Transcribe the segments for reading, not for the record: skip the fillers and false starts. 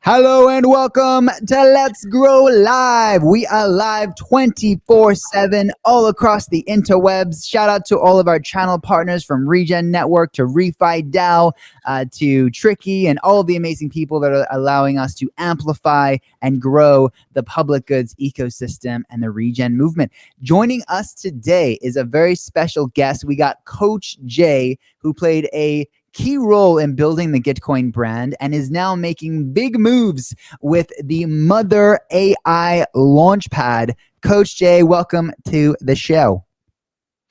Hello and welcome to Let's Grow Live. We are live 24/7 all across the interwebs. Shout out to all of our channel partners from Regen Network to Refi DAO to Tricky and all of the amazing people that are allowing us to amplify and grow the public goods ecosystem and the Regen movement. Joining us today is a very special guest. We got Coach Jay, who played a key role in building the Gitcoin brand and is now making big moves with the Mother AI Launchpad. Coach Jay, welcome to the show.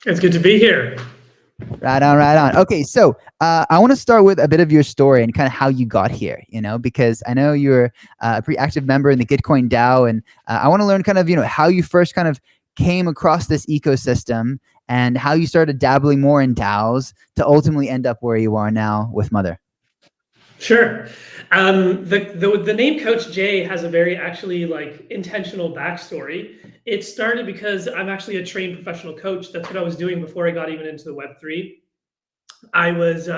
It's good to be here. Right on, right on. Okay, so I want to start with a bit of your story and kind of how you got here, because I know you're a pretty active member in the Gitcoin DAO, and I want to learn kind of, how you first kind of came across this ecosystem and how you started dabbling more in DAOs to ultimately end up where you are now with Mother. Sure. The name Coach Jay has a very intentional backstory. It started because I'm actually a trained professional coach. That's what I was doing before I got even into the Web3. I was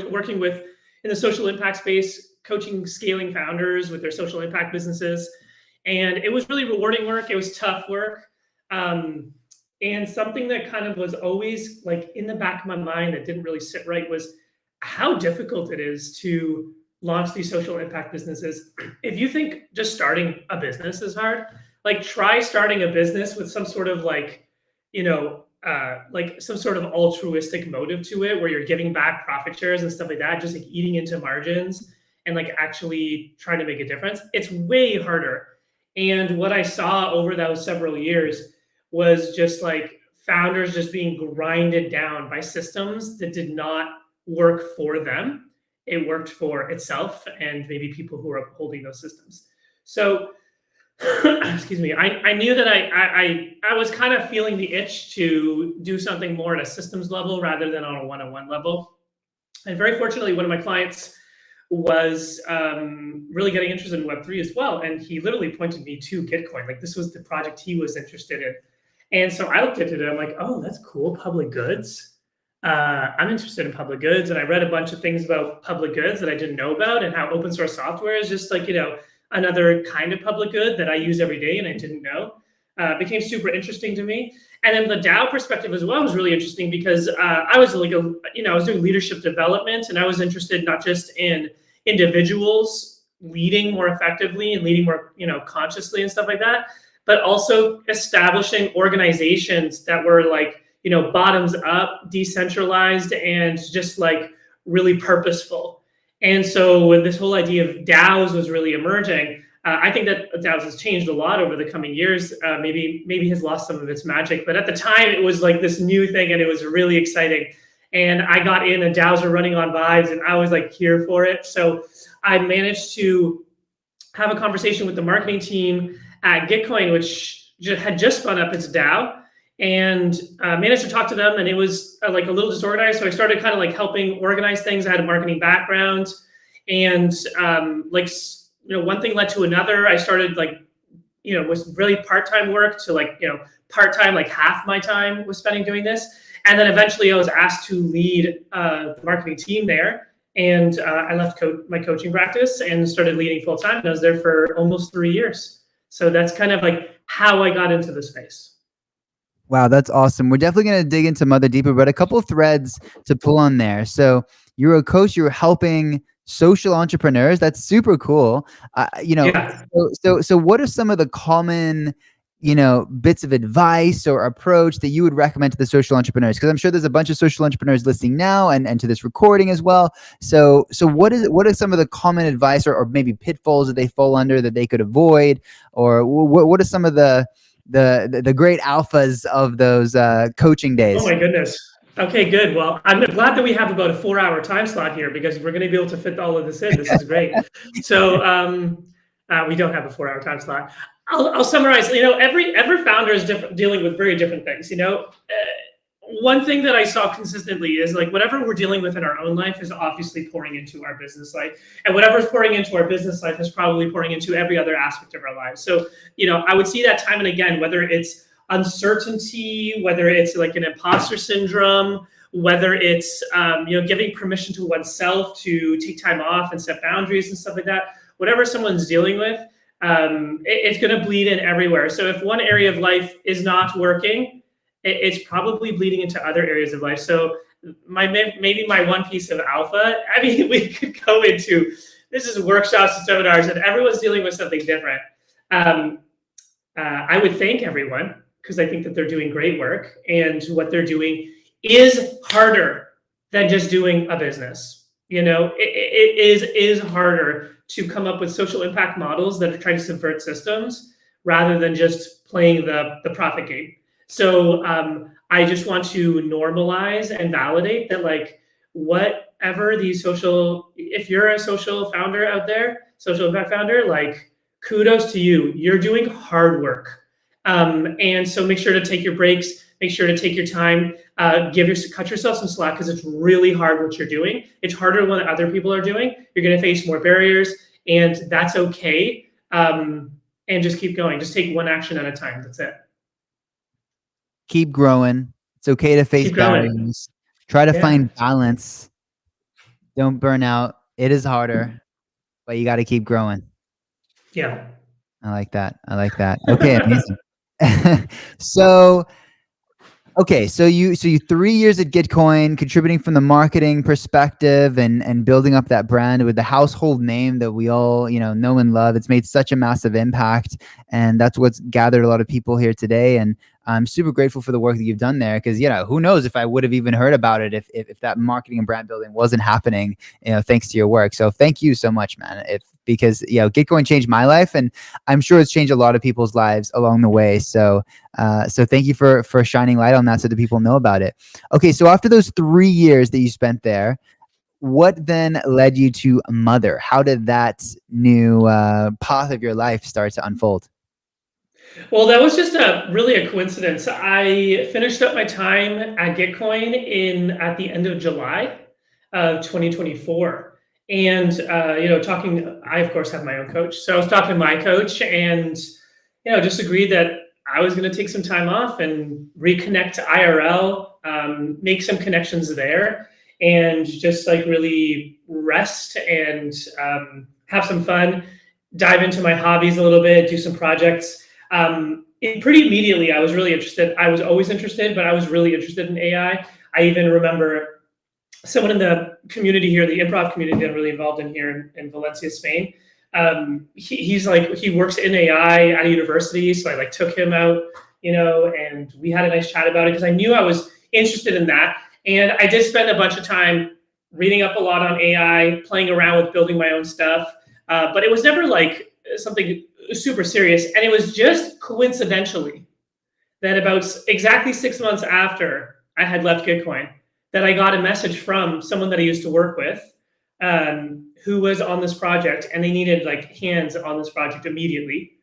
working in the social impact space, coaching scaling founders with their social impact businesses. And it was really rewarding work. It was tough work. And something that kind of was always in the back of my mind that didn't really sit right was how difficult it is to launch these social impact businesses. If you think just starting a business is hard, try starting a business with some sort of some sort of altruistic motive to it, where you're giving back profit shares and stuff like that, just eating into margins and actually trying to make a difference. It's way harder. And what I saw over those several years was just founders just being grinded down by systems that did not work for them. It worked for itself and maybe people who were upholding those systems. So, excuse me, I knew that I was kind of feeling the itch to do something more at a systems level rather than on a one-on-one level. And very fortunately, one of my clients was really getting interested in Web3 as well. And he literally pointed me to Gitcoin. This was the project he was interested in. And so I looked at it and I'm like, oh, that's cool, public goods. I'm interested in public goods. And I read a bunch of things about public goods that I didn't know about, and how open source software is just another kind of public good that I use every day and I didn't know. Became super interesting to me. And then the DAO perspective as well was really interesting because I was I was doing leadership development, and I was interested not just in individuals leading more effectively and leading more, consciously and stuff like that, but also establishing organizations that were bottoms up, decentralized, and just really purposeful. And so when this whole idea of DAOs was really emerging, I think that DAOs has changed a lot over the coming years. Maybe has lost some of its magic, but at the time it was this new thing, and it was really exciting. And I got in, and DAOs were running on vibes, and I was here for it. So I managed to have a conversation with the marketing team at Gitcoin, which had just spun up its DAO, and managed to talk to them. And it was a little disorganized. So I started kind of helping organize things. I had a marketing background, and one thing led to another. I started was really part-time work to part-time, half my time was spending doing this. And then eventually I was asked to lead the marketing team there. And I left my coaching practice and started leading full-time. And I was there for almost 3 years. So that's kind of how I got into the space. Wow, that's awesome. We're definitely going to dig into Mother deeper, but a couple of threads to pull on there. So you're a coach, you're helping social entrepreneurs. That's super cool. Yeah. So what are some of the common, bits of advice or approach that you would recommend to the social entrepreneurs? Because I'm sure there's a bunch of social entrepreneurs listening now and to this recording as well. So what are some of the common advice or maybe pitfalls that they fall under that they could avoid? Or what are some of the great alphas of those coaching days? Oh my goodness. Okay, good. Well, I'm glad that we have about a 4-hour time slot here, because we're going to be able to fit all of this in. This is great. So we don't have a 4-hour time slot. I'll summarize. Every founder is dealing with very different things. One thing that I saw consistently is whatever we're dealing with in our own life is obviously pouring into our business life, and whatever's pouring into our business life is probably pouring into every other aspect of our lives. So, I would see that time and again, whether it's uncertainty, whether it's an imposter syndrome, whether it's giving permission to oneself to take time off and set boundaries and stuff like that. Whatever someone's dealing with, it's going to bleed in everywhere. So if one area of life is not working, it's probably bleeding into other areas of life. So maybe my one piece of alpha, I mean, we could go into, this is workshops and seminars, and everyone's dealing with something different. I would thank everyone, because I think that they're doing great work, and what they're doing is harder than just doing a business. It is harder to come up with social impact models that are trying to subvert systems rather than just playing the profit game. So I just want to normalize and validate that, like, whatever these if you're a social founder out there, social impact founder, like, kudos to you. You're doing hard work. And so make sure to take your breaks, make sure to take your time, cut yourself some slack, because it's really hard what you're doing. It's harder than what other people are doing. You're going to face more barriers, and that's okay. And just keep going. Just take one action at a time. That's it. Keep growing. It's okay to face barriers. Try to find balance. Don't burn out. It is harder, but you got to keep growing. Yeah. I like that. Okay, amazing. So you 3 years at Gitcoin, contributing from the marketing perspective and building up that brand with the household name that we all know and love. It's made such a massive impact, and that's what's gathered a lot of people here today. And I'm super grateful for the work that you've done there, because who knows if I would have even heard about it if that marketing and brand building wasn't happening, thanks to your work. So thank you so much, man. Because Gitcoin changed my life, and I'm sure it's changed a lot of people's lives along the way. So thank you for shining light on that so that people know about it. Okay, so after those 3 years that you spent there, what then led you to Mother? How did that new path of your life start to unfold? Well, that was just really a coincidence. I finished up my time at Gitcoin at the end of July of 2024. And, I of course have my own coach. So I was talking to my coach, and, just agreed that I was going to take some time off and reconnect to IRL, make some connections there, and just like really rest and have some fun, dive into my hobbies a little bit, do some projects. Pretty immediately, I was really interested. I was always interested, but I was really interested in AI. I even remember someone in the community here, the improv community that I'm really involved in here in Valencia, Spain. He works in AI at a university. So I took him out, and we had a nice chat about it, because I knew I was interested in that. And I did spend a bunch of time reading up a lot on AI, playing around with building my own stuff. But it was never like something super serious. And it was just coincidentally that about exactly 6 months after I had left Gitcoin, that I got a message from someone that I used to work with, who was on this project, and they needed hands on this project immediately.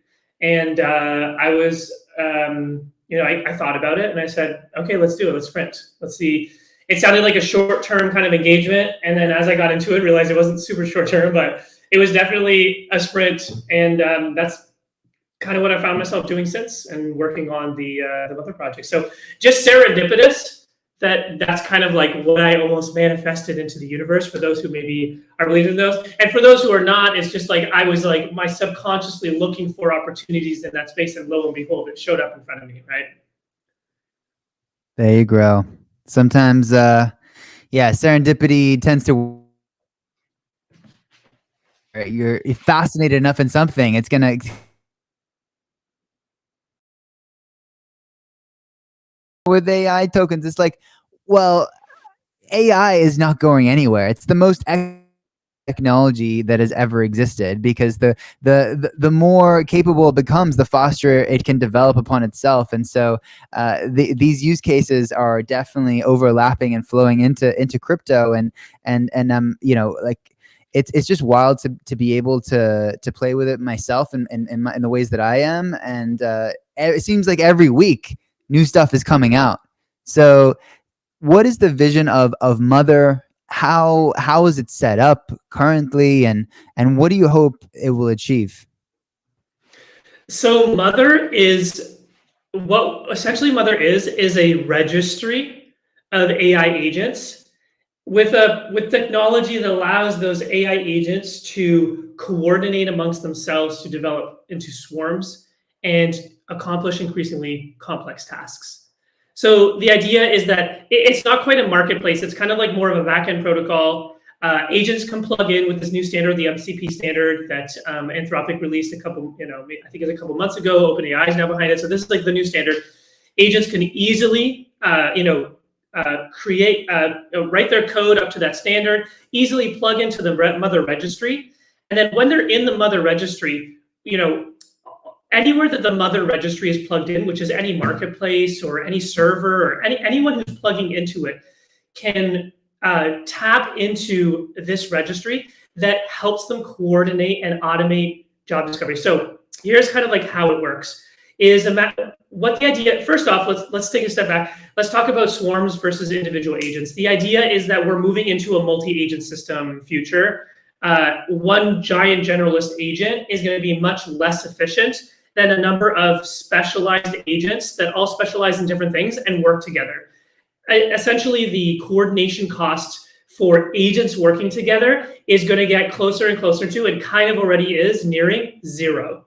And I was, I thought about it, and I said, okay, let's do it. Let's sprint. Let's see. It sounded like a short-term kind of engagement. And then as I got into it, realized it wasn't super short-term, but it was definitely a sprint. And that's kind of what I found myself doing since, and working on the Mother project. So just serendipitous that's kind of like what I almost manifested into the universe, for those who maybe are believing in those. And for those who are not, it's just like I was my subconsciously looking for opportunities in that space, and lo and behold, it showed up in front of me, right? There you go. Sometimes, serendipity tends to... You're fascinated enough in something, it's gonna... With AI tokens, it's like, well, AI is not going anywhere. It's the most technology that has ever existed, because the more capable it becomes, the faster it can develop upon itself. And so these use cases are definitely overlapping and flowing into crypto, and it's just wild to be able to play with it myself in the ways that I am. And it seems like every week new stuff is coming out. So what is the vision of Mother? How is it set up currently, and what do you hope it will achieve? So Mother is a registry of AI agents with technology that allows those AI agents to coordinate amongst themselves to develop into swarms and accomplish increasingly complex tasks. So the idea is that it's not quite a marketplace. It's kind of like more of a backend protocol. Agents can plug in with this new standard, the MCP standard that Anthropic released I think it's a couple months ago. OpenAI is now behind it. So this is like the new standard. Agents can easily, write their code up to that standard, easily plug into the mother registry. And then when they're in the mother registry, anywhere that the mother registry is plugged in, which is any marketplace or any server or anyone who's plugging into it, can tap into this registry that helps them coordinate and automate job discovery. So here's kind of like how it works. What the idea, first off, let's take a step back. Let's talk about swarms versus individual agents. The idea is that we're moving into a multi-agent system future. One giant generalist agent is going to be much less efficient than a number of specialized agents that all specialize in different things and work together. Essentially, the coordination cost for agents working together is going to get closer and closer to, and kind of already is, nearing zero.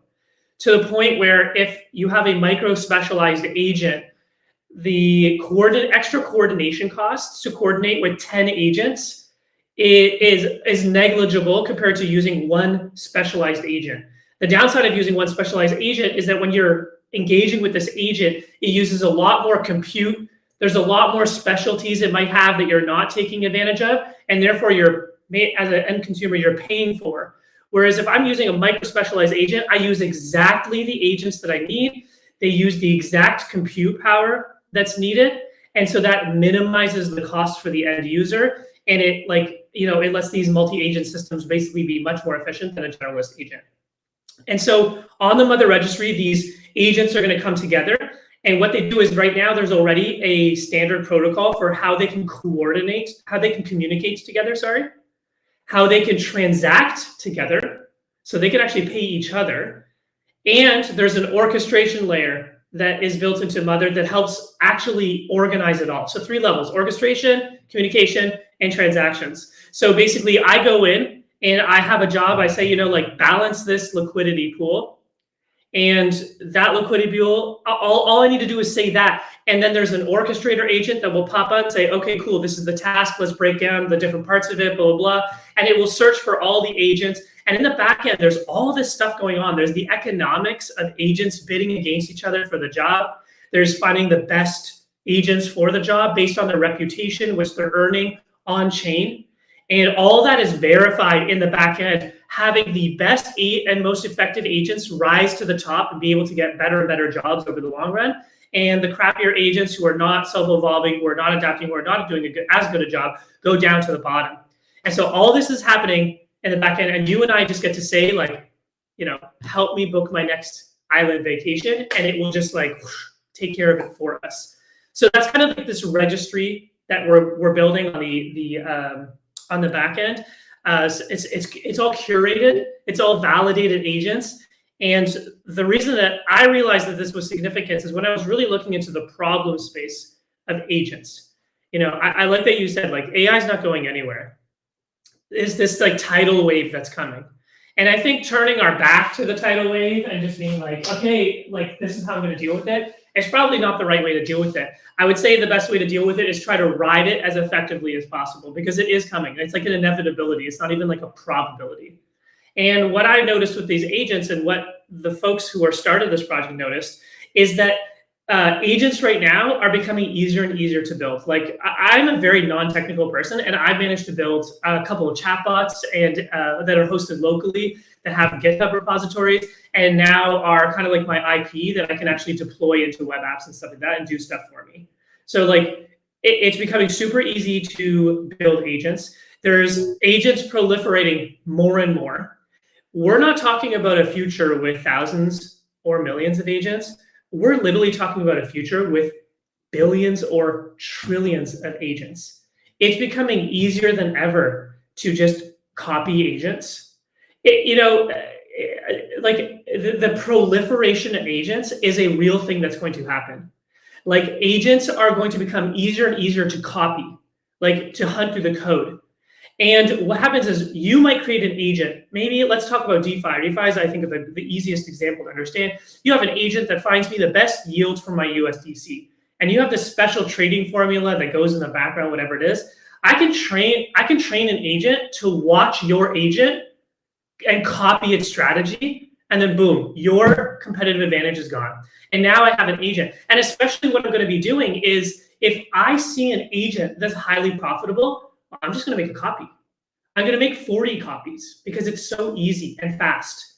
To the point where if you have a micro specialized agent, the extra coordination costs to coordinate with 10 agents is negligible compared to using one specialized agent. The downside of using one specialized agent is that when you're engaging with this agent, it uses a lot more compute. There's a lot more specialties it might have that you're not taking advantage of, and therefore as an end consumer, you're paying for. Whereas if I'm using a micro-specialized agent, I use exactly the agents that I need. They use the exact compute power that's needed. And so that minimizes the cost for the end user. And it lets these multi-agent systems basically be much more efficient than a generalist agent. And so on the mother registry, these agents are going to come together. And what they do is right now, there's already a standard protocol for how they can coordinate, how they can communicate together, how they can transact together, so they can actually pay each other. And there's an orchestration layer that is built into Mother that helps actually organize it all. So 3 levels: orchestration, communication, and transactions. So basically, I go in and I have a job. I say, balance this liquidity pool. And that liquidity pool, all I need to do is say that. And then there's an orchestrator agent that will pop up and say, okay, cool, this is the task. Let's break down the different parts of it, blah, blah, blah. And it will search for all the agents. And in the back end, there's all this stuff going on. There's the economics of agents bidding against each other for the job. There's finding the best agents for the job based on their reputation, which they're earning on chain. And all that is verified in the back end, having the best and most effective agents rise to the top and be able to get better and better jobs over the long run. And the crappier agents who are not self-evolving, who are not adapting, who are not doing as good a job, go down to the bottom. And so all this is happening in the back end. And you and I just get to say, help me book my next island vacation. And it will just take care of it for us. So that's kind of like this registry that we're building on the back end. It's all curated, it's all validated agents. And the reason that I realized that this was significant is when I was really looking into the problem space of agents. I like that you said AI is not going anywhere. Is this tidal wave that's coming? And I think turning our back to the tidal wave and just being okay, this is how I'm going to deal with it, it's probably not the right way to deal with it. I would say the best way to deal with it is try to ride it as effectively as possible, because it is coming. It's like an inevitability. It's not even like a probability. And what I noticed with these agents, and what the folks who are started this project noticed, is that agents right now are becoming easier and easier to build. I'm a very non-technical person, and I've managed to build a couple of chatbots and that are hosted locally, that have GitHub repositories, and now are kind of like my IP that I can actually deploy into web apps and stuff like that and do stuff for me. So it's becoming super easy to build agents. There's agents proliferating more and more. We're not talking about a future with thousands or millions of agents. We're literally talking about a future with billions or trillions of agents. It's becoming easier than ever to just copy agents. The proliferation of agents is a real thing that's going to happen. Like agents are going to become easier and easier to copy, like to hunt through the code. And what happens is you might create an agent. Maybe let's talk about DeFi. DeFi is, I think, the easiest example to understand. You have an agent that finds me the best yield for my USDC. And you have this special trading formula that goes in the background, whatever it is. I can train an agent to watch your agent and copy its strategy. And then boom, your competitive advantage is gone. And now I have an agent. And especially what I'm going to be doing is if I see an agent that's highly profitable, I'm just going to make a copy. I'm going to make 40 copies because it's so easy and fast.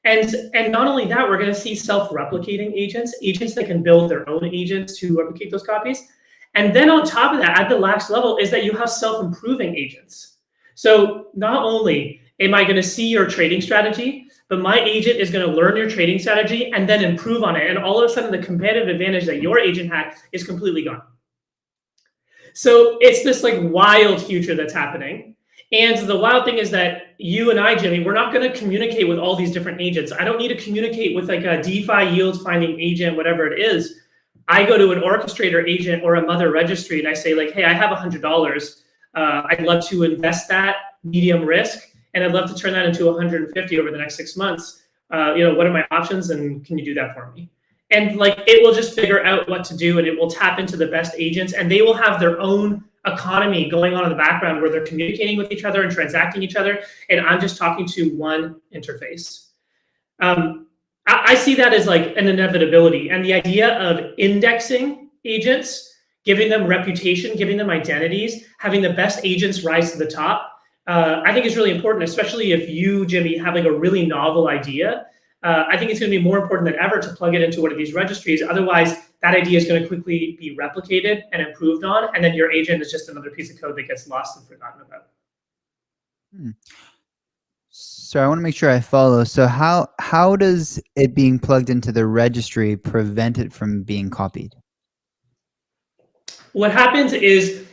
And not only that, we're going to see self-replicating agents that can build their own agents to replicate those copies. And then on top of that, at the last level, is that you have self-improving agents. So not only am I going to see your trading strategy, but my agent is going to learn your trading strategy and then improve on it. And all of a sudden, the competitive advantage that your agent had is completely gone. So it's this like wild future that's happening. And the wild thing is that you and I, Jimmy, we're not going to communicate with all these different agents. I don't need to communicate with like a DeFi yield finding agent, whatever it is. I go to an orchestrator agent or a mother registry and I say like, hey, I have $100. I'd love to invest that medium risk. And I'd love to turn that into 150 over the next 6 months. What are my options? And can you do that for me? And like, it will just figure out what to do and it will tap into the best agents and they will have their own economy going on in the background where they're communicating with each other and transacting each other. And I'm just talking to one interface. I see that as like an inevitability. And the idea of indexing agents, giving them reputation, giving them identities, having the best agents rise to the top, I think is really important, especially if you, Jimmy, have like a really novel idea. I think it's going to be more important than ever to plug it into one of these registries. Otherwise, that idea is going to quickly be replicated and improved on, and then your agent is just another piece of code that gets lost and forgotten about. So I want to make sure I follow. So how does it being plugged into the registry prevent it from being copied? What happens is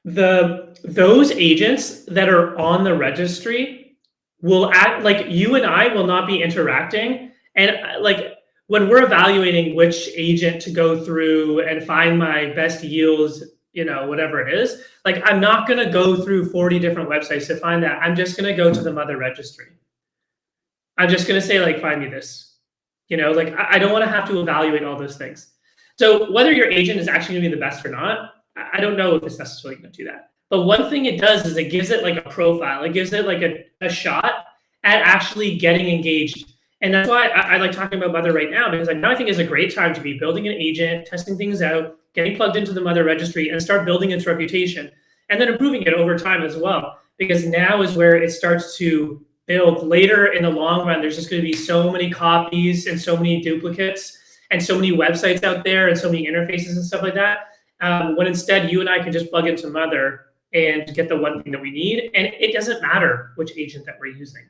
those agents that are on the registry will act like you and I will not be interacting. And like when we're evaluating which agent to go through and find my best yields, whatever it is, like I'm not going to go through 40 different websites to find that. I'm just going to go to the mother registry. I'm just going to say like, find me this, like I don't want to have to evaluate all those things. So whether your agent is actually going to be the best or not, I don't know if it's necessarily going to do that. But one thing it does is it gives it like a profile. It gives it like a shot at actually getting engaged. And that's why I like talking about Mother right now, because now I think is a great time to be building an agent, testing things out, getting plugged into the Mother registry and start building its reputation and then improving it over time as well. Because now is where it starts to build. Later in the long run, there's just going to be so many copies and so many duplicates and so many websites out there and so many interfaces and stuff like that. When instead you and I can just plug into Mother and get the one thing that we need. And it doesn't matter which agent that we're using.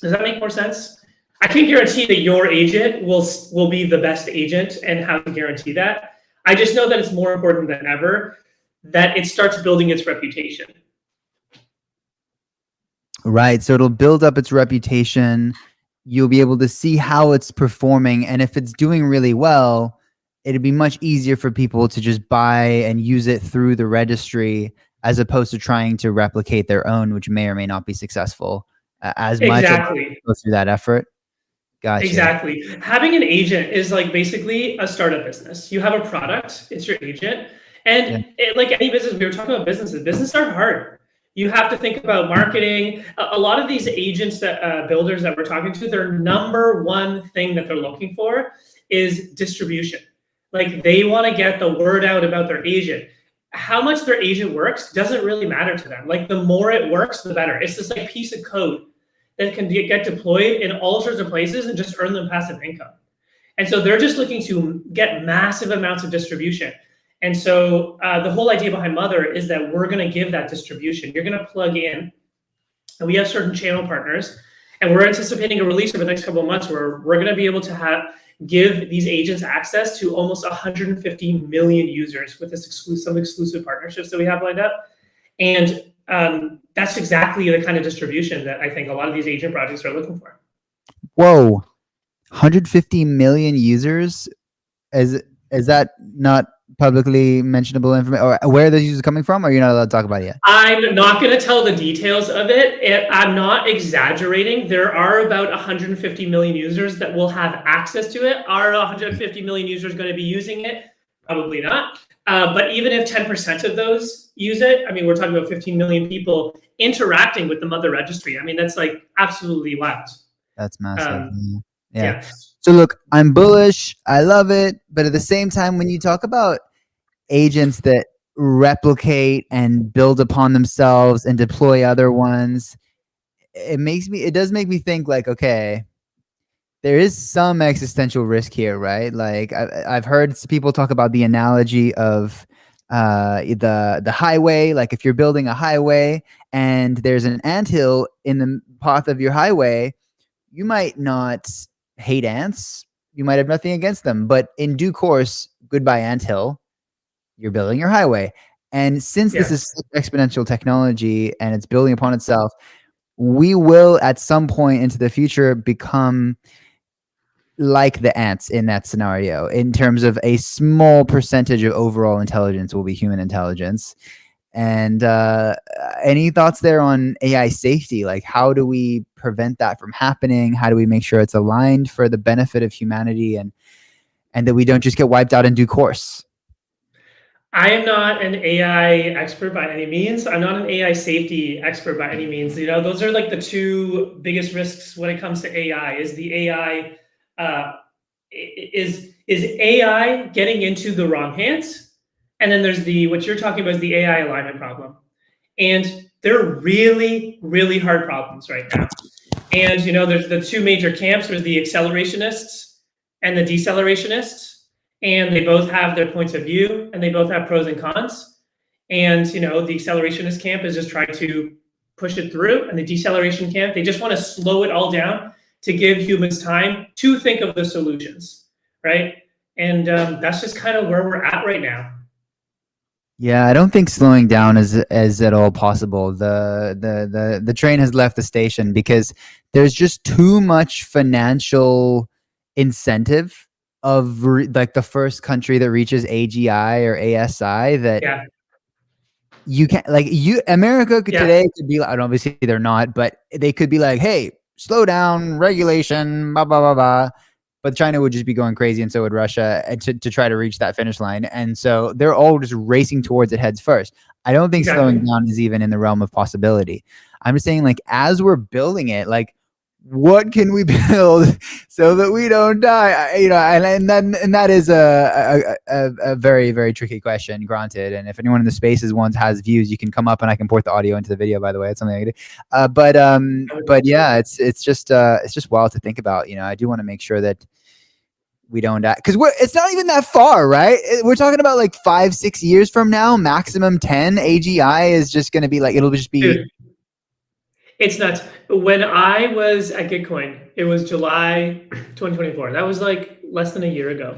Does that make more sense? I can't guarantee that your agent will be the best agent and how to guarantee that. I just know that it's more important than ever that it starts building its reputation. Right. So it'll build up its reputation. You'll be able to see how it's performing. And if it's doing really well, it'd be much easier for people to just buy and use it through the registry as opposed to trying to replicate their own, which may or may not be successful as much. Exactly. Go through that effort. Gotcha. Exactly. Having an agent is like basically a startup business. You have a product, it's your agent. And like any business, we were talking about businesses are hard. You have to think about marketing. A lot of these agents that builders that we're talking to, their number one thing that they're looking for is distribution. Like they want to get the word out about their agent. How much their agent works doesn't really matter to them. Like the more it works, the better. It's this like piece of code that can get deployed in all sorts of places and just earn them passive income. And so they're just looking to get massive amounts of distribution. And so the whole idea behind Mother is that we're going to give that distribution. You're going to plug in, and we have certain channel partners, and we're anticipating a release over the next couple of months where we're going to be able to give these agents access to almost 150 million users with some exclusive partnerships that we have lined up. And that's exactly the kind of distribution that I think a lot of these agent projects are looking for. Whoa, 150 million users? Is that not publicly mentionable information, or where are those users coming from? Or you're not allowed to talk about it yet? I'm not going to tell the details of it. I'm not exaggerating. There are about 150 million users that will have access to it. Are 150 million users going to be using it? Probably not. But even if 10% of those use it, I mean, we're talking about 15 million people interacting with the mother registry. I mean, that's like absolutely wild. That's massive. Yeah. Yeah. So look, I'm bullish. I love it. But at the same time, when you talk about agents that replicate and build upon themselves and deploy other ones, it does make me think like, okay, there is some existential risk here, right? Like I've heard people talk about the analogy of the highway. Like if you're building a highway and there's an anthill in the path of your highway, you might not hate ants. You might have nothing against them, but in due course, goodbye anthill. You're building your highway. And since this is exponential technology and it's building upon itself, we will at some point into the future become like the ants in that scenario, in terms of a small percentage of overall intelligence will be human intelligence. And any thoughts there on AI safety? Like, how do we prevent that from happening? How do we make sure it's aligned for the benefit of humanity, and that we don't just get wiped out in due course? I am not an AI expert by any means. I'm not an AI safety expert by any means. You know, those are like the two biggest risks when it comes to AI. Is the AI is AI getting into the wrong hands? And then there's what you're talking about is the AI alignment problem. And they're really, really hard problems right now. And you know, there's the two major camps. There's the accelerationists and the decelerationist, and they both have their points of view, and they both have pros and cons. And you know, the accelerationist camp is just trying to push it through, and the deceleration camp, they just want to slow it all down to give humans time to think of the solutions, right? And that's just kind of where we're at right now. Yeah, I don't think slowing down is at all possible. The train has left the station because there's just too much financial incentive of like the first country that reaches AGI or ASI that you can't, like, America today could be like, and obviously they're not, but they could be like, hey, slow down, regulation, blah blah blah blah. But China would just be going crazy, and so would Russia, to try to reach that finish line. And so they're all just racing towards it heads first. I don't think slowing down is even in the realm of possibility. I'm just saying, like, as we're building it, like, what can we build so that we don't die? You know, and that is a very, very tricky question, granted. And if anyone in the spaces has views, you can come up and I can port the audio into the video. By the way, it's something I can do. But yeah, it's just wild to think about. You know, I do want to make sure that we don't die, because it's not even that far, right? We're talking about like 5-6 years from now, maximum 10. AGI is just going to be like, it'll just be. Dude, it's nuts. When I was at Gitcoin, it was July 2024. That was like less than a year ago.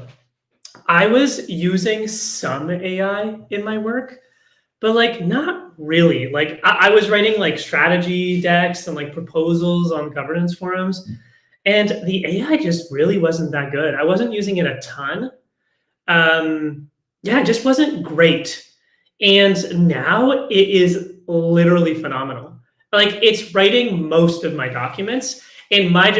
I was using some AI in my work, but like not really. Like I was writing like strategy decks and like proposals on governance forums, and the AI just really wasn't that good. I wasn't using it a ton. Yeah, it just wasn't great. And now it is literally phenomenal. Like it's writing most of my documents. And I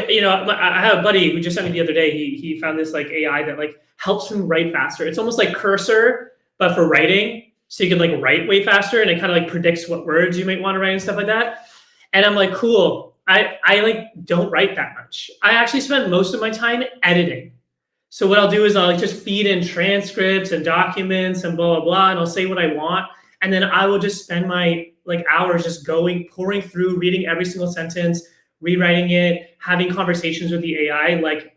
have a buddy who just sent me the other day. He found this like AI that like helps him write faster. It's almost like Cursor, but for writing. So you can like write way faster, and it kind of like predicts what words you might want to write and stuff like that. And I'm like, cool. I like don't write that much. I actually spend most of my time editing. So what I'll do is I'll like just feed in transcripts and documents and blah, blah, blah, and I'll say what I want. And then I will just spend my like hours just pouring through, reading every single sentence, rewriting it, having conversations with the AI. Like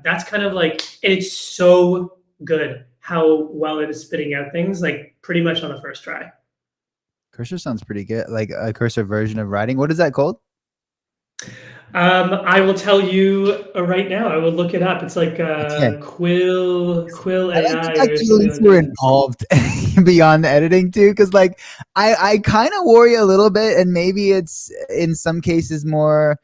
that's kind of like, and it's so good how well it is spitting out things like pretty much on the first try. Cursor sounds pretty good. Like a Cursor version of writing. What is that called? I will tell you right now. I will look it up. It's like Quill AI. We're involved beyond the editing too, because like I kind of worry a little bit, and maybe it's in some cases more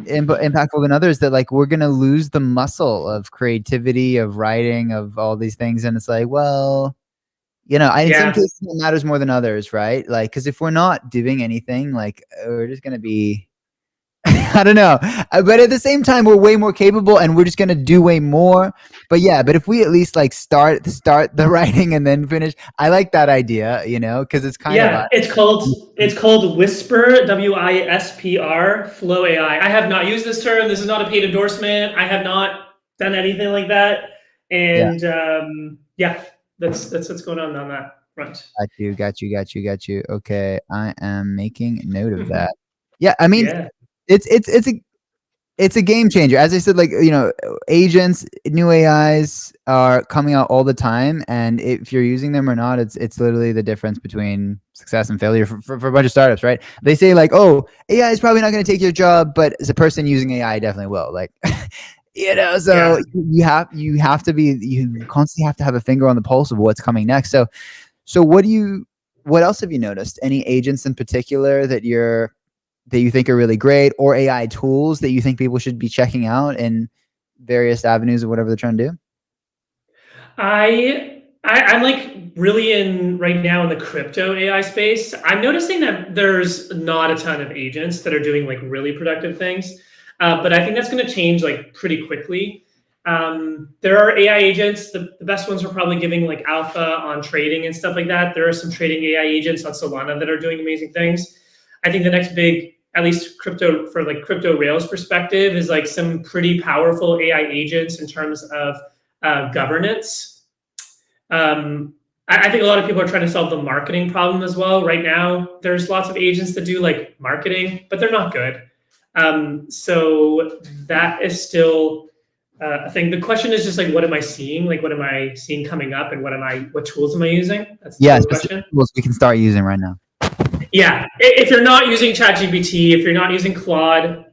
impactful than others, that like we're gonna lose the muscle of creativity, of writing, of all these things. And it's like, well, you know, in some Yeah. cases it matters more than others, right? Like, because if we're not doing anything, like we're just gonna be I don't know. But at the same time, we're way more capable and we're just going to do way more. But yeah, but if we at least like start the writing and then finish, I like that idea, you know, because it's kind of Yeah, it's called Whisper, WISPR, Flow AI. I have not used this term. This is not a paid endorsement. I have not done anything like that. yeah. And yeah, that's what's going on that front. Got you. Okay, I am making note of that. Yeah, I mean, Yeah. it's a it's a game changer. As I said, like, you know, agents, new AIs are coming out all the time, and if you're using them or not, it's literally the difference between success and failure for a bunch of startups, right? They say like, oh, AI is probably not going to take your job, but as a person using AI definitely will. Like, you know, so Yeah. you have to be, you constantly have to have a finger on the pulse of what's coming next. So what else have you noticed? Any agents in particular that you think are really great, or AI tools that you think people should be checking out in various avenues of whatever they're trying to do? I'm like really in right now in the crypto AI space. I'm noticing that there's not a ton of agents that are doing like really productive things, but I think that's going to change like pretty quickly. There are AI agents. The best ones are probably giving like alpha on trading and stuff like that. There are some trading AI agents on Solana that are doing amazing things. I think the next big, at least crypto for like crypto Rails perspective, is like some pretty powerful AI agents in terms of governance. I think a lot of people are trying to solve the marketing problem as well. Right now, there's lots of agents that do like marketing, but they're not good. So that is still a thing. The question is just like, what am I seeing? Like, what am I seeing coming up, and what tools am I using? That's the Yeah, real specific question. tools we can start using right now. Yeah, if you're not using ChatGPT, if you're not using Claude,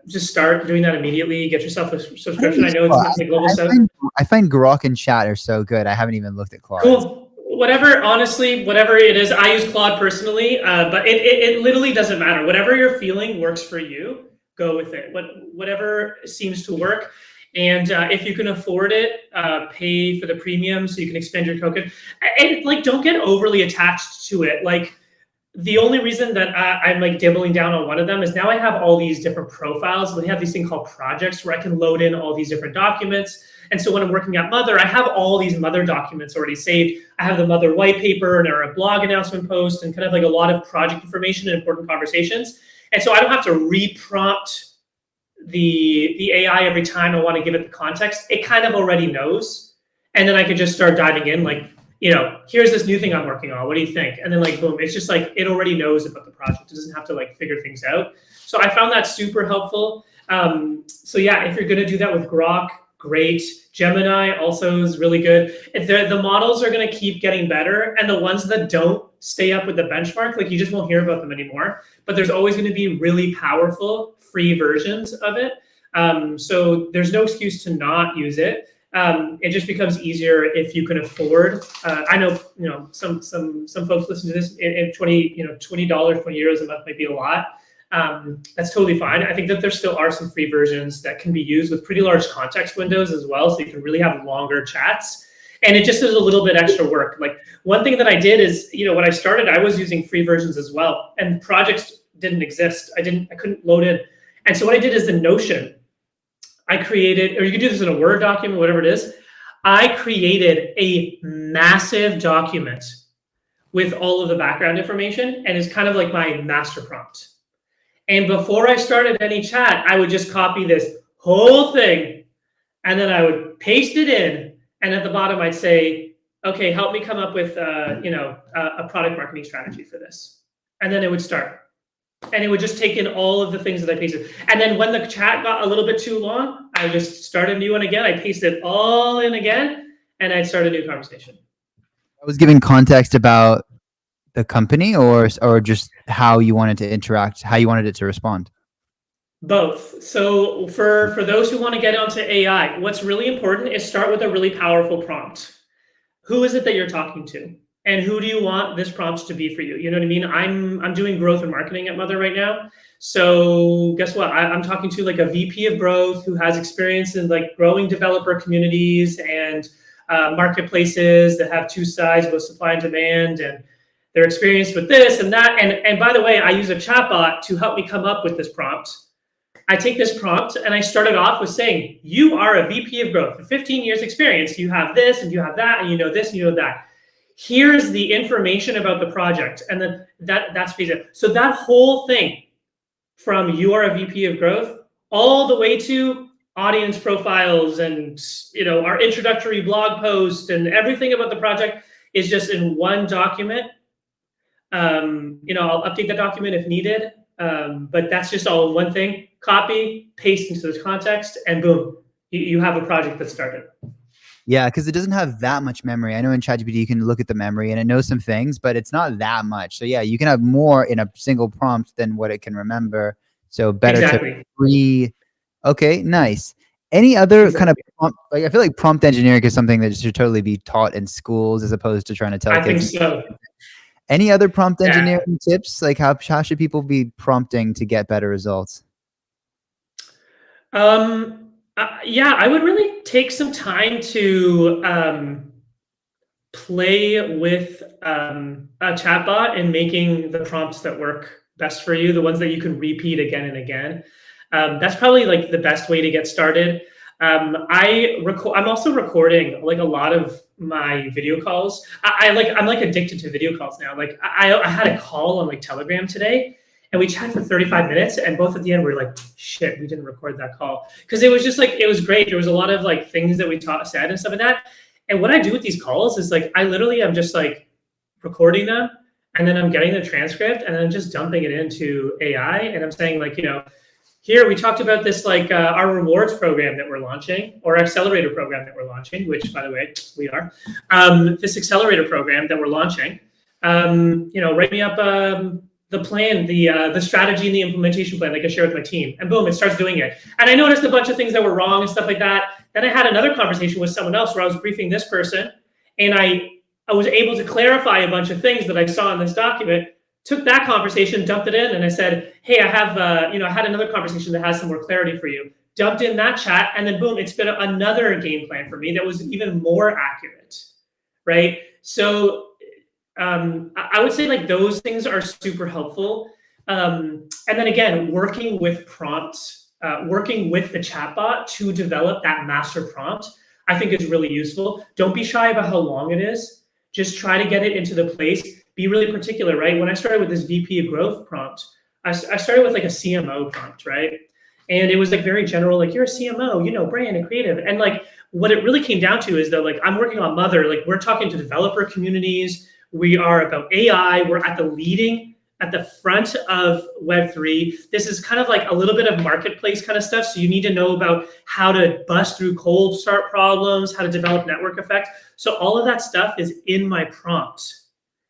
just start doing that immediately. Get yourself a I don't subscription. I use know it's Claude. not like global I stuff. find I find Grok and Chat are so good. I haven't even looked at Claude. Cool. Whatever, honestly, whatever it is, I use Claude personally, but it literally doesn't matter. Whatever you're feeling works for you, go with it. Whatever seems to work. And if you can afford it, pay for the premium so you can expand your token. And like, don't get overly attached to it. Like, the only reason that I'm like doubling down on one of them is now I have all these different profiles. We have these thing called projects where I can load in all these different documents. And so when I'm working at Mother, I have all these Mother documents already saved. I have the Mother white paper and a blog announcement post and kind of like a lot of project information and important conversations. And so I don't have to reprompt the AI every time I want to give it the context. It kind of already knows. And then I can just start diving in like, here's this new thing I'm working on. What do you think? And then like, boom, it's just like, it already knows about the project. It doesn't have to like figure things out. So I found that super helpful. So yeah, if you're going to do that with Grok, great. Gemini also is really good. The models are going to keep getting better, and the ones that don't stay up with the benchmark, like you just won't hear about them anymore. But there's always going to be really powerful free versions of it. So there's no excuse to not use it. It just becomes easier if you can afford. I know, some folks listen to this in $20, €20 a month might be a lot. That's totally fine. I think that there still are some free versions that can be used with pretty large context windows as well, so you can really have longer chats. And it just is a little bit extra work. Like one thing that I did is, when I started, I was using free versions as well, and projects didn't exist. I couldn't load in. And so what I did is the Notion. I created, or you can do this in a Word document, whatever it is. I created a massive document with all of the background information, and it's kind of like my master prompt. And before I started any chat, I would just copy this whole thing, and then I would paste it in. And at the bottom, I'd say, okay, help me come up with, a product marketing strategy for this. And then it would start. And it would just take in all of the things that I pasted. And then when the chat got a little bit too long, I would just start a new one again. I paste it all in again, and I'd start a new conversation. I was giving context about the company, or just how you wanted to interact, how you wanted it to respond. Both. So for those who want to get onto AI, what's really important is start with a really powerful prompt. Who is it that you're talking to? and who do you want this prompt to be for you? You know what I mean? I'm doing growth and marketing at Mother right now. So guess what? I'm talking to like a VP of growth who has experience in like growing developer communities and marketplaces that have two sides, both supply and demand, and they're experienced with this and that. And by the way, I use a chatbot to help me come up with this prompt. I take this prompt and I started off with saying, you are a VP of growth with 15 years experience. You have this and you have that, and you know this and you know that. Here's the information about the project. And then that's basic. So that whole thing, from you are a VP of growth all the way to audience profiles and our introductory blog post and everything about the project is just in one document. I'll update the document if needed, but that's just all one thing. Copy, paste into the context, and boom, you have a project that started. Yeah, because it doesn't have that much memory. I know in ChatGPT you can look at the memory and it knows some things, but it's not that much. So yeah, you can have more in a single prompt than what it can remember. So better to Okay, nice. Any other kind of prompt, like I feel like prompt engineering is something that should totally be taught in schools as opposed to trying to tell kids. I think so. Any other prompt engineering tips? Like how should people be prompting to get better results? I would really take some time to play with a chatbot and making the prompts that work best for you, the ones that you can repeat again and again. That's probably like the best way to get started. I'm also recording like a lot of my video calls. I'm like addicted to video calls now. Like I had a call on like Telegram today, and we chatted for 35 minutes, and both at the end we were like, shit, we didn't record that call. Because it was just like, it was great. There was a lot of like things that we said and stuff like that. And what I do with these calls is like, I literally am just like recording them, and then I'm getting the transcript, and then I'm just dumping it into AI. And I'm saying like, here we talked about this, like our rewards program that we're launching, or accelerator program that we're launching, which by the way, we are, this accelerator program that we're launching, write me up the plan, the strategy and the implementation plan, like I share with my team, and boom, it starts doing it. And I noticed a bunch of things that were wrong and stuff like that. Then I had another conversation with someone else where I was briefing this person, and I was able to clarify a bunch of things that I saw in this document. Took that conversation, dumped it in, and I said, hey, I have, I had another conversation that has some more clarity for you. Dumped in that chat, and then boom, it's been another game plan for me that was even more accurate, right? So I would say like those things are super helpful. And then again, working with prompts, working with the chatbot to develop that master prompt, I think is really useful. Don't be shy about how long it is. Just try to get it into the place. Be really particular, right? When I started with this VP of growth prompt, I started with like a CMO prompt, right? And it was like very general, like you're a CMO, brand and creative. And like what it really came down to is that like I'm working on Mother, like we're talking to developer communities. We are about AI. We're at the front of Web3. This is kind of like a little bit of marketplace kind of stuff. So you need to know about how to bust through cold start problems, how to develop network effects. So all of that stuff is in my prompt.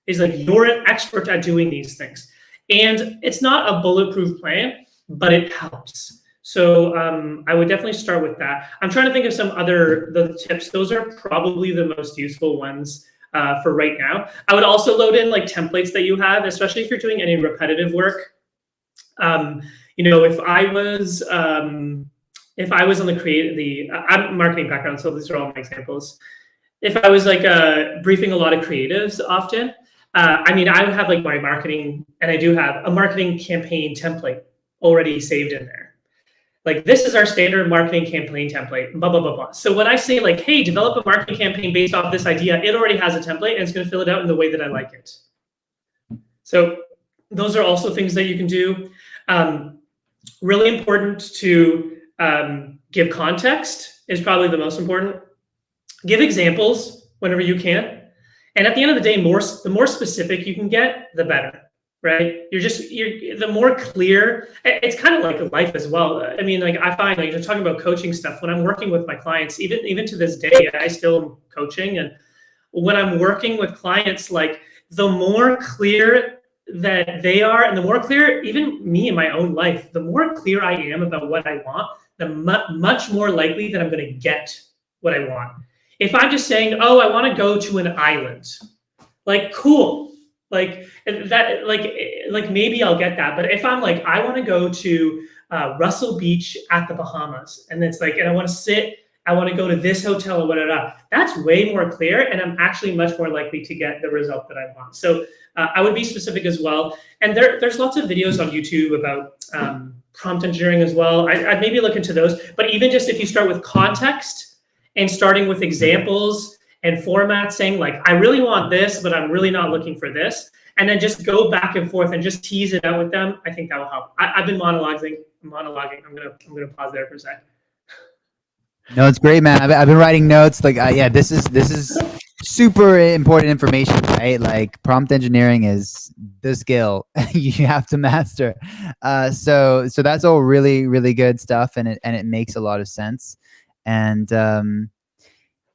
Is like, you're an expert at doing these things. And it's not a bulletproof plan, but it helps. So I would definitely start with that. I'm trying to think of some the tips. Those are probably the most useful ones for right now. I would also load in like templates that you have, especially if you're doing any repetitive work. If I was on I'm marketing background, so these are all my examples. If I was like briefing a lot of creatives often, I would have like my marketing, and I do have a marketing campaign template already saved in there. Like, this is our standard marketing campaign template, blah, blah, blah, blah. So when I say like, hey, develop a marketing campaign based off this idea, it already has a template and it's going to fill it out in the way that I like it. So those are also things that you can do. Really important to give context is probably the most important. Give examples whenever you can. And at the end of the day, the more specific you can get, the better, right? The more clear. It's kind of like life as well. I mean, like I find like you're talking about coaching stuff. When I'm working with my clients, even to this day, I still am coaching. And when I'm working with clients, like the more clear that they are, and the more clear, even me in my own life, the more clear I am about what I want, the much more likely that I'm going to get what I want. If I'm just saying, oh, I want to go to an island, Like, cool. Like that, like maybe I'll get that. But if I'm like, I want to go to Russell Beach at the Bahamas, and it's like, and I want to sit, I want to go to this hotel or whatever. That's way more clear, and I'm actually much more likely to get the result that I want. So I would be specific as well. And there's lots of videos on YouTube about prompt engineering as well. I'd maybe look into those. But even just if you start with context and starting with examples and formats, saying like, I really want this, but I'm really not looking for this, and then just go back and forth and just tease it out with them, I think that will help. I've been monologuing. I'm gonna pause there for a sec. No, it's great, man. I've been writing notes. Like, yeah, this is super important information, right? Like, prompt engineering is the skill you have to master. So that's all really, really good stuff, and it makes a lot of sense. And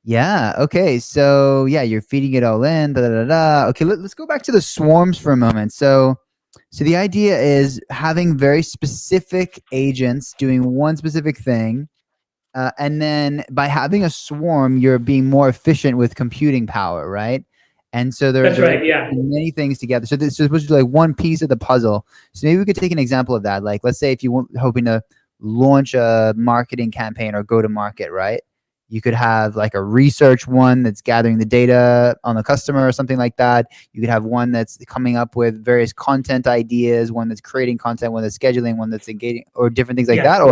yeah, okay. So yeah, you're feeding it all in. Da, da, da, da. Okay, let's go back to the swarms for a moment. So the idea is having very specific agents doing one specific thing. And then by having a swarm, you're being more efficient with computing power, right? And so That's right, yeah. many things together. So this is supposed to be like one piece of the puzzle. So maybe we could take an example of that. Like, let's say if you were hoping to launch a marketing campaign or go to market, right? You could have like a research one that's gathering the data on the customer or something like that. You could have one that's coming up with various content ideas, one that's creating content, one that's scheduling, one that's engaging, or different things like that.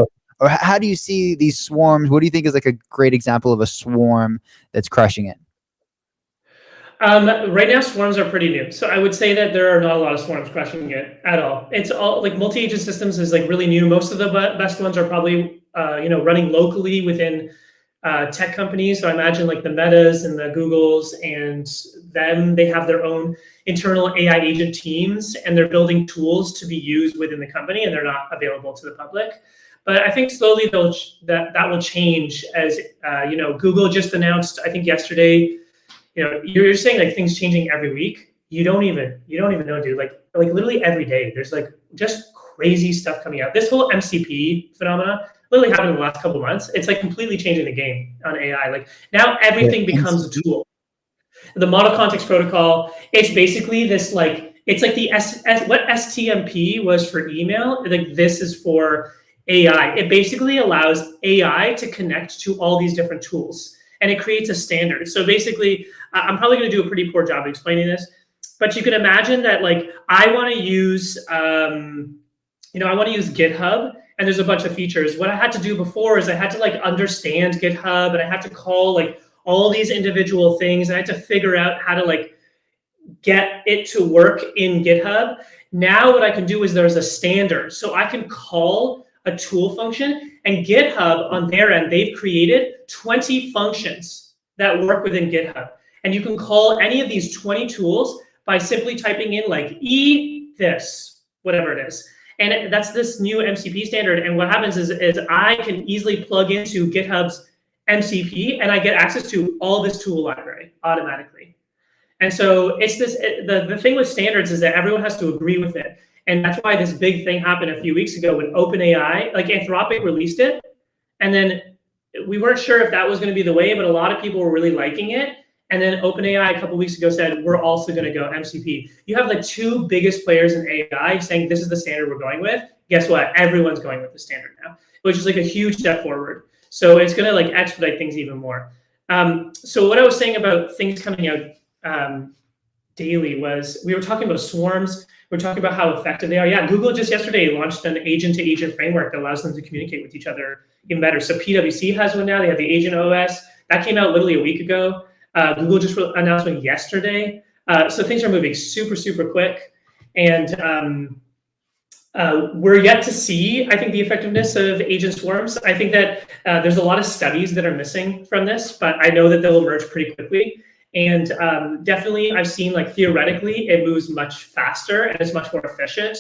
Or how do you see these swarms? What do you think is like a great example of a swarm that's crushing it? Right now, swarms are pretty new. So I would say that there are not a lot of swarms crushing it at all. It's all like multi-agent systems is like really new. Most of the best ones are probably, running locally within tech companies. So I imagine like the Metas and the Googles and them, they have their own internal AI agent teams, and they're building tools to be used within the company, and they're not available to the public. But I think slowly that will change as Google just announced, I think yesterday. You're saying like things changing every week. You don't even know, dude. Like literally every day, there's like just crazy stuff coming out. This whole MCP phenomena literally happened in the last couple of months. It's like completely changing the game on AI. Like now everything becomes a tool. The model context protocol, it's basically this like, it's like what STMP was for email, like this is for AI. It basically allows AI to connect to all these different tools, and it creates a standard. So basically, I'm probably going to do a pretty poor job explaining this, but you can imagine that like I want to use, GitHub, and there's a bunch of features. What I had to do before is I had to like understand GitHub, and I had to call like all these individual things. And I had to figure out how to like get it to work in GitHub. Now what I can do is there's a standard. So I can call a tool function, and GitHub on their end, they've created 20 functions that work within GitHub. And you can call any of these 20 tools by simply typing in like this, whatever it is. And that's this new MCP standard. And what happens is I can easily plug into GitHub's MCP, and I get access to all this tool library automatically. And so it's the thing with standards is that everyone has to agree with it. And that's why this big thing happened a few weeks ago when OpenAI, like Anthropic released it. And then we weren't sure if that was going to be the way, but a lot of people were really liking it. And then OpenAI a couple of weeks ago said, we're also going to go MCP. You have the two biggest players in AI saying, this is the standard we're going with. Guess what? Everyone's going with the standard now, which is like a huge step forward. So it's going to like expedite things even more. So what I was saying about things coming out daily was we were talking about swarms. We're talking about how effective they are. Yeah, Google just yesterday launched an agent-to-agent framework that allows them to communicate with each other even better. So PwC has one now. They have the Agent OS. That came out literally a week ago. Google just announced one yesterday. So things are moving super, super quick. And we're yet to see, I think, the effectiveness of agent swarms. I think that there's a lot of studies that are missing from this, but I know that they'll emerge pretty quickly. And definitely I've seen like theoretically it moves much faster and is much more efficient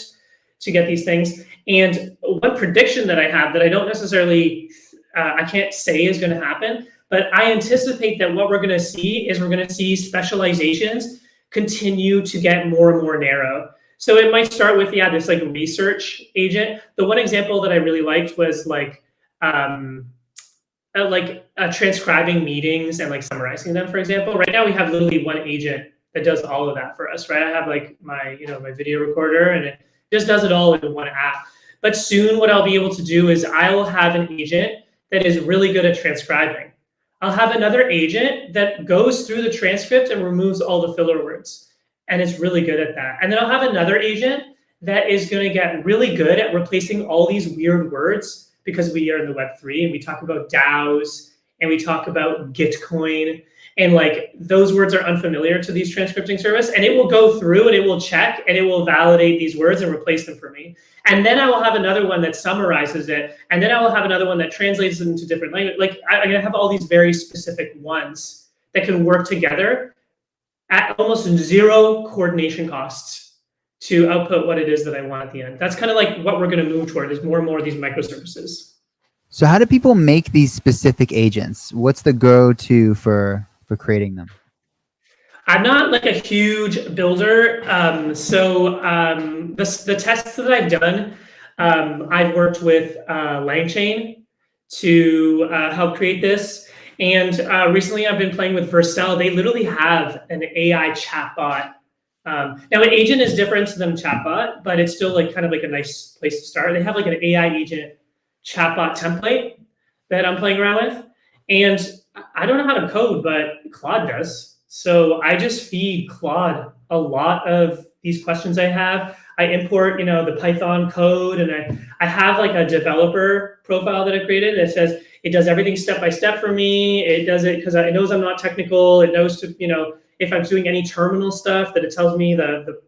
to get these things. And one prediction that I have that I don't necessarily, I can't say is going to happen, but I anticipate that what we're going to see is we're going to see specializations continue to get more and more narrow. So it might start with, this like research agent. The one example that I really liked was like transcribing meetings and like summarizing them, for example. Right now we have literally one agent that does all of that for us, right? I have like my, my video recorder, and it just does it all in one app. But soon what I'll be able to do is I will have an agent that is really good at transcribing. I'll have another agent that goes through the transcript and removes all the filler words, and is really good at that. And then I'll have another agent that is going to get really good at replacing all these weird words, because we are in the Web3 and we talk about DAOs and we talk about Gitcoin, and like those words are unfamiliar to these transcripting service, and it will go through and it will check and it will validate these words and replace them for me. And then I will have another one that summarizes it, and then I will have another one that translates it into different language. Like I'm gonna have all these very specific ones that can work together at almost zero coordination costs to output what it is that I want at the end. That's kind of like what we're going to move toward, is more and more of these microservices. So how do people make these specific agents? What's the go-to for creating them? I'm not like a huge builder. The tests that I've done, I've worked with LangChain to help create this. And recently I've been playing with Vercel. They literally have an AI chatbot. Now an agent is different than chatbot, but it's still like kind of like a nice place to start. They have like an AI agent chatbot template that I'm playing around with. And I don't know how to code, but Claude does. So I just feed Claude a lot of these questions I have. I import, the Python code, and I have like a developer profile that I created that says it does everything step by step for me. It does it because it knows I'm not technical. It knows to, if I'm doing any terminal stuff, that it tells me the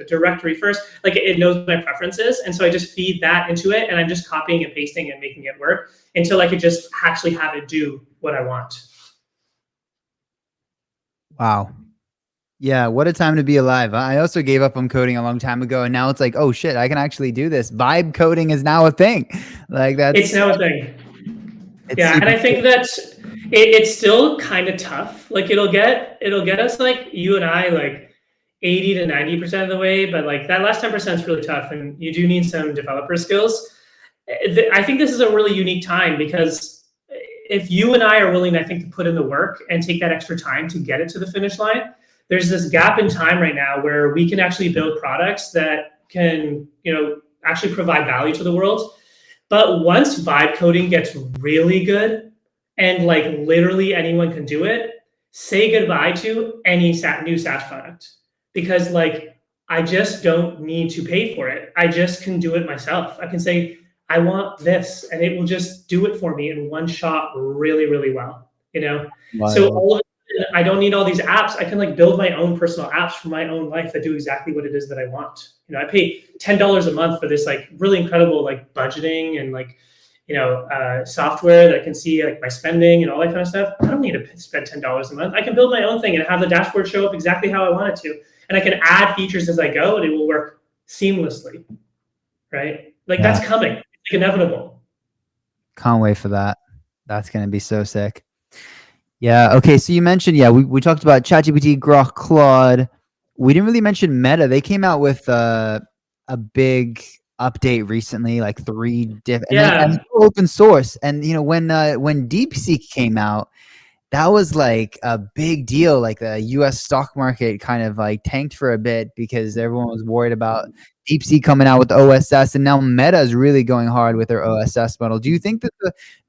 directory first. Like it knows my preferences, and so I just feed that into it, and I'm just copying and pasting and making it work until I could just actually have it do what I want. Wow. Yeah, what a time to be alive. I also gave up on coding a long time ago, and now it's like, oh shit, I can actually do this. Vibe coding is now a thing. Like it's now a thing. Yeah, and I think that it's still kind of tough. Like it'll get us, like you and I, like 80 to 90% of the way, but like that last 10% is really tough, and you do need some developer skills. I think this is a really unique time, because if you and I are willing, I think, to put in the work and take that extra time to get it to the finish line, there's this gap in time right now where we can actually build products that can, actually provide value to the world. But once vibe coding gets really good, and like literally anyone can do it, say goodbye to any new SaaS product, because like I just don't need to pay for it. I just can do it myself. I can say, I want this, and it will just do it for me in one shot really, really well, Wow. So I don't need all these apps. I can like build my own personal apps for my own life that do exactly what it is that I want. I pay $10 a month for this like really incredible like budgeting and like, software that can see like my spending and all that kind of stuff. I don't need to spend $10 a month. I can build my own thing and have the dashboard show up exactly how I want it to. And I can add features as I go, and it will work seamlessly, right? Like that's coming. It's inevitable. Can't wait for that. That's going to be so sick. Yeah. Okay. So you mentioned, we talked about ChatGPT, Grok, Claude. We didn't really mention Meta. They came out with a big update recently, like 3 different, and open source. And when DeepSeek came out, that was like a big deal. Like the U.S. stock market kind of like tanked for a bit because everyone was worried about DeepSeek coming out with the OSS, and now Meta is really going hard with their OSS model. Do you think that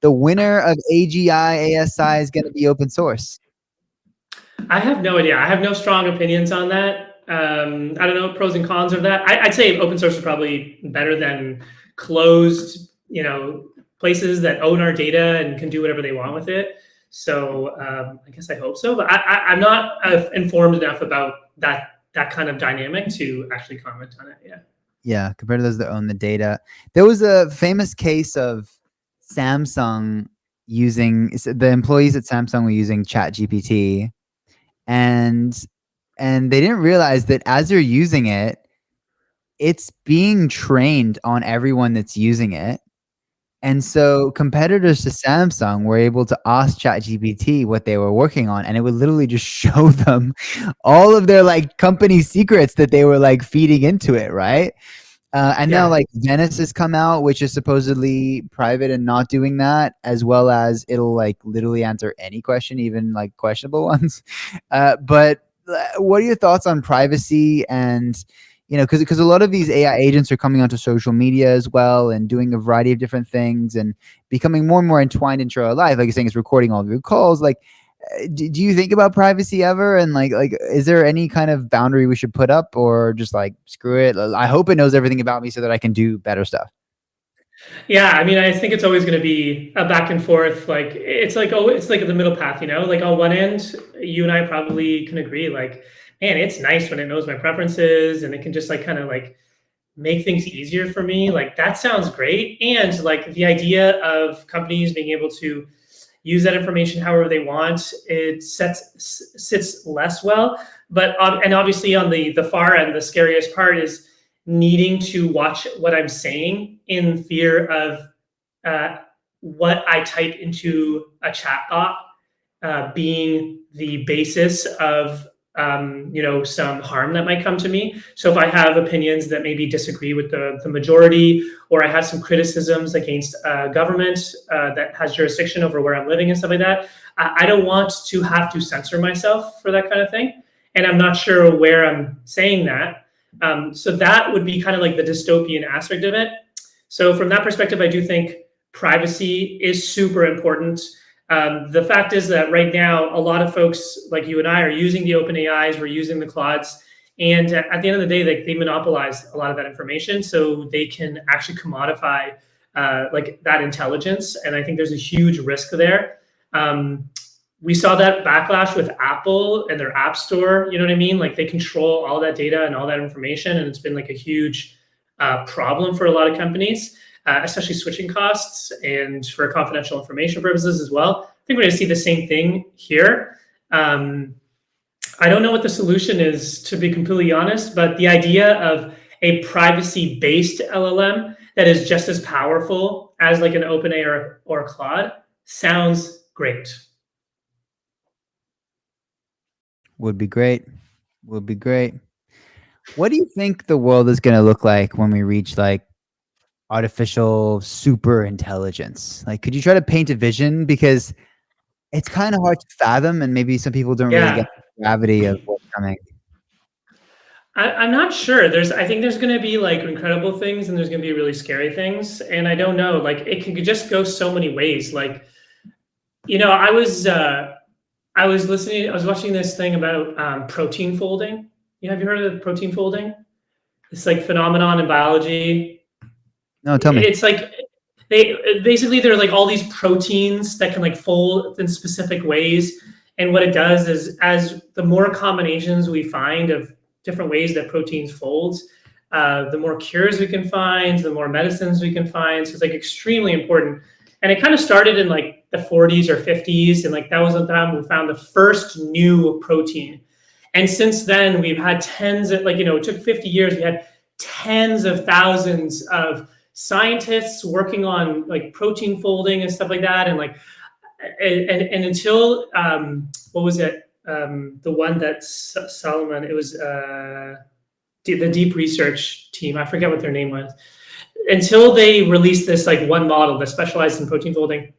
the winner of AGI ASI is going to be open source? I have no idea. I have no strong opinions on that. I don't know pros and cons of that. I'd say open source is probably better than closed, places that own our data and can do whatever they want with it. So I guess I hope so, but I'm not informed enough about that kind of dynamic to actually comment on it. Yeah, compared to those that own the data. There was a famous case of Samsung the employees at Samsung were using ChatGPT, and they didn't realize that as they're using it, it's being trained on everyone that's using it. And so competitors to Samsung were able to ask ChatGPT what they were working on, and it would literally just show them all of their like company secrets that they were like feeding into it, right? Now like Venice has come out, which is supposedly private and not doing that, as well as it'll like literally answer any question, even like questionable ones. But what are your thoughts on privacy? And because a lot of these AI agents are coming onto social media as well and doing a variety of different things and becoming more and more entwined into our life. Like you're saying, it's recording all of your calls. Like, do you think about privacy ever? And like, is there any kind of boundary we should put up, or just like screw it? I hope it knows everything about me so that I can do better stuff. Yeah, I mean, I think it's always going to be a back and forth. Like it's like, oh, it's like the middle path, you know. Like on one end, you and I probably can agree. Like, man, it's nice when it knows my preferences and it can just like kind of like make things easier for me. Like that sounds great. And like the idea of companies being able to use that information however they want, it sits less well. But and obviously on the far end, the scariest part is needing to watch what I'm saying in fear of what I type into a chatbot being the basis of some harm that might come to me. So if I have opinions that maybe disagree with the majority, or I have some criticisms against government that has jurisdiction over where I'm living and stuff like that, I don't want to have to censor myself for that kind of thing. And I'm not sure where I'm saying that. So that would be kind of like the dystopian aspect of it. So from that perspective, I do think privacy is super important. The fact is that right now, a lot of folks like you and I are using the open AIs, we're using the Claudes, and at the end of the day, they monopolize a lot of that information, so they can actually commodify like that intelligence, and I think there's a huge risk there. We saw that backlash with Apple and their App Store, you know what I mean? Like they control all that data and all that information, and it's been like a huge problem for a lot of companies. Especially switching costs and for confidential information purposes as well. I think we're going to see the same thing here. I don't know what the solution is, to be completely honest, but the idea of a privacy-based LLM that is just as powerful as like an OpenAI or Claude sounds great. Would be great. Would be great. What do you think the world is going to look like when we reach like artificial super intelligence? Like, could you try to paint a vision? Because it's kind of hard to fathom, and maybe some people don't really get the gravity of what's coming. I'm not sure. I think there's going to be like incredible things, and there's going to be really scary things. And I don't know, like it could just go so many ways. Like, I was watching this thing about protein folding. Have you heard of protein folding? It's like phenomenon in biology. No, tell me. It's like there's like all these proteins that can like fold in specific ways. And what it does is, as the more combinations we find of different ways that proteins fold, the more cures we can find, the more medicines we can find. So it's like extremely important. And it kind of started in like the 40s or 50s. And like that was the time we found the first new protein. And since then we've had tens of, it took 50 years. We had tens of thousands of scientists working on like protein folding and stuff like that. And like, and until, what was it? The one that Solomon, it was the deep research team. I forget what their name was. Until they released this like one model that specialized in protein folding,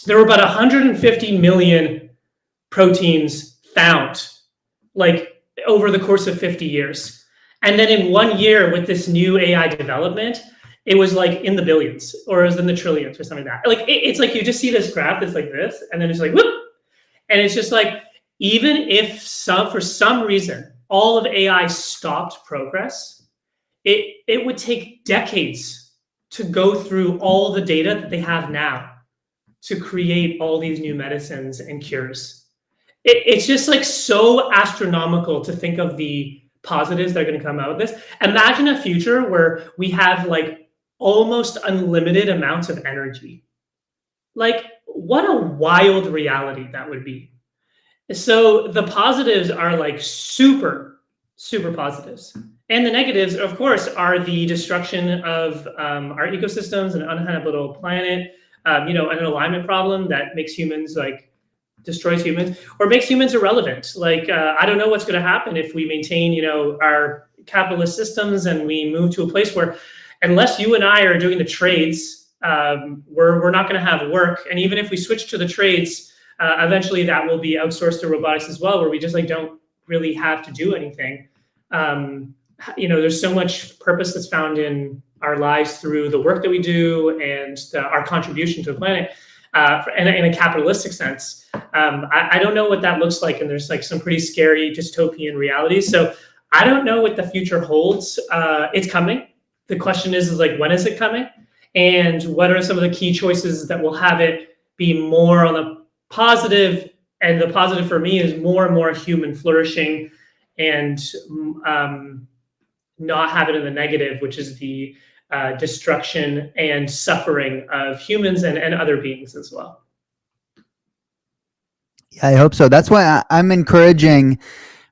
there were about 150 million proteins found like over the course of 50 years. And then in 1 year with this new AI development, it was like in the billions, or it was in the trillions or something like that. Like it's like you just see this graph that's like this, and then it's like whoop, and it's just like, even if for some reason all of AI stopped progress, it would take decades to go through all the data that they have now to create all these new medicines and cures. It's just like so astronomical to think of the positives that are going to come out of this. Imagine a future where we have like almost unlimited amounts of energy. Like, what a wild reality that would be. So the positives are like super, super positives. And the negatives, of course, are the destruction of our ecosystems, an uninhabitable planet, an alignment problem that makes humans destroys humans or makes humans irrelevant. Like, I don't know what's going to happen if we maintain, our capitalist systems and we move to a place where, unless you and I are doing the trades, we're not going to have work. And even if we switch to the trades, eventually that will be outsourced to robotics as well, where we just like don't really have to do anything. There's so much purpose that's found in our lives through the work that we do and our contribution to the planet, in a capitalistic sense. I don't know what that looks like, and there's like some pretty scary dystopian realities. So I don't know what the future holds. It's coming. The question is like, when is it coming? And what are some of the key choices that will have it be more on the positive? And the positive for me is more and more human flourishing, and not have it in the negative, which is the destruction and suffering of humans and other beings as well. Yeah, I hope so. That's why I'm encouraging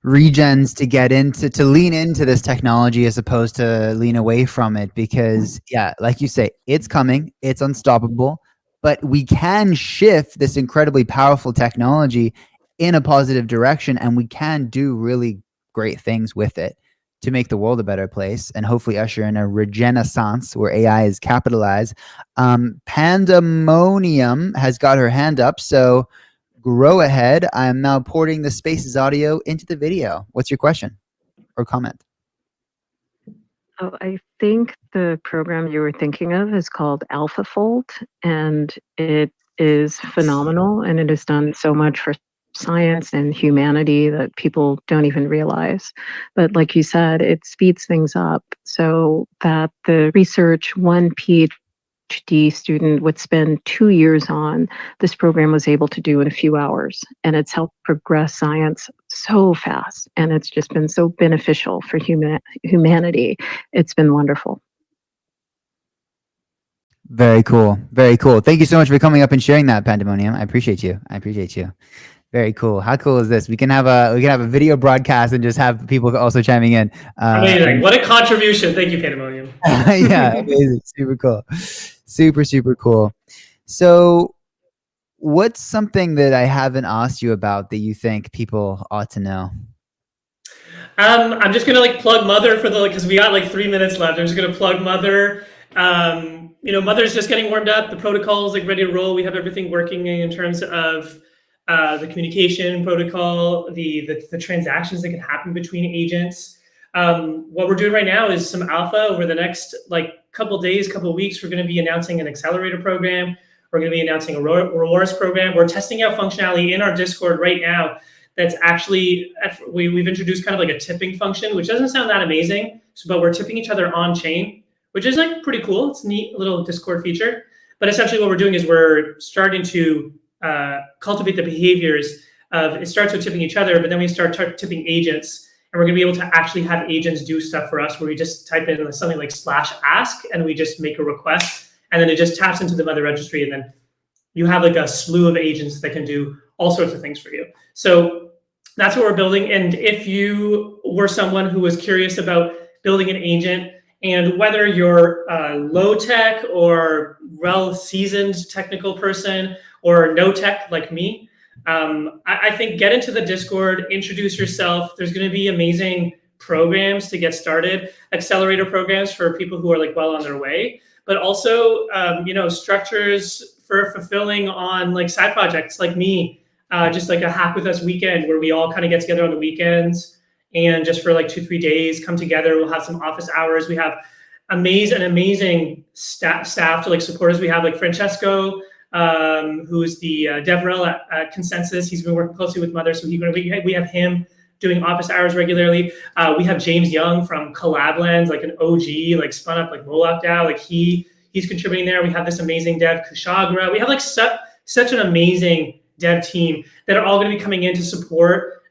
regens to lean into this technology as opposed to lean away from it, because yeah, like you say, it's coming, it's unstoppable, but we can shift this incredibly powerful technology in a positive direction, and we can do really great things with it to make the world a better place and hopefully usher in a regenaissance where AI is capitalized. Pandemonium has got her hand up, so grow ahead. I am now porting the Spaces audio into the video. What's your question or comment? Oh, I think the program you were thinking of is called AlphaFold, and it is phenomenal, and it has done so much for science and humanity that people don't even realize. But like you said, it speeds things up so that the research one PhD student would spend 2 years on, this program was able to do in a few hours. And it's helped progress science so fast. And it's just been so beneficial for humanity. It's been wonderful. Very cool. Very cool. Thank you so much for coming up and sharing that, Pandemonium. I appreciate you. I appreciate you. Very cool. How cool is this? We can have a video broadcast and just have people also chiming in. Amazing. What a contribution. Thank you, Pandemonium. Yeah, amazing. Super cool. Super cool. So what's something that I haven't asked you about that you think people ought to know? I'm just gonna plug Mother because we got 3 minutes left. I'm just gonna plug Mother. Mother's just getting warmed up. The protocol is ready to roll. We have everything working in terms of the communication protocol, the transactions that can happen between agents. What we're doing right now is some alpha. Over the next couple days, couple weeks, we're going to be announcing an accelerator program. We're going to be announcing a rewards program. We're testing out functionality in our Discord right now. That's actually, we've introduced kind of a tipping function, which doesn't sound that amazing, but we're tipping each other on chain, which is pretty cool. It's a neat little Discord feature. But essentially what we're doing is we're starting to cultivate the behaviors of, it starts with tipping each other, but then we start tipping agents. And we're going to be able to actually have agents do stuff for us, where we just type in something like /ask, and we just make a request, and then it just taps into the Mother registry, and then you have a slew of agents that can do all sorts of things for you. So that's what we're building. And if you were someone who was curious about building an agent, and whether you're low tech or well-seasoned technical person or no tech like me, I think get into the Discord, introduce yourself. There's going to be amazing programs to get started, accelerator programs for people who are well on their way, but also structures for fulfilling on side projects like me, just a Hack With Us weekend where we all kind of get together on the weekends and just for 2-3 days come together. We'll have some office hours. We have amazing staff to support us. We have Francesco, who's the DevRel at Consensus. He's been working closely with Mother, so we have him doing office hours regularly. We have James Young from Collabland, an OG, spun up Moloch DAO. He's contributing there. We have this amazing dev, Kushagra. We have such an amazing dev team that are all going to be coming in to support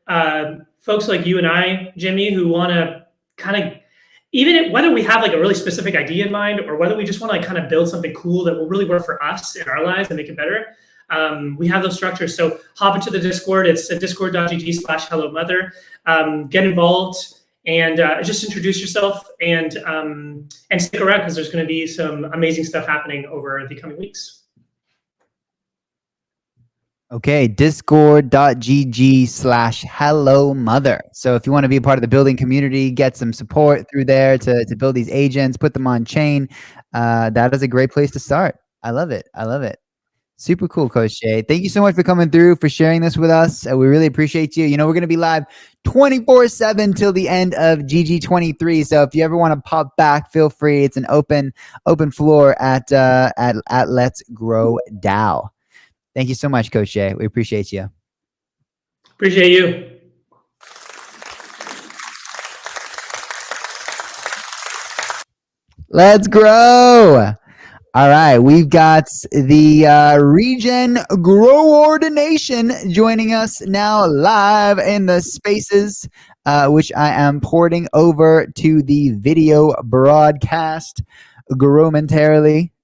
folks like you and I, Jimmy, who want to kind of, whether we have a really specific idea in mind, or whether we just want to kind of build something cool that will really work for us in our lives and make it better, we have those structures. So hop into the Discord. It's discord.gg/hellomother. Get involved and just introduce yourself and stick around, because there's going to be some amazing stuff happening over the coming weeks. Okay, discord.gg/hellomother. So if you want to be a part of the building community, get some support through there to build these agents, put them on chain, that is a great place to start. I love it. Super cool, Coach Jay. Thank you so much for coming through, for sharing this with us. We really appreciate you. You know, we're going to be live 24/7 till the end of GG23. So if you ever want to pop back, feel free. It's an open floor at Let's Grow DAO. Thank you so much, Coach Jay. We appreciate you. Appreciate you. Let's grow. All right, we've got the Regen Grow Ordination joining us now live in the spaces, which I am porting over to the video broadcast momentarily.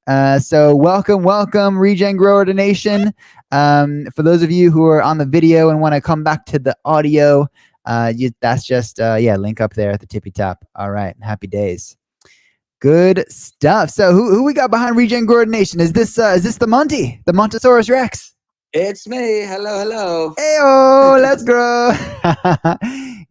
So welcome, Regen Grow Ordination. For those of you who are on the video and want to come back to the audio, that's just link up there at the tippy top. All right, happy days. Good stuff. So who we got behind Regen Grow Ordination? Is this the Monty, the Montosaurus Rex? It's me. Hello. Heyo, let's grow.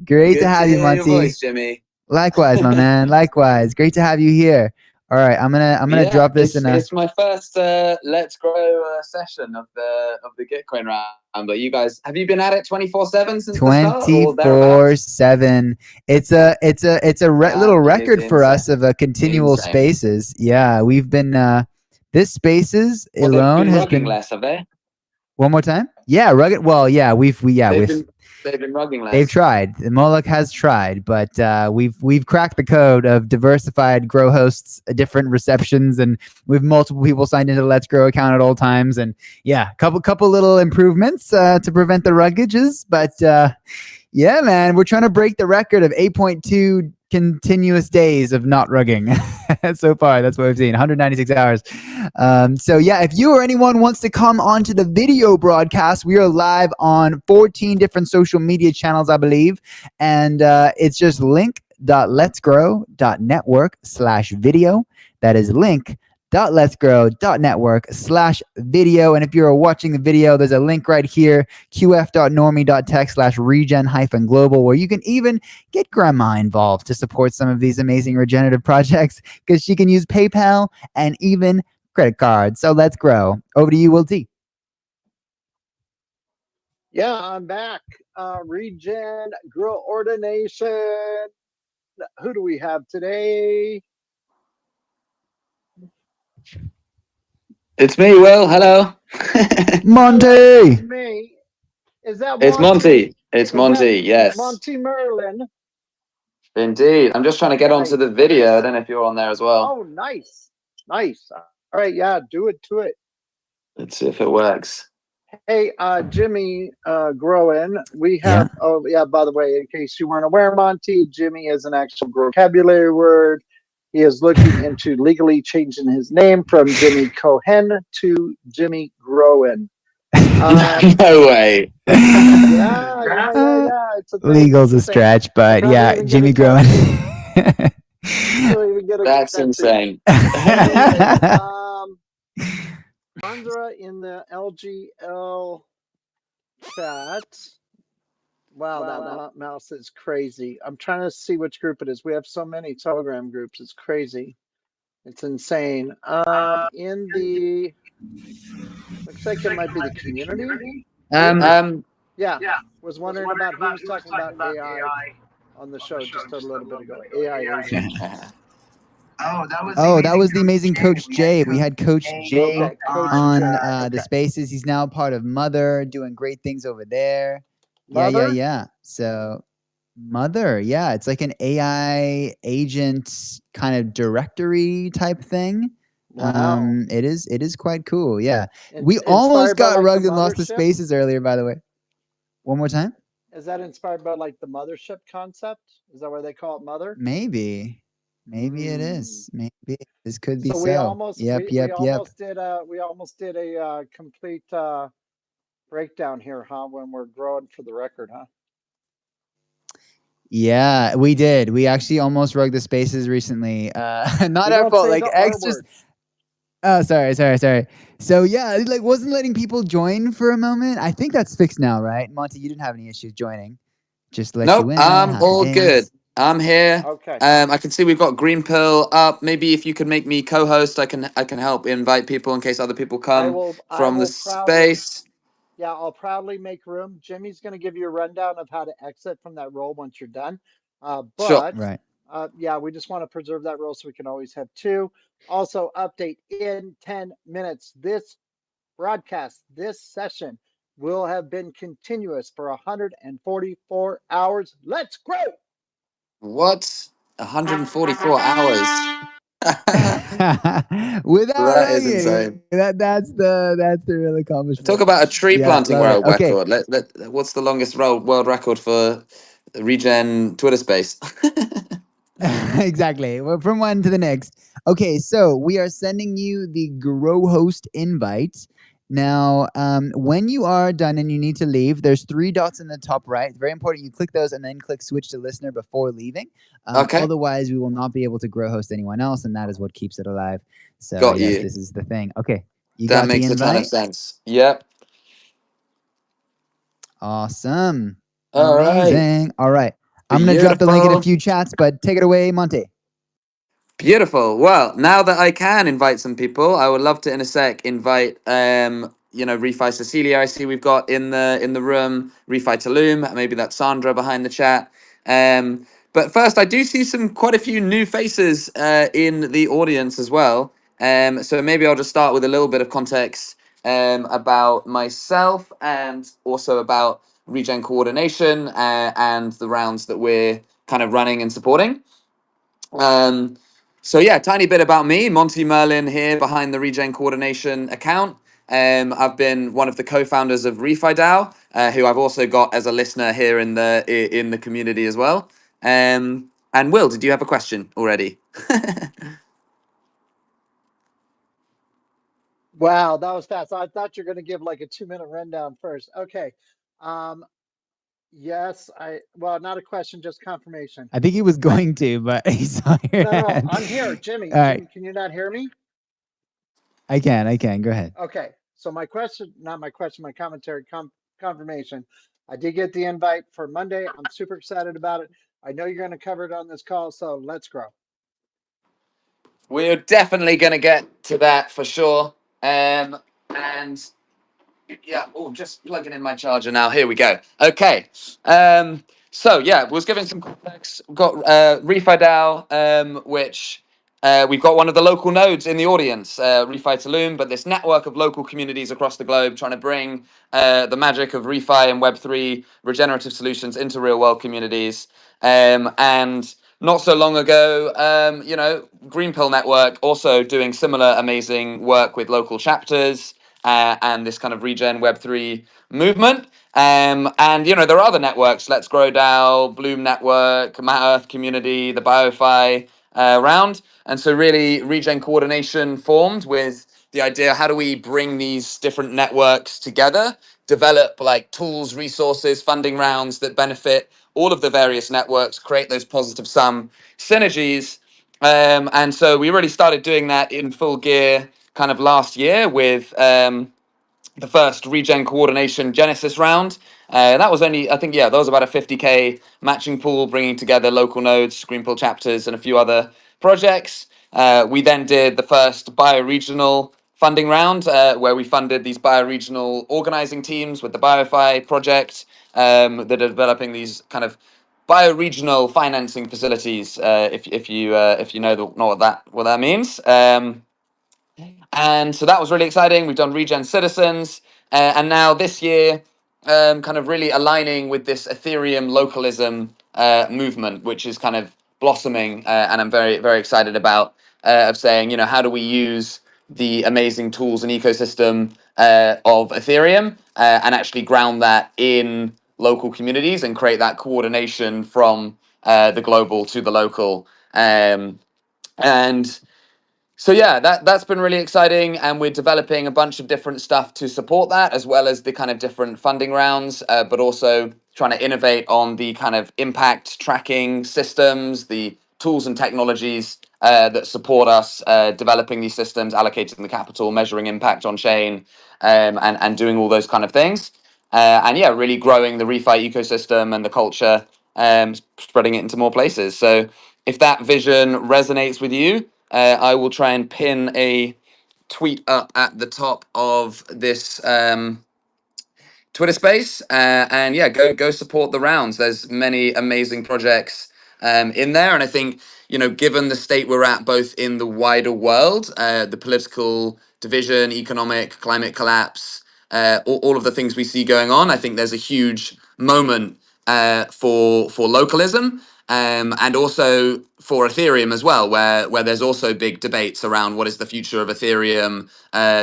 Great to have you, hear your Monty. voice, Jimmy. Likewise, my man. Likewise. Great to have you here. All right, I'm gonna drop this in. It's my first Let's Grow session of the Gitcoin round. But you guys, have you been at it 24/7 since the start? 24/7. It's a little record for us of a continual spaces. Yeah, we've been this spaces alone has been less, have they? One more time? Yeah, rugged. Well, yeah, they've been rugging less. They've tried. Moloch has tried, but we've cracked the code of diversified grow hosts, different receptions, and we've multiple people signed into the Let's Grow account at all times. And yeah, couple little improvements to prevent the ruggages. But yeah, man, we're trying to break the record of 8.2 continuous days of not rugging. So far, that's what we've seen, 196 hours. So yeah, if you or anyone wants to come onto the video broadcast, we are live on 14 different social media channels, I believe. And it's just link.letsgrow.network/video. That is link.letsgrow.network/video. And if you're watching the video, there's a link right here, qf.normie.tech/regen-global, where you can even get grandma involved to support some of these amazing regenerative projects, because she can use PayPal and even credit cards. So let's grow. Over to you, Will T. Yeah, I'm back. Regen Grow Ordination. Who do we have today? It's me, Will. Hello. Monty. It's me. Is that Monty? It's Monty. It's Monty, yes. Monty Merlin. Indeed. I'm just trying to get onto the video. I don't know if you're on there as well. Oh, nice. Nice. All right, yeah, do it to it. Let's see if it works. Hey, Jimmy Growen, we have, by the way, in case you weren't aware, Monty, Jimmy is an actual vocabulary word. He is looking into legally changing his name from Jimmy Cohen to Jimmy Growen. No way. Yeah. Legal's a stretch, but yeah, Jimmy Growen. That's insane. Sandra in the LGL chat. Wow, that mouse is crazy. I'm trying to see which group it is. We have so many Telegram groups. It's crazy. It's insane. In the looks like it might be the community. Yeah. Was wondering about who was talking about AI on the show just a little bit ago. AI agent. That was the amazing Coach Jay. We had Coach Jay on the spaces. He's now part of Mother, doing great things over there. Yeah. So Mother, yeah, it's like an AI agent kind of directory type thing. Wow. It is quite cool. Yeah. We almost got rugged and lost the spaces earlier, by the way. One more time. Is that inspired by like the mothership concept? Is that why they call it Mother? Maybe it is. Maybe this could be so. We almost yep. We almost did a complete breakdown here, huh? When we're growing for the record, huh? Yeah, we did. We actually almost rugged the spaces recently. Not our fault. Like extra. Oh, sorry. So yeah, like wasn't letting people join for a moment. I think that's fixed now, right? Monty, you didn't have any issues joining. Just let you in. I'm all good. I'm here. Okay. I can see we've got Green Pill up. Maybe if you could make me co-host, I can help invite people in case other people come I from the will proudly, space. yeah, I'll proudly make room. Jimmy's going to give you a rundown of how to exit from that role once you're done. Sure. But Right. yeah, we just want to preserve that role so we can always have two. Also, update in 10 minutes. This broadcast, this session will have been continuous for 144 hours. Let's grow. What? 144 hours. Without That is lagging. insane. That's the real accomplishment. Talk about a tree Yeah, planting love it. world Okay. record. What's the longest world record for regen Twitter space? Exactly. Well, from one to the next. Okay, so we are sending you the Grow host invite. Now, when you are done and you need to leave, there's 3 dots in the top right. It's very important you click those and then click switch to listener before leaving. Okay. Otherwise, we will not be able to grow host anyone else, and that is what keeps it alive. So Got yes, you. this is the thing. Okay, you That got the makes a ton of invite. sense. Yep. Awesome. All right. Amazing. All right. I'm going to drop the link in a few chats, but take it away, Monte. Beautiful. Well, now that I can invite some people, I would love to in a sec invite Refi Cecilia. I see we've got in the room, Refi Tulum, maybe that's Sandra behind the chat. But first I do see quite a few new faces in the audience as well. So maybe I'll just start with a little bit of context about myself and also about regen coordination and the rounds that we're kind of running and supporting. So yeah, tiny bit about me, Monty Merlin here behind the Regen Coordination account. I've been one of the co-founders of RefiDAO, who I've also got as a listener here in the community as well. And Will, did you have a question already? Wow, that was fast. I thought you're going to give like a 2-minute rundown first. Okay. Yes, well, not a question, just confirmation. I think he was going to, but he's on your No, hand. I'm here. Jimmy, All right. Jimmy, can you not hear me? I can. Go ahead. Okay. So my question, not my question, my commentary, confirmation. I did get the invite for Monday. I'm super excited about it. I know you're going to cover it on this call, so let's grow. We're definitely going to get to that for sure. And yeah, just plugging in my charger now. Here we go. Okay. So yeah, was giving some context. We've got RefiDAO, which we've got one of the local nodes in the audience, Refi Tulum, but this network of local communities across the globe trying to bring the magic of refi and Web3 regenerative solutions into real world communities. And not so long ago, Green Pill Network also doing similar amazing work with local chapters. And this kind of regen Web3 movement. And, there are other networks, Let's Grow DAO, Bloom Network, Matt Earth Community, the BioFi round. And so really regen coordination formed with the idea, how do we bring these different networks together, develop like tools, resources, funding rounds that benefit all of the various networks, create those positive sum synergies. And so we really started doing that in full gear kind of last year with the first regen coordination Genesis round. That was only, I think, that was about a 50K matching pool, bringing together local nodes, Greenpool chapters, and a few other projects. We then did the first bioregional funding round, where we funded these bioregional organizing teams with the BioFi project that are developing these kind of bioregional financing facilities. If you know what that means. And so that was really exciting. We've done Regen Citizens, and now this year, kind of really aligning with this Ethereum localism movement, which is kind of blossoming, and I'm very, very excited about, of saying, how do we use the amazing tools and ecosystem of Ethereum and actually ground that in local communities and create that coordination from the global to the local. And so yeah, that's been really exciting, and we're developing a bunch of different stuff to support that, as well as the kind of different funding rounds, but also trying to innovate on the kind of impact tracking systems, the tools and technologies that support us developing these systems, allocating the capital, measuring impact on chain, and doing all those kind of things. And yeah, really growing the refi ecosystem and the culture spreading it into more places. So if that vision resonates with you, I will try and pin a tweet up at the top of this Twitter space, and yeah, go support the rounds. There's many amazing projects in there, and I think, you know, given the state we're at, both in the wider world, the political division, economic, climate collapse, all of the things we see going on, I think there's a huge moment for localism. And also for Ethereum as well, where there's also big debates around what is the future of Ethereum.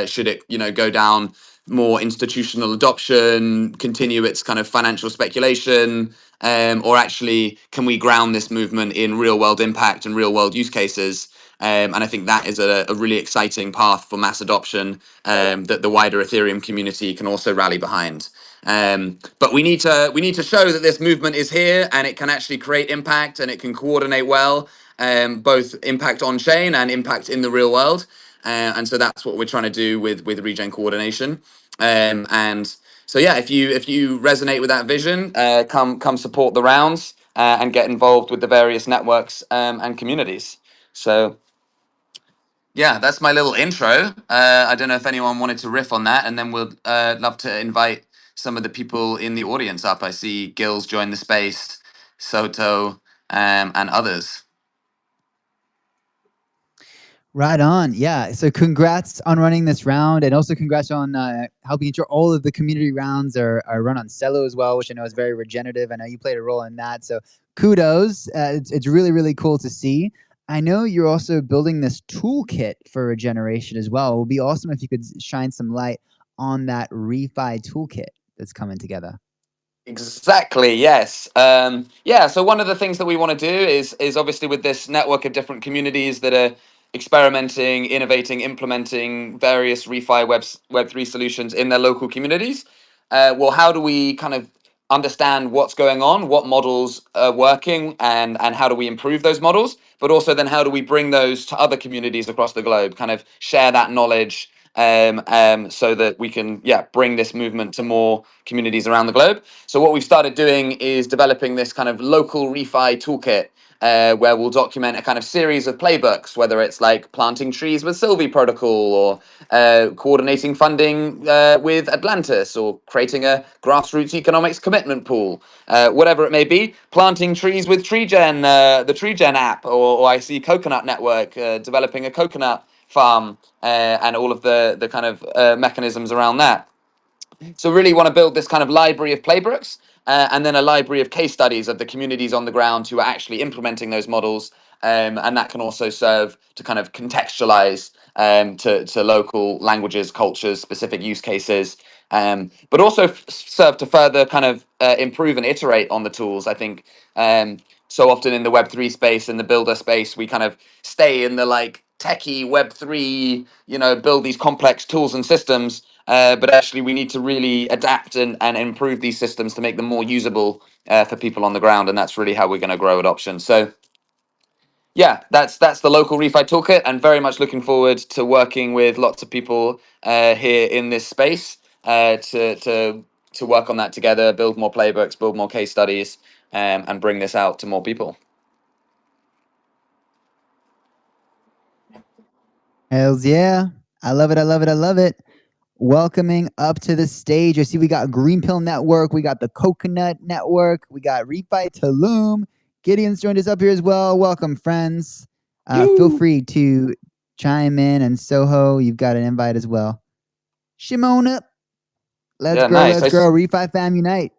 Should it, you know, go down more institutional adoption, continue its kind of financial speculation, or actually can we ground this movement in real world impact and real world use cases? And I think that is a really exciting path for mass adoption that the wider Ethereum community can also rally behind. But we need to show that this movement is here and it can actually create impact and it can coordinate well, both impact on chain and impact in the real world. And so that's what we're trying to do with regen coordination. And so yeah, if you resonate with that vision, come support the rounds and get involved with the various networks and communities. So yeah, that's my little intro. I don't know if anyone wanted to riff on that, and then we'll love to invite some of the people in the audience up. I see Gills join the space, Soto, and others. Right on. Yeah. So congrats on running this round, and also congrats on helping ensure all of the community rounds are run on Celo as well, which I know is very regenerative. I know you played a role in that. So kudos. It's really, really cool to see. I know you're also building this toolkit for regeneration as well. It would be awesome if you could shine some light on that refi toolkit that's coming together. Exactly. Yes. Yeah. So one of the things that we want to do is obviously with this network of different communities that are experimenting, innovating, implementing various refi Web3 solutions in their local communities. Well, how do we kind of understand what's going on, what models are working, and how do we improve those models? But also then how do we bring those to other communities across the globe? Kind of share that knowledge. So that we can, yeah, bring this movement to more communities around the globe. So what we've started doing is developing this kind of local refi toolkit, where we'll document a kind of series of playbooks, whether it's like planting trees with Sylvie Protocol, or coordinating funding with Atlantis, or creating a grassroots economics commitment pool, whatever it may be, planting trees with TreeGen, the TreeGen app, or I see Coconut Network developing a coconut farm, and all of the kind of mechanisms around that. So really want to build this kind of library of playbooks, and then a library of case studies of the communities on the ground who are actually implementing those models. And that can also serve to kind of contextualize to local languages, cultures, specific use cases, but also serve to further kind of improve and iterate on the tools. I think so often in the Web3 space and the builder space, we kind of stay in the like techie Web3, you know, build these complex tools and systems. But actually, we need to really adapt and improve these systems to make them more usable for people on the ground, and that's really how we're going to grow adoption. So, yeah, that's the local refi toolkit, and very much looking forward to working with lots of people here in this space to work on that together, build more playbooks, build more case studies, and bring this out to more people. Hells yeah. I love it. I love it. I love it. Welcoming up to the stage. I see we got Green Pill Network. We got the Coconut Network. We got Refi Tulum. Gideon's joined us up here as well. Welcome, friends. Feel free to chime in. And Soho, you've got an invite as well. Shimon up. Let's grow. Nice. Let's grow. Refi fam unite.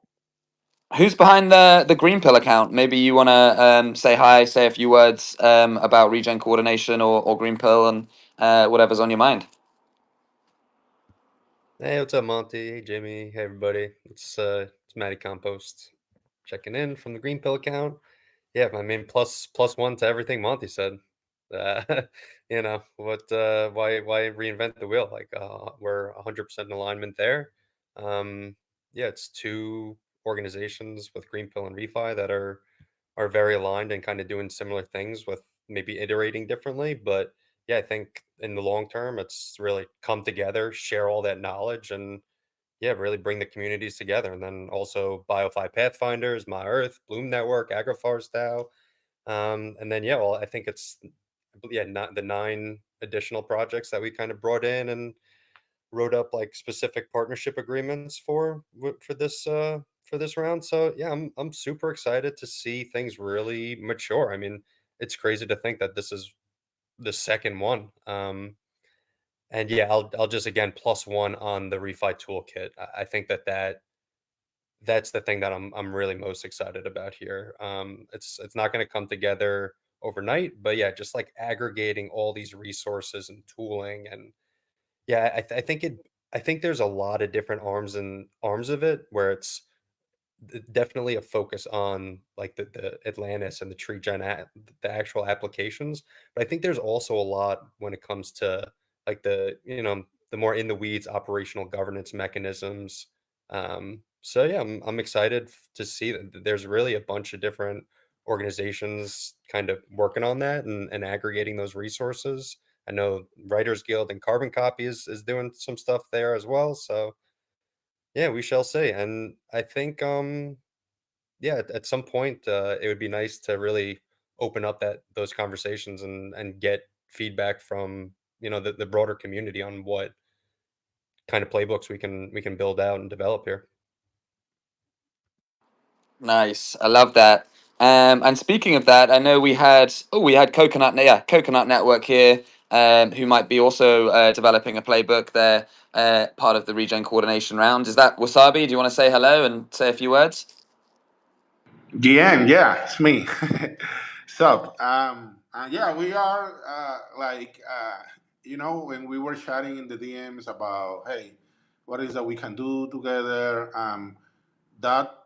Who's behind the Green Pill account? Maybe you want to say hi, say a few words about regen coordination or Green Pill, and whatever's on your mind. Hey, what's up, Monty? Hey, Jimmy. Hey, everybody. It's Matty Compost checking in from the Green Pill account. Yeah, I mean, plus one to everything Monty said. You know what? Why reinvent the wheel? Like we're 100% in alignment there. Yeah, it's two organizations with Green Pill and Refi that are very aligned and kind of doing similar things with maybe iterating differently, but yeah, I think in the long term, it's really come together, share all that knowledge, and yeah, really bring the communities together. And then also BioFi Pathfinders, My Earth, Bloom Network, Agroforest DAO. And then, yeah, well, I think it's, yeah, not the 9 additional projects that we kind of brought in and wrote up like specific partnership agreements for this round. So yeah, I'm super excited to see things really mature. I mean, it's crazy to think that this is the second one. And yeah, I'll just again +1 on the refi toolkit. I think that's the thing that I'm really most excited about here. It's not going to come together overnight, but yeah, just like aggregating all these resources and tooling, and yeah, I think there's a lot of different arms of it where it's definitely a focus on like the Atlantis and the the actual applications. But I think there's also a lot when it comes to like the more in the weeds operational governance mechanisms. So yeah, I'm excited to see that there's really a bunch of different organizations kind of working on that and aggregating those resources. I know Writers Guild and Carbon Copy is doing some stuff there as well. So yeah, we shall see. And I think yeah, at some point it would be nice to really open up those conversations and get feedback from the broader community on what kind of playbooks we can build out and develop here. Nice, I love that. And speaking of that, I know we had Coconut Network here, who might be also developing a playbook. They're part of the Regen coordination round. Is that Wasabi? Do you want to say hello and say a few words? GM, yeah, it's me. So, yeah, we are when we were chatting in the DMs about, hey, what is that we can do together? That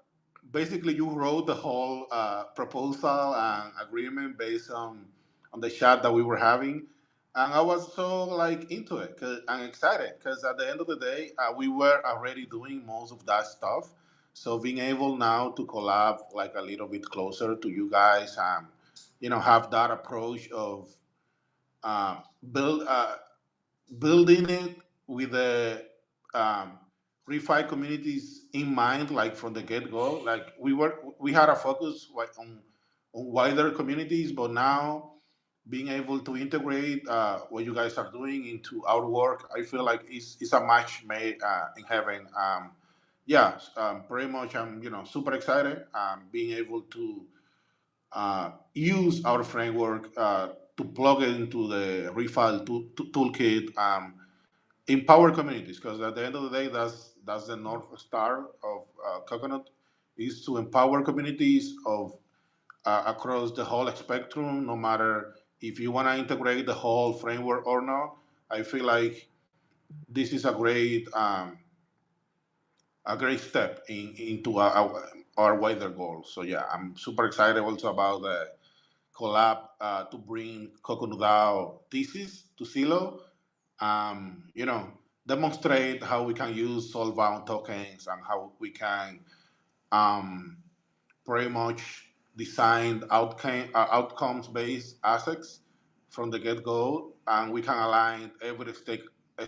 basically you wrote the whole proposal and agreement based on the chat that we were having, and I was so like into it and excited because at the end of the day, we were already doing most of that stuff. So being able now to collab like a little bit closer to you guys, have that approach of uh, build. Building it with the um, refi communities in mind, like from the get go. Like we had a focus like on wider communities, but now being able to integrate what you guys are doing into our work, I feel like it's a match made in heaven. Yeah, pretty much. I'm super excited. Being able to use our framework to plug it into the refi toolkit. Empower communities, because at the end of the day, that's the north star of Coconut, is to empower communities of across the whole spectrum, no matter if you want to integrate the whole framework or not. I feel like this is a great step into our wider goals. So yeah, I'm super excited also about the collab to bring Coconut DAO thesis to Silo. You know, demonstrate how we can use soul-bound tokens and how we can um, pretty much design outcomes-based assets from the get-go, and we can align every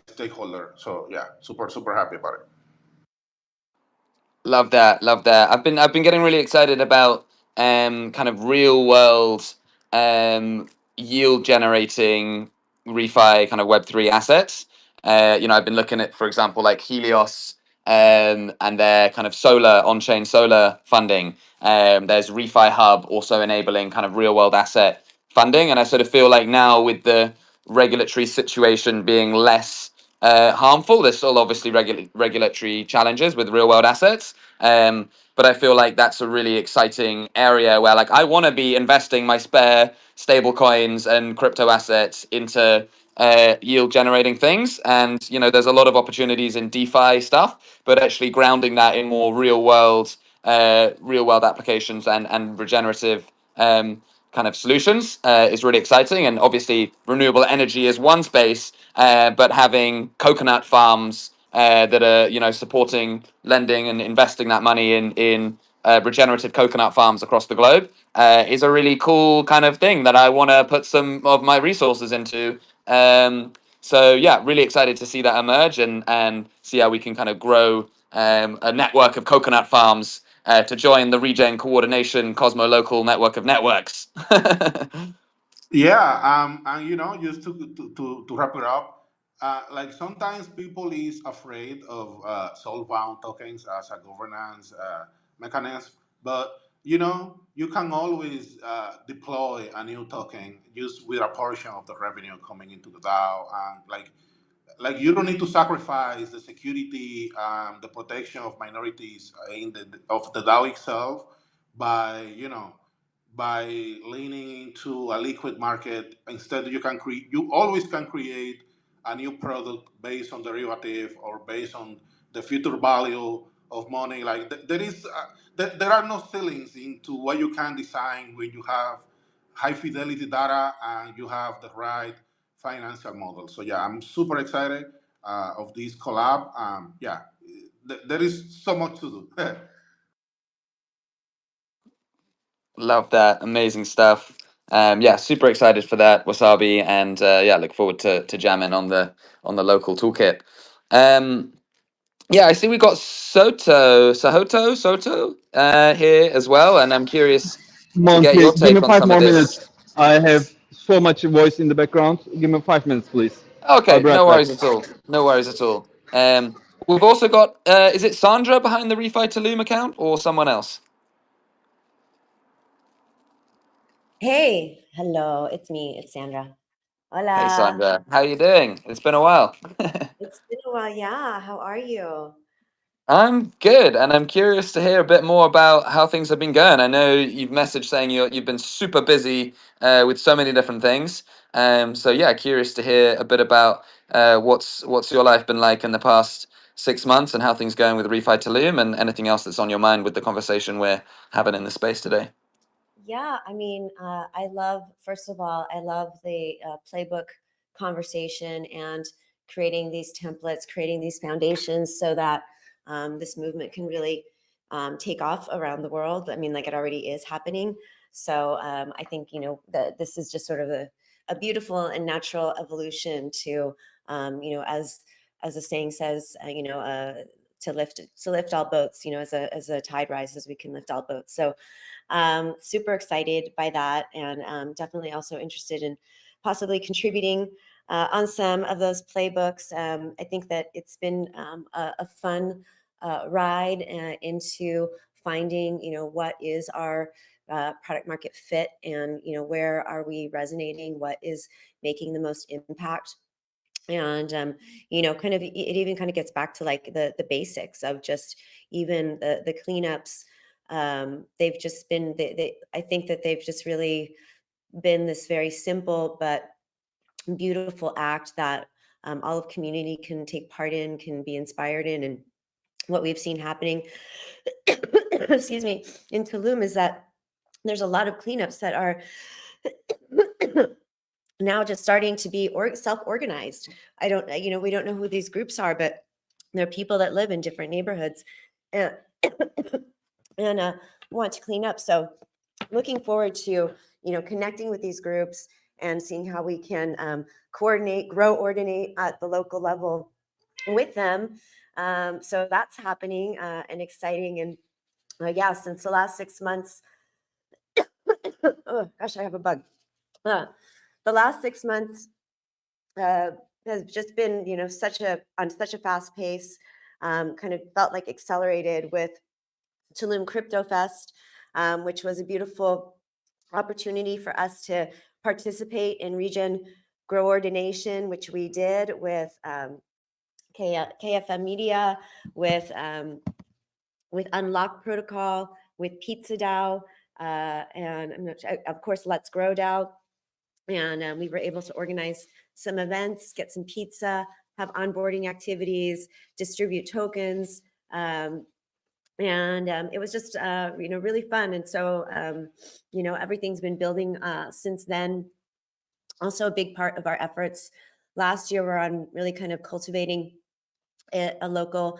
stakeholder. So yeah, super happy about it. Love that, love that. I've been getting really excited about kind of real world yield generating refi kind of Web3 assets. I've been looking at, for example, like Helios and their kind of solar on-chain solar funding. There's Refi Hub also enabling kind of real world asset funding, and I sort of feel like now with the regulatory situation being less harmful. There's still obviously regulatory challenges with real world assets. But I feel like that's a really exciting area where like I want to be investing my spare stable coins and crypto assets into yield generating things. And, there's a lot of opportunities in DeFi stuff, but actually grounding that in more real world applications and regenerative kind of solutions is really exciting. And obviously, renewable energy is one space, but having coconut farms that are supporting lending and investing that money in regenerative coconut farms across the globe is a really cool kind of thing that I want to put some of my resources into. So yeah, really excited to see that emerge and see how we can kind of grow a network of coconut farms to join the Regen Coordination Cosmo Local Network of Networks. Yeah, and just to wrap it up, like sometimes people is afraid of soul-bound tokens as a governance mechanism, but you can always deploy a new token just with a portion of the revenue coming into the DAO, and like you don't need to sacrifice the security, the protection of minorities in the DAO itself by by leaning into a liquid market. Instead, you always can create a new product based on derivative or based on the future value of money. Like there are no ceilings into what you can design when you have high fidelity data and you have the right financial model. So yeah, I'm super excited of this collab. Yeah, there is so much to do. Love that. Amazing stuff. Yeah, super excited for that, Wasabi, and yeah, look forward to jamming on the local toolkit. Yeah, I see we got Soto here as well, and I'm curious to get Monty, your give me take on 5 some of more this. minutes. I have so much voice in the background. Give me 5 minutes, please. I'll Okay, be right no back. worries at all. No worries at all. We've also got, is it Sandra behind the Refi Tulum account or someone else? Hey, hello, it's me, it's Sandra. Hey, Hola. Sandra. How you doing? It's been a while. It's been a while, yeah. How are you? I'm good, and I'm curious to hear a bit more about how things have been going. I know you've messaged saying you've been super busy with so many different things. So yeah, curious to hear a bit about what's your life been like in the past 6 months and how things going with Refi Tulum and anything else that's on your mind with the conversation we're having in the space today. Yeah, I mean, I love, first of all, I love the playbook conversation and creating these templates, creating these foundations so that this movement can really take off around the world. I mean, like it already is happening. So I think, that this is just sort of a beautiful and natural evolution to, as the saying says, to lift all boats, as a tide rises, we can lift all boats. So super excited by that, and definitely also interested in possibly contributing on some of those playbooks. I think that it's been a fun ride into finding, what is our product market fit, and where are we resonating, what is making the most impact. And kind of it even kind of gets back to like the basics of just even the cleanups. They've just been I think that they've just really been this very simple but beautiful act that all of community can take part in, can be inspired in. And what we've seen happening excuse me, in Tulum is that there's a lot of cleanups that are now just starting to be self-organized. I don't, we don't know who these groups are, but they're people that live in different neighborhoods and, and want to clean up. So looking forward to, connecting with these groups and seeing how we can coordinate, ordinate at the local level with them. So that's happening and exciting. And yeah, since the last 6 months, oh gosh, I have a bug. The last 6 months has just been, on such a fast pace. Kind of felt like accelerated with Tulum Crypto Fest, which was a beautiful opportunity for us to participate in Regen Grow Ordination, which we did with KFM Media, with Unlock Protocol, with Pizza DAO, and I'm not sure, of course, Let's Grow DAO. And we were able to organize some events, get some pizza, have onboarding activities, distribute tokens. And it was just, really fun. And so, everything's been building since then. Also a big part of our efforts last year were on really kind of cultivating a local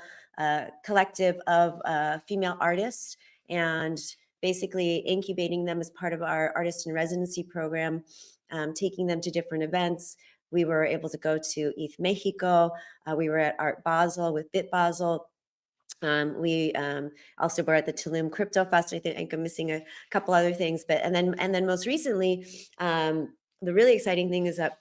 collective of female artists and basically incubating them as part of our artist in residency program, taking them to different events. We were able to go to ETH Mexico. We were at Art Basel with Bit Basel. We also were at the Tulum Crypto Fest. I think I'm missing a couple other things, but and then most recently, the really exciting thing is that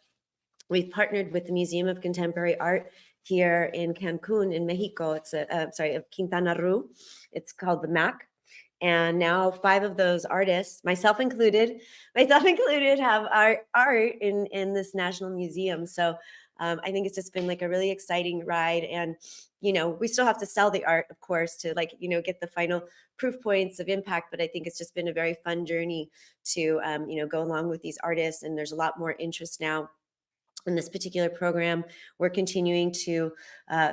we've partnered with the Museum of Contemporary Art here in Cancun, in Mexico. It's of Quintana Roo. It's called the MAC. And now 5 of those artists, myself included, have art in this national museum. So I think it's just been like a really exciting ride. And, we still have to sell the art, of course, to get the final proof points of impact. But I think it's just been a very fun journey to, go along with these artists. And there's a lot more interest now in this particular program. We're continuing to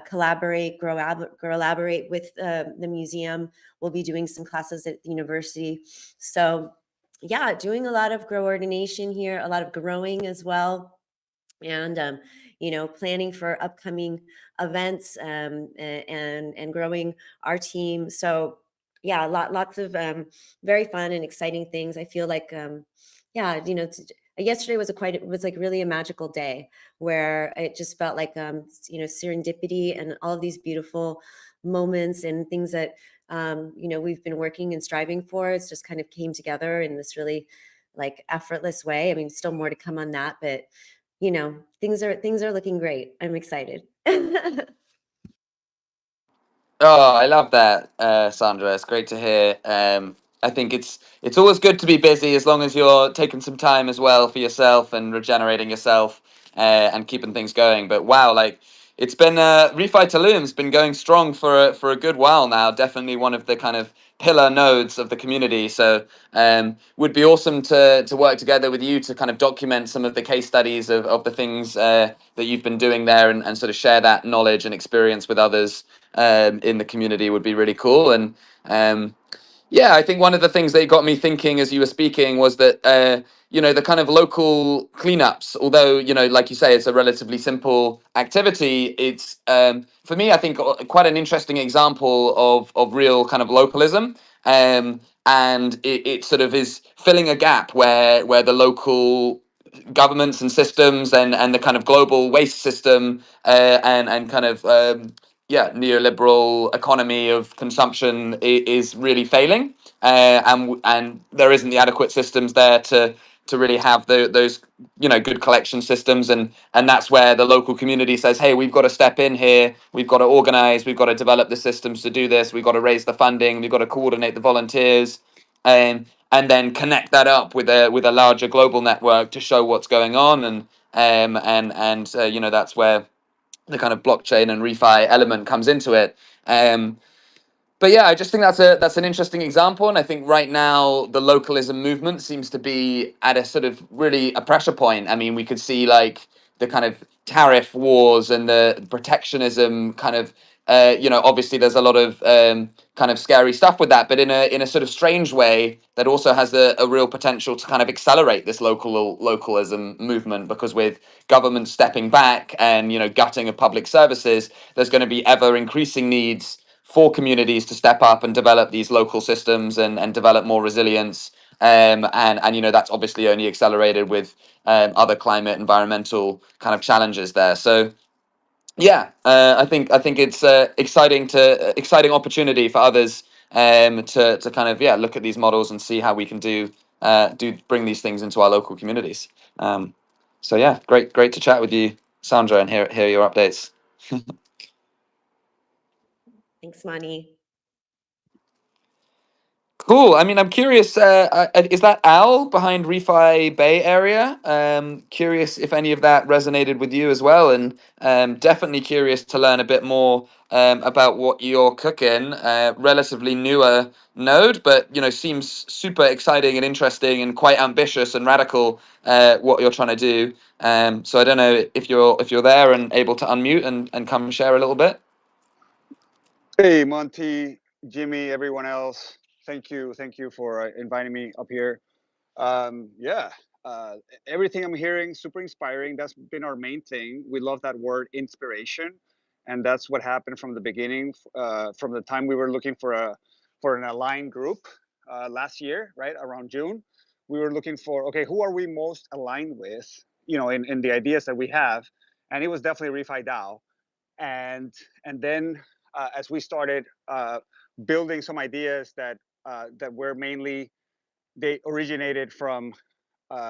collaborate with the museum. We'll be doing some classes at the university. So yeah, doing a lot of grow ordination here, a lot of growing as well. And planning for upcoming events, and growing our team. So yeah, lots of very fun and exciting things. I feel like yesterday was like really a magical day where it just felt like serendipity and all of these beautiful moments and things that we've been working and striving for. It's just kind of came together in this really like effortless way. I mean, still more to come on that, but things are looking great. I'm excited. Oh, I love that, Sandra. It's great to hear. I think it's always good to be busy as long as you're taking some time as well for yourself and regenerating yourself, and keeping things going. But wow, like it's been Refi Tulum's been going strong for a good while now. Definitely one of the kind of pillar nodes of the community. So would be awesome to work together with you to kind of document some of the case studies of the things that you've been doing there, and sort of share that knowledge and experience with others in the community would be really cool. And yeah, I think one of the things that got me thinking as you were speaking was that the kind of local cleanups, although like you say, it's a relatively simple activity. It's for me, I think quite an interesting example of real kind of localism. And it sort of is filling a gap where the local governments and systems and the kind of global waste system and kind of neoliberal economy of consumption is really failing, and there isn't the adequate systems there to really have those good collection systems, and that's where the local community says, hey, we've got to step in here, we've got to organize, we've got to develop the systems to do this, we've got to raise the funding, we've got to coordinate the volunteers, and then connect that up with a larger global network to show what's going on. And that's where the kind of blockchain and refi element comes into it. But yeah, I just think that's an interesting example, and I think right now the localism movement seems to be at a sort of really a pressure point. I mean, we could see like the kind of tariff wars and the protectionism kind of obviously there's a lot of kind of scary stuff with that, but in a sort of strange way that also has a real potential to kind of accelerate this localism movement, because with government stepping back and gutting of public services, there's going to be ever increasing needs for communities to step up and develop these local systems and develop more resilience. And that's obviously only accelerated with other climate, environmental kind of challenges there. So yeah, I think it's exciting opportunity for others to kind of look at these models and see how we can bring these things into our local communities. So yeah, great to chat with you, Sandra, and hear your updates. Thanks, Mani. Cool. I mean, I'm curious. Is that Al behind Refi Bay Area? Curious if any of that resonated with you as well, and definitely curious to learn a bit more about what you're cooking. Relatively newer node, but seems super exciting and interesting and quite ambitious and radical. What you're trying to do. So I don't know if you're there and able to unmute and come share a little bit. Hey, Monty, Jimmy, everyone else. Thank you for inviting me up here. Yeah, uh, everything I'm hearing, super inspiring. That's been our main thing. We love that word, inspiration, and that's what happened from the beginning. From the time we were looking for an aligned group last year, right around June, we were looking for, okay, who are we most aligned with, in the ideas that we have, and it was definitely Refi DAO. And then as we started building some ideas that were mainly, they originated from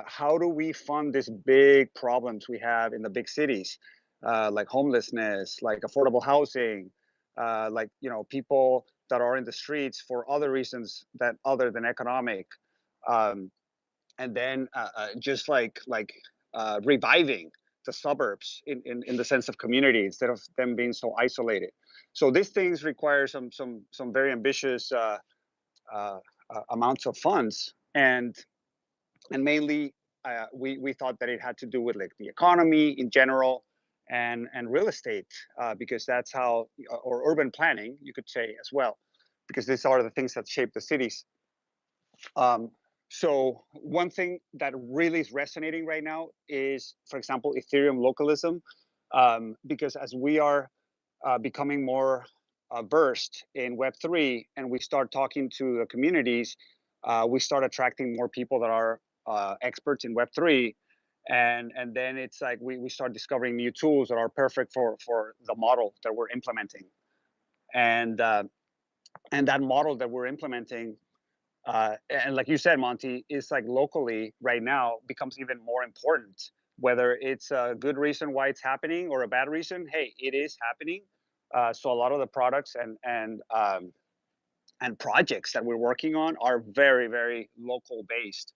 how do we fund these big problems we have in the big cities, like homelessness, like affordable housing, like, you know, people that are in the streets for other reasons that other than economic, and then just like reviving the suburbs in the sense of community instead of them being so isolated. So these things require some very ambitious amounts of funds, and mainly we thought that it had to do with like the economy in general and real estate, because that's how, or urban planning you could say as well, because these are the things that shape the cities. So one thing that really is resonating right now is, for example, Ethereum localism, because as we are becoming more versed in Web3 and we start talking to the communities, we start attracting more people that are experts in Web3. And then it's like we start discovering new tools that are perfect for the model that we're implementing. And that model that we're implementing, and like you said, Monty, is like locally right now becomes even more important. Whether it's a good reason why it's happening or a bad reason, hey, it is happening. So a lot of the products and projects that we're working on are very, very local based,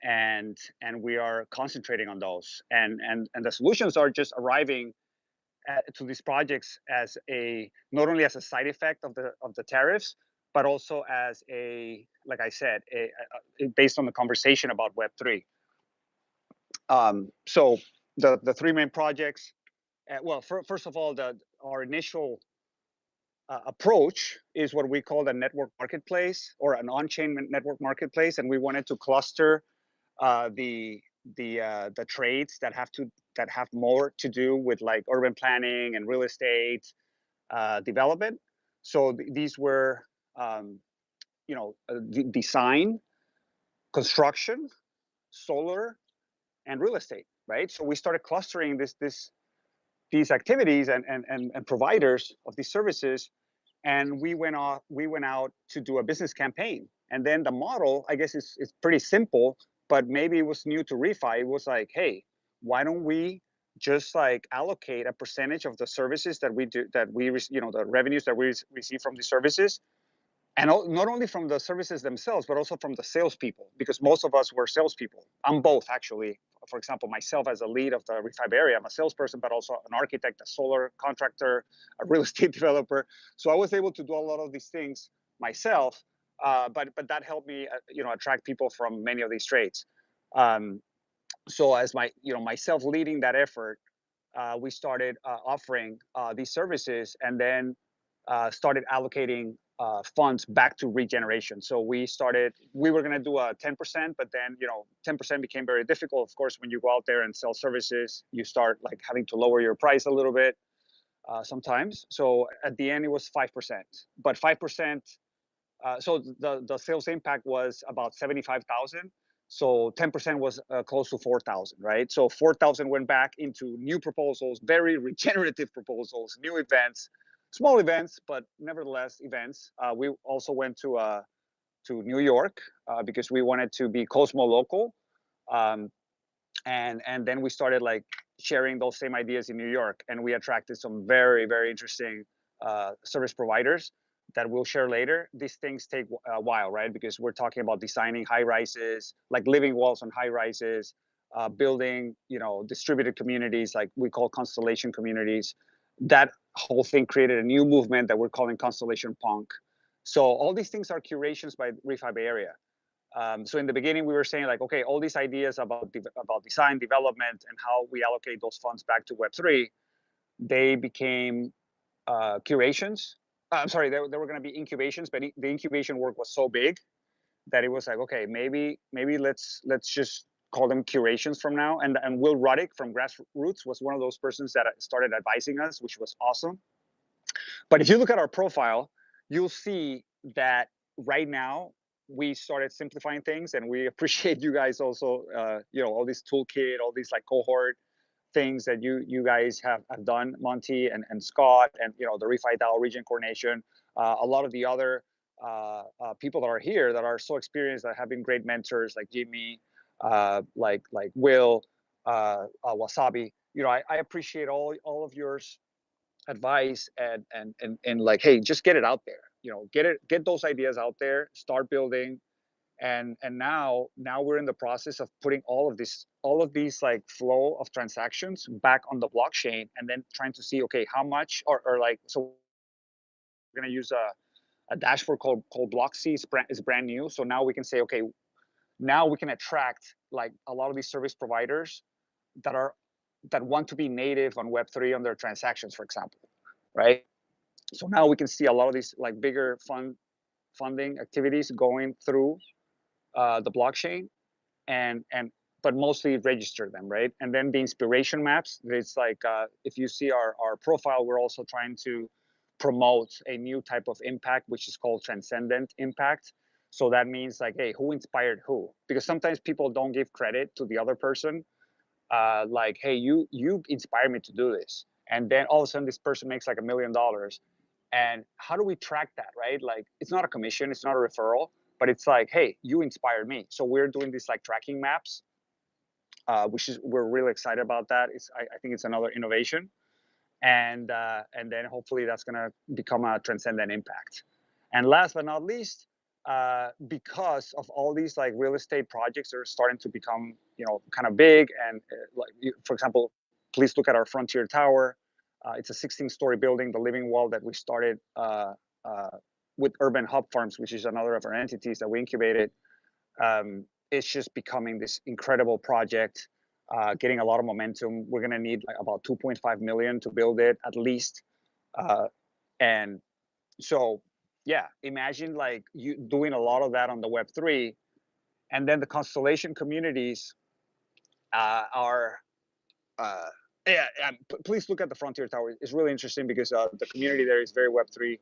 and we are concentrating on those. And the solutions are just arriving to these projects as a, not only as a side effect of the tariffs, but also as a, like I said, based on the conversation about Web3. So the three main projects. Well, first of all, our initial approach is what we call the network marketplace, or an on-chain network marketplace, and we wanted to cluster the trades that have more to do with like urban planning and real estate development. So these were, design, construction, solar, and real estate, right? So we started clustering these activities and providers of these services, and we went out to do a business campaign. And then the model, I guess, is pretty simple, but maybe it was new to refi. It was like, hey, why don't we just like allocate a percentage of the services that we do, the revenues that we receive from these services, and not only from the services themselves, but also from the salespeople, because most of us were salespeople. I'm both, actually. For example, myself as a lead of the Refi Bay Area, I'm a salesperson, but also an architect, a solar contractor, a real estate developer. So I was able to do a lot of these things myself, but that helped me, attract people from many of these trades. So as myself leading that effort, we started offering these services, and then started allocating funds back to regeneration. So we were going to do a 10%, but then 10% became very difficult. Of course, when you go out there and sell services, you start like having to lower your price a little bit sometimes. So at the end, it was 5%, but 5%. So the sales impact was about 75,000. So 10% was close to 4,000, right? So 4,000 went back into new proposals, very regenerative proposals, new events, small events, but nevertheless events. We also went to New York because we wanted to be Cosmo local, and then we started like sharing those same ideas in New York, and we attracted some very, very interesting service providers that we'll share later. These things take a while, right? Because we're talking about designing high rises, like living walls on high rises, building, distributed communities, like we call constellation communities. That whole thing created a new movement that we're calling Constellation Punk. So all these things are curations by Refi Bay Area. So in the beginning, we were saying like, okay, all these ideas about design, development, and how we allocate those funds back to Web3, they became curations. I'm sorry, they were going to be incubations, but the incubation work was so big that it was like, okay, maybe let's just call them curations from now. And Will Ruddick from Grassroots was one of those persons that started advising us, which was awesome. But if you look at our profile, you'll see that right now we started simplifying things, and we appreciate you guys also, all this toolkit, all these like cohort things that you guys have done, Monty and Scott, and the Refi DAO region coordination, a lot of the other people that are here that are so experienced, that have been great mentors, like Jimmy, like Will, Wasabi. I appreciate all of yours advice, and like, hey, just get it out there. Get those ideas out there, start building. And now we're in the process of putting all of these like flow of transactions back on the blockchain, and then trying to see, okay, how much, or like, so we're going to use a dashboard called BlockC. Is brand new, so now we can say, okay, now we can attract like a lot of these service providers that want to be native on Web3 on their transactions, for example, right? So now we can see a lot of these like bigger funding activities going through the blockchain, and but mostly register them, right? And then the inspiration maps, it's like, if you see our profile, we're also trying to promote a new type of impact, which is called transcendent impact. So that means like, hey, who inspired who? Because sometimes people don't give credit to the other person, like, hey, you inspired me to do this, and then all of a sudden this person makes like $1 million. And how do we track that, right? Like, it's not a commission, it's not a referral, but it's like, hey, you inspired me. So we're doing these like tracking maps, which is, we're really excited about that. I think it's another innovation, and then hopefully that's gonna become a transcendent impact. And last but not least, because of all these like real estate projects are starting to become kind of big, and like, for example, please look at our Frontier Tower. It's a 16-story building, the living wall that we started with Urban Hub Farms, which is another of our entities that we incubated. It's just becoming this incredible project, getting a lot of momentum. We're gonna need like about 2.5 million to build it at least, and so yeah, imagine like you doing a lot of that on the Web3, and then the constellation communities are. Yeah, please look at the Frontier Tower. It's really interesting because the community there is very Web3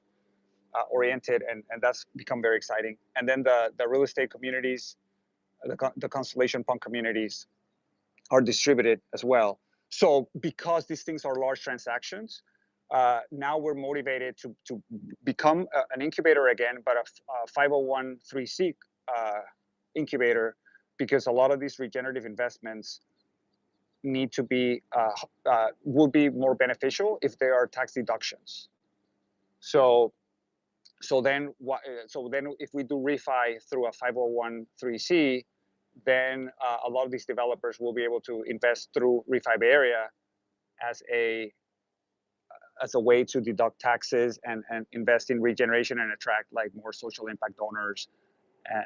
oriented, and that's become very exciting. And then the real estate communities, the Constellation Punk communities are distributed as well. So because these things are large transactions, now we're motivated to become an incubator again, but a 501(c)(3) incubator, because a lot of these regenerative investments need to be will be more beneficial if they are tax deductions. So then if we do refi through a 501(c)(3), then a lot of these developers will be able to invest through Refi Bay Area as a way to deduct taxes and invest in regeneration and attract like more social impact donors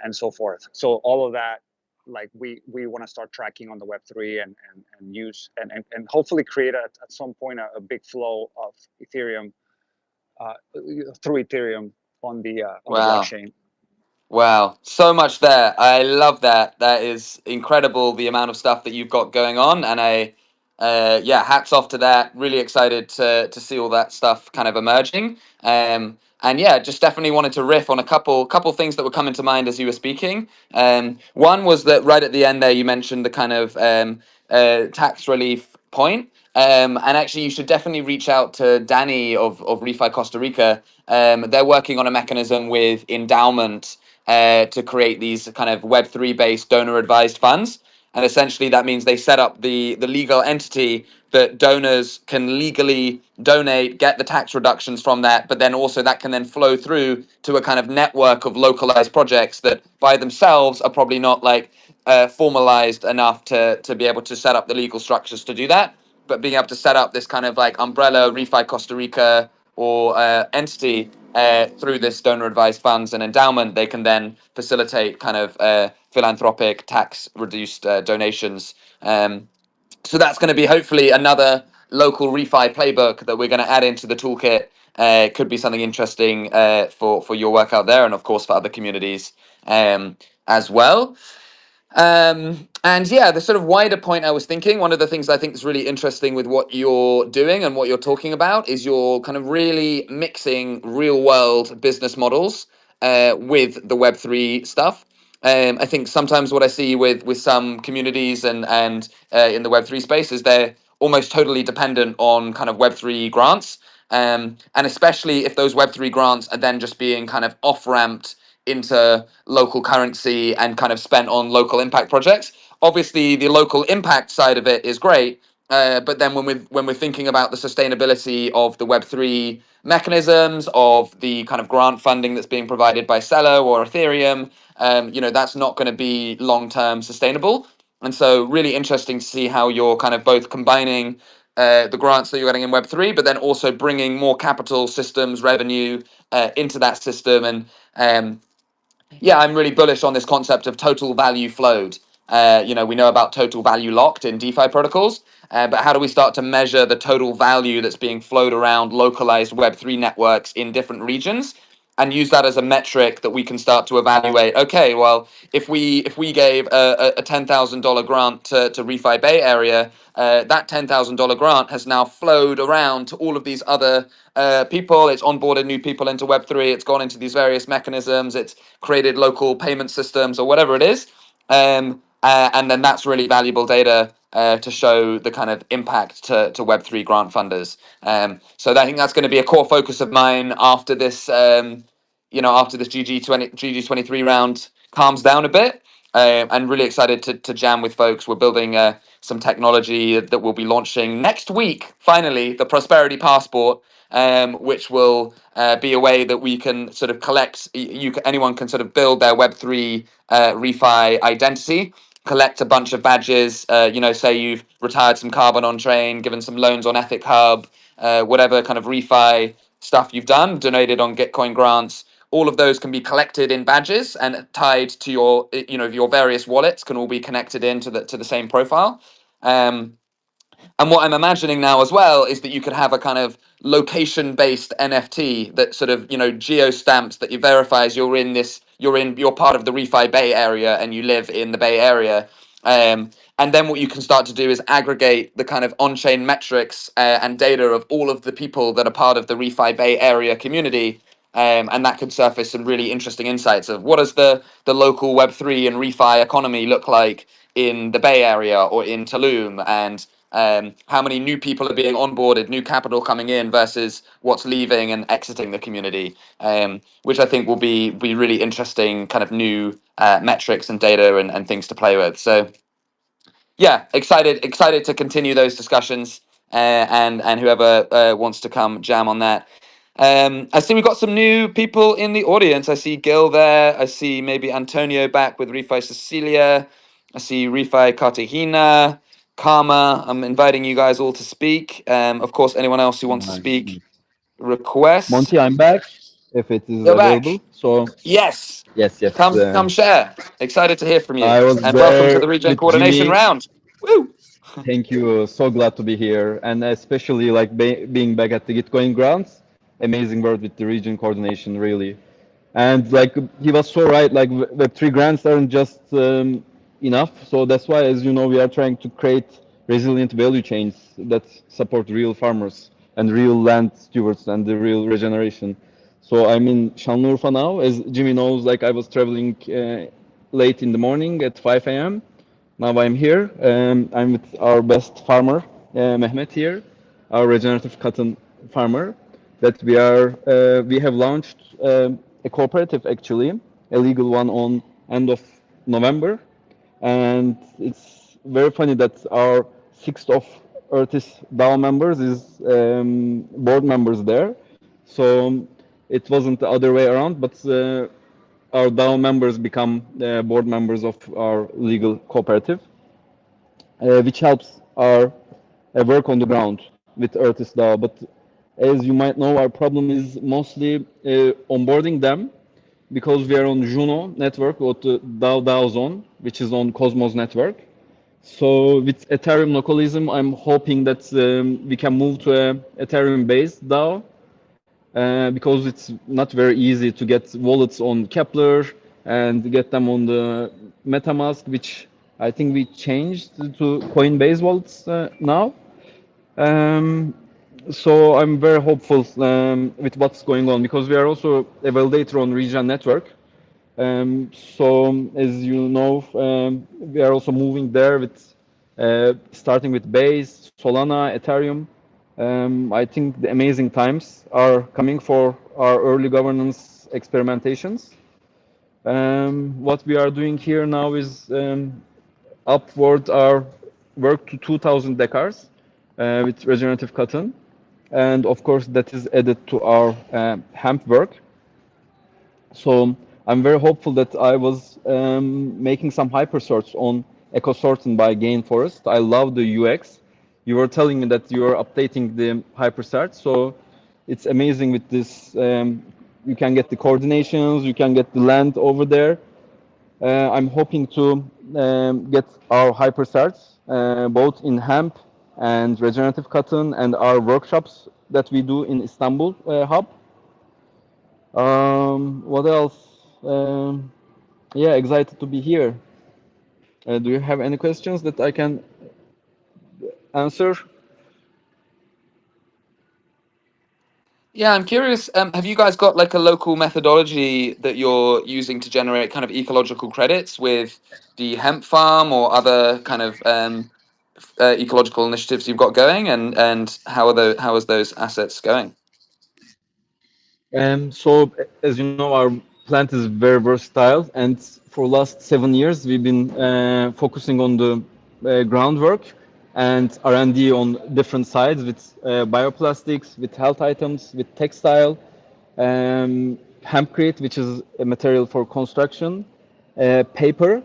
and so forth. So all of that, like we want to start tracking on the Web3, and use and hopefully create at some point a big flow of Ethereum through Ethereum on the Wow. blockchain. Wow, so much there. I love that. That is incredible, the amount of stuff that you've got going on, and yeah, hats off to that. Really excited to see all that stuff kind of emerging. And yeah, just definitely wanted to riff on a couple things that were coming to mind as you were speaking. One was that right at the end there, you mentioned the kind of tax relief point. And actually, you should definitely reach out to Danny of Refi Costa Rica. They're working on a mechanism with endowment to create these kind of Web3 based donor advised funds. And essentially that means they set up the legal entity that donors can legally donate, get the tax reductions from that, but then also that can then flow through to a kind of network of localized projects that by themselves are probably not like formalized enough to be able to set up the legal structures to do that. But being able to set up this kind of like umbrella Refi Costa Rica or entity through this donor advised funds and endowment, they can then facilitate kind of philanthropic tax reduced donations. So that's going to be hopefully another local refi playbook that we're going to add into the toolkit. Could be something interesting for your work out there, and of course for other communities as well. And yeah, the sort of wider point I was thinking, one of the things I think is really interesting with what you're doing and what you're talking about is you're kind of really mixing real world business models with the Web3 stuff. I think sometimes what I see with some communities and in the Web3 space is they're almost totally dependent on kind of Web3 grants. And especially if those Web3 grants are then just being kind of off ramped into local currency and kind of spent on local impact projects. Obviously, the local impact side of it is great, but then when we're thinking about the sustainability of the Web3 mechanisms, of the kind of grant funding that's being provided by Celo or Ethereum, that's not going to be long term sustainable. And so, really interesting to see how you're kind of both combining the grants that you're getting in Web3, but then also bringing more capital systems revenue into that system. And yeah, I'm really bullish on this concept of total value flowed. We know about total value locked in DeFi protocols, but how do we start to measure the total value that's being flowed around localized Web3 networks in different regions, and use that as a metric that we can start to evaluate? Okay, well, if we gave a $10,000 grant to Refi Bay Area, that $10,000 grant has now flowed around to all of these other people. It's onboarded new people into Web3. It's gone into these various mechanisms. It's created local payment systems or whatever it is. And then that's really valuable data to show the kind of impact to Web3 grant funders. So I think that's going to be a core focus of mine after this, after this GG23 round calms down a bit. And really excited to jam with folks. We're building some technology that we'll be launching next week. Finally, the Prosperity Passport, which will be a way that we can sort of collect. Anyone can sort of build their Web3 refi identity, collect a bunch of badges. Say you've retired some carbon on chain, given some loans on Ethic Hub, whatever kind of refi stuff you've done, donated on Gitcoin grants. All of those can be collected in badges and tied to your various wallets can all be connected into the same profile. And what I'm imagining now as well is that you could have a kind of location-based NFT that sort of, geo stamps that you verifies you're part of the Refi Bay Area and you live in the Bay Area. And then what you can start to do is aggregate the kind of on-chain metrics and data of all of the people that are part of the Refi Bay Area community. And that could surface some really interesting insights of what does the local Web3 and refi economy look like in the Bay Area or in Tulum, and how many new people are being onboarded, new capital coming in versus what's leaving and exiting the community, which I think will be really interesting kind of new metrics and data and things to play with. So yeah, excited to continue those discussions, and whoever wants to come jam on that. I see we've got some new people in the audience. I see Gil there. I see maybe Antonio back with Refi Cecilia. I see Refi Cartagena, Karma. I'm inviting you guys all to speak. Of course, anyone else who wants to Nice, speak, nice. request. Monty, I'm back if it is You're back. available. So Yes. yes, yes. Come share. Excited to hear from you. I was And welcome to there the Regen with Coordination Jimmy. Round. Woo! Thank you. So glad to be here, and especially like being back at the Gitcoin grounds. Amazing work with the region coordination, really. And like he was so right. Like Web3 grants aren't just enough. So that's why, as you know, we are trying to create resilient value chains that support real farmers and real land stewards and the real regeneration. So I'm in Şanlıurfa now. As Jimmy knows, like I was traveling late in the morning at 5 a.m. Now I'm here. I'm with our best farmer, Mehmet here, our regenerative cotton farmer. That we have launched a cooperative actually, a legal one on end of November, and it's very funny that our sixth of Earthis DAO members is board members there. So it wasn't the other way around, but our DAO members become board members of our legal cooperative, which helps our work on the ground with Earthis DAO. But as you might know, our problem is mostly onboarding them because we are on Juno network or the DAO zone, which is on Cosmos network. So with Ethereum localism, I'm hoping that we can move to a Ethereum-based DAO because it's not very easy to get wallets on Kepler and get them on the MetaMask, which I think we changed to Coinbase wallets now. Um, so I'm very hopeful with what's going on because we are also a validator on Regen Network. So as you know, we are also moving there with starting with Base, Solana, Ethereum. I think the amazing times are coming for our early governance experimentations. What we are doing here now is upward our work to 2,000 decars with regenerative cotton. And of course, that is added to our hemp work. So I'm very hopeful that I was making some hypersorts on EcoSorten by Gainforest. I love the UX. You were telling me that you are updating the hypersort, so it's amazing with this. You can get the coordinations, you can get the land over there. I'm hoping to get our hypersorts both in hemp and regenerative cotton and our workshops that we do in Istanbul hub. What else? Yeah, excited to be here. Do you have any questions that I can answer? Yeah, I'm curious. Have you guys got like a local methodology that you're using to generate kind of ecological credits with the hemp farm or other kind of ecological initiatives you've got going, and how is those assets going? So, as you know, our plant is very versatile, and for last 7 years, we've been focusing on the groundwork and R&D on different sides with bioplastics, with health items, with textile, hempcrete, which is a material for construction, paper.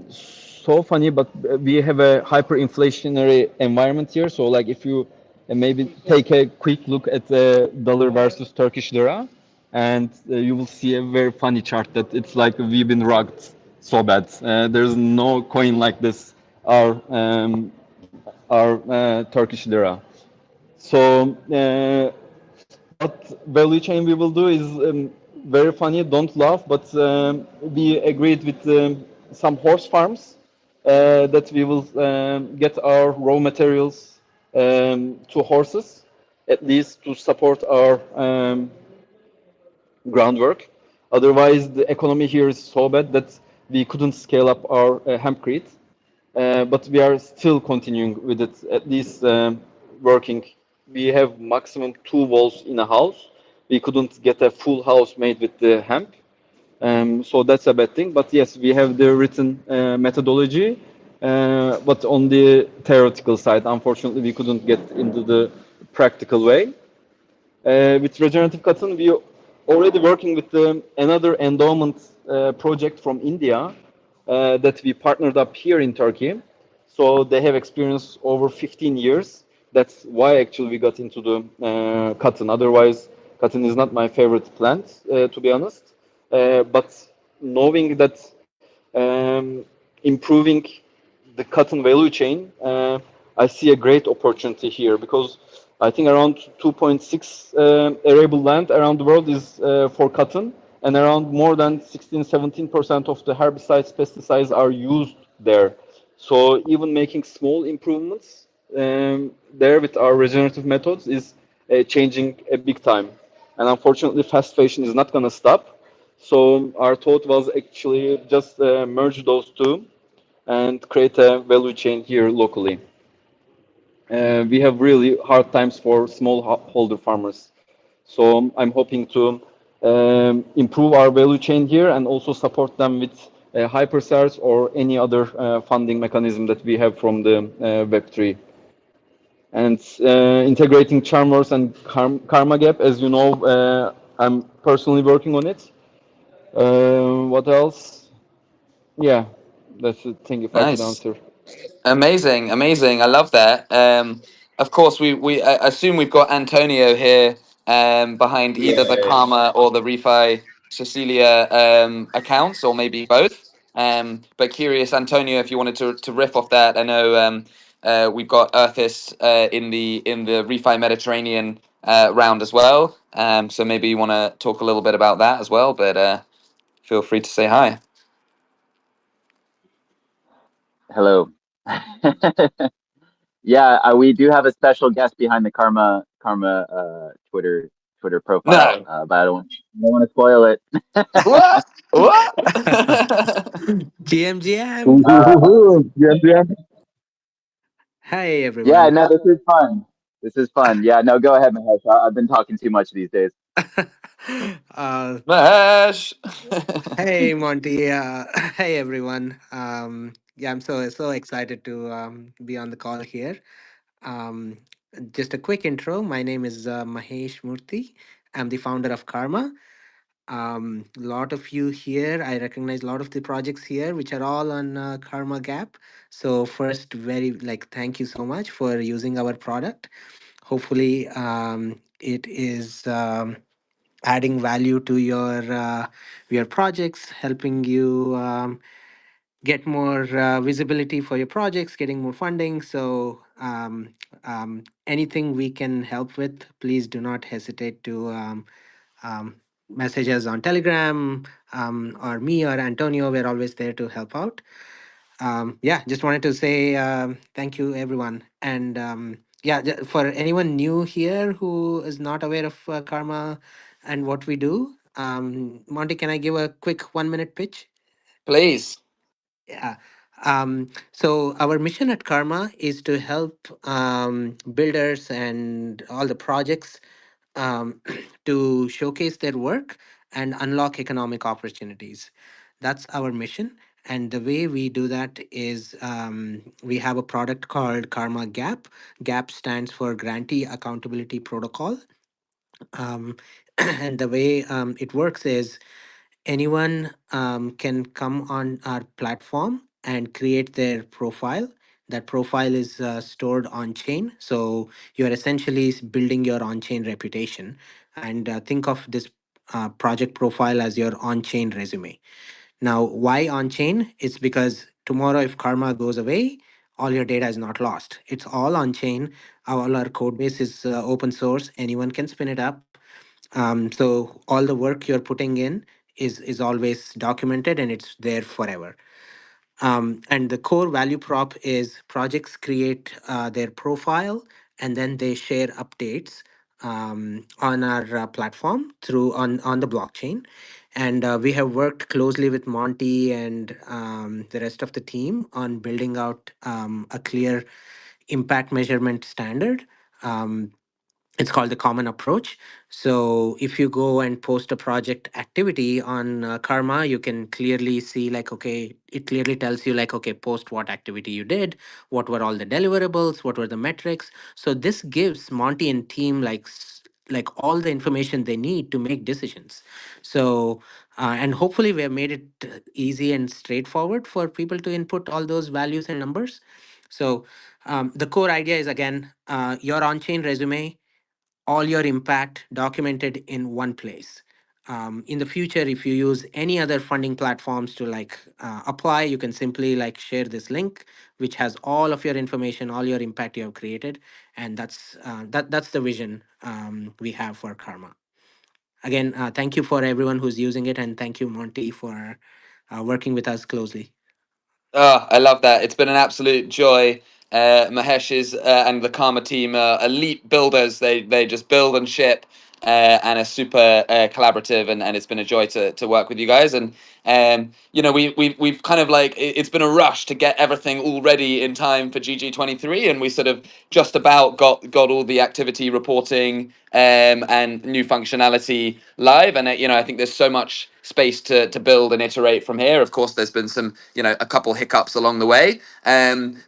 So funny, but we have a hyperinflationary environment here. So, like, if you maybe take a quick look at the dollar versus Turkish lira, and you will see a very funny chart that it's like we've been rugged so bad. There's no coin like this, our Turkish lira. So, what value chain we will do is very funny. Don't laugh, but we agreed with some horse farms that we will get our raw materials to horses, at least to support our groundwork. Otherwise, the economy here is so bad that we couldn't scale up our hempcrete. But we are still continuing with it, at least working. We have maximum 2 walls in a house. We couldn't get a full house made with the hemp. So that's a bad thing. But yes, we have the written methodology. But on the theoretical side, unfortunately, we couldn't get into the practical way. With regenerative cotton, we already working with another endowment project from India that we partnered up here in Turkey. So they have experience over 15 years. That's why actually we got into the cotton. Otherwise, cotton is not my favorite plant, to be honest. But knowing that improving the cotton value chain, I see a great opportunity here because I think around 2.6 arable land around the world is for cotton, and around more than 16-17% of the herbicides, pesticides are used there. So even making small improvements there with our regenerative methods is changing a big time. And unfortunately, fast fashion is not going to stop. So our thought was actually just merge those two and create a value chain here locally. We have really hard times for smallholder farmers. So I'm hoping to improve our value chain here and also support them with hypersars or any other funding mechanism that we have from the Web3. And integrating Charmverse and Karma Gap, as you know, I'm personally working on it. What else? Yeah, that's the thing if I could Nice. answer. Amazing, amazing. I love that. Of course, we assume we've got Antonio here behind either the Yeah. Karma or the Refi Cecilia accounts, or maybe both. But curious, Antonio, if you wanted to riff off that. I know we've got Earthis in the Refi Mediterranean round as well. So maybe you want to talk a little bit about that as well. But feel free to say hi. Hello. Yeah, we do have a special guest behind the Karma Twitter profile, No. but I don't want to spoil it. What? What? GM. Uh, Ooh, yeah, yeah. Hey Yeah, everyone. no, this is fun. This is fun. Yeah, no, go ahead, Mahesh. I've been talking too much these days. uh, Mahesh. hey Monty. Hey everyone. Yeah, I'm so excited to be on the call here. Um, just a quick intro. My name is Mahesh Murthy. I'm the founder of Karma. A lot of you here, I recognize a lot of the projects here, which are all on Karma Gap. So first, very like thank you so much for using our product. Hopefully, it is adding value to your projects, helping you get more visibility for your projects, getting more funding. So anything we can help with, please do not hesitate to um, message us on Telegram, or me or Antonio. We're always there to help out. Yeah, just wanted to say thank you, everyone. And yeah, for anyone new here who is not aware of Karma and what we do, Monty, can I give a quick 1 minute pitch? Please. Yeah. So our mission at Karma is to help builders and all the projects um, to showcase their work and unlock economic opportunities. That's our mission. And the way we do that is we have a product called Karma Gap. Gap stands for Grantee Accountability Protocol. Um, and the way it works is anyone can come on our platform and create their profile. That profile is stored on chain. So you're essentially building your on chain reputation. And think of this project profile as your on chain resume. Now, why on chain? It's because tomorrow, if Karma goes away, all your data is not lost. It's all on chain. All our code base is open source. Anyone can spin it up. So all the work you're putting in is always documented and it's there forever. And the core value prop is projects create their profile and then they share updates on our platform through on the blockchain. And we have worked closely with Monty and the rest of the team on building out a clear impact measurement standard. Um, it's called the common approach. So if you go and post a project activity on Karma, you can clearly see like, okay, it clearly tells you like, okay, post what activity you did, what were all the deliverables, what were the metrics. So this gives Monty and team like like all the information they need to make decisions. So and hopefully we have made it easy and straightforward for people to input all those values and numbers. So the core idea is again, your on-chain resume, all your impact documented in one place. In the future, if you use any other funding platforms to like apply, you can simply like share this link, which has all of your information, all your impact you have created, and that's the vision we have for Karma. Again, thank you for everyone who's using it, and thank you, Monty, for working with us closely. Oh, I love that. It's been an absolute joy. Mahesh's and the Karma team are elite builders. They just build and ship and are super collaborative. And it's been a joy to work with you guys. And you know, we've kind of like it's been a rush to get everything all ready in time for GG23, and we sort of just about got all the activity reporting and new functionality live. And you know, I think there's so much space to build and iterate from here. Of course, there's been some, you know, a couple hiccups along the way,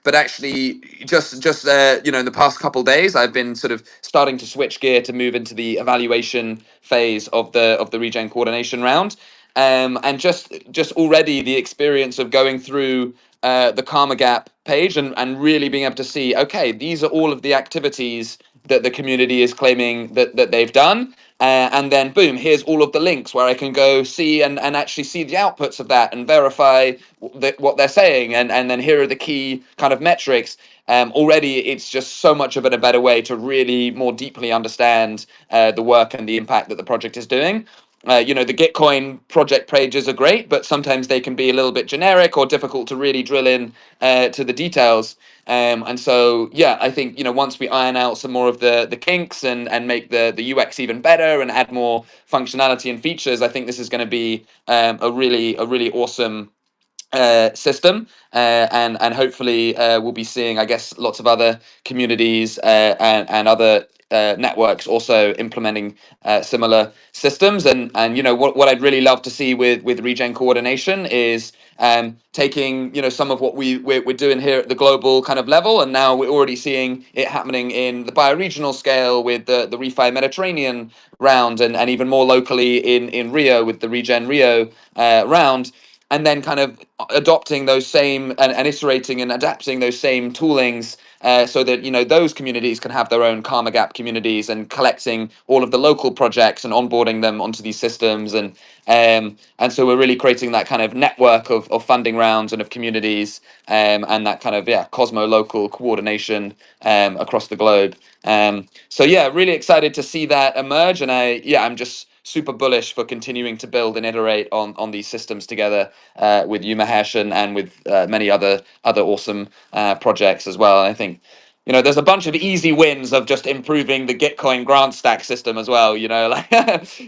but actually just you know, in the past couple days I've been sort of starting to switch gear to move into the evaluation phase of the regen coordination round. And just already the experience of going through the Karma Gap page and really being able to see, okay, these are all of the activities that the community is claiming that they've done. And then boom, here's all of the links where I can go see and actually see the outputs of that and verify what they're saying. And then here are the key kind of metrics. Already, it's just so much of a better way to really more deeply understand the work and the impact that the project is doing. You know, the Gitcoin project pages are great, but sometimes they can be a little bit generic or difficult to really drill in to the details. And so, yeah, I think, you know, once we iron out some more of the kinks and make the UX even better and add more functionality and features, I think this is going to be a really awesome system, and hopefully we'll be seeing, I guess, lots of other communities and other networks also implementing similar systems. And what I'd really love to see with regen coordination is taking some of what we're doing here at the global kind of level, and now we're already seeing it happening in the bioregional scale with the Refi Mediterranean round, and even more locally in Rio with the Regen Rio round, and then kind of adopting those same and iterating and adapting those same toolings so that those communities can have their own Karma Gap communities, and collecting all of the local projects and onboarding them onto these systems, and so we're really creating that kind of network of funding rounds and of communities, and that kind of cosmo local coordination across the globe. So yeah, really excited to see that emerge, and I'm just super bullish for continuing to build and iterate on these systems together with you, Mahesh, and with many other awesome projects as well. And I think there's a bunch of easy wins of just improving the Gitcoin grant stack system as well.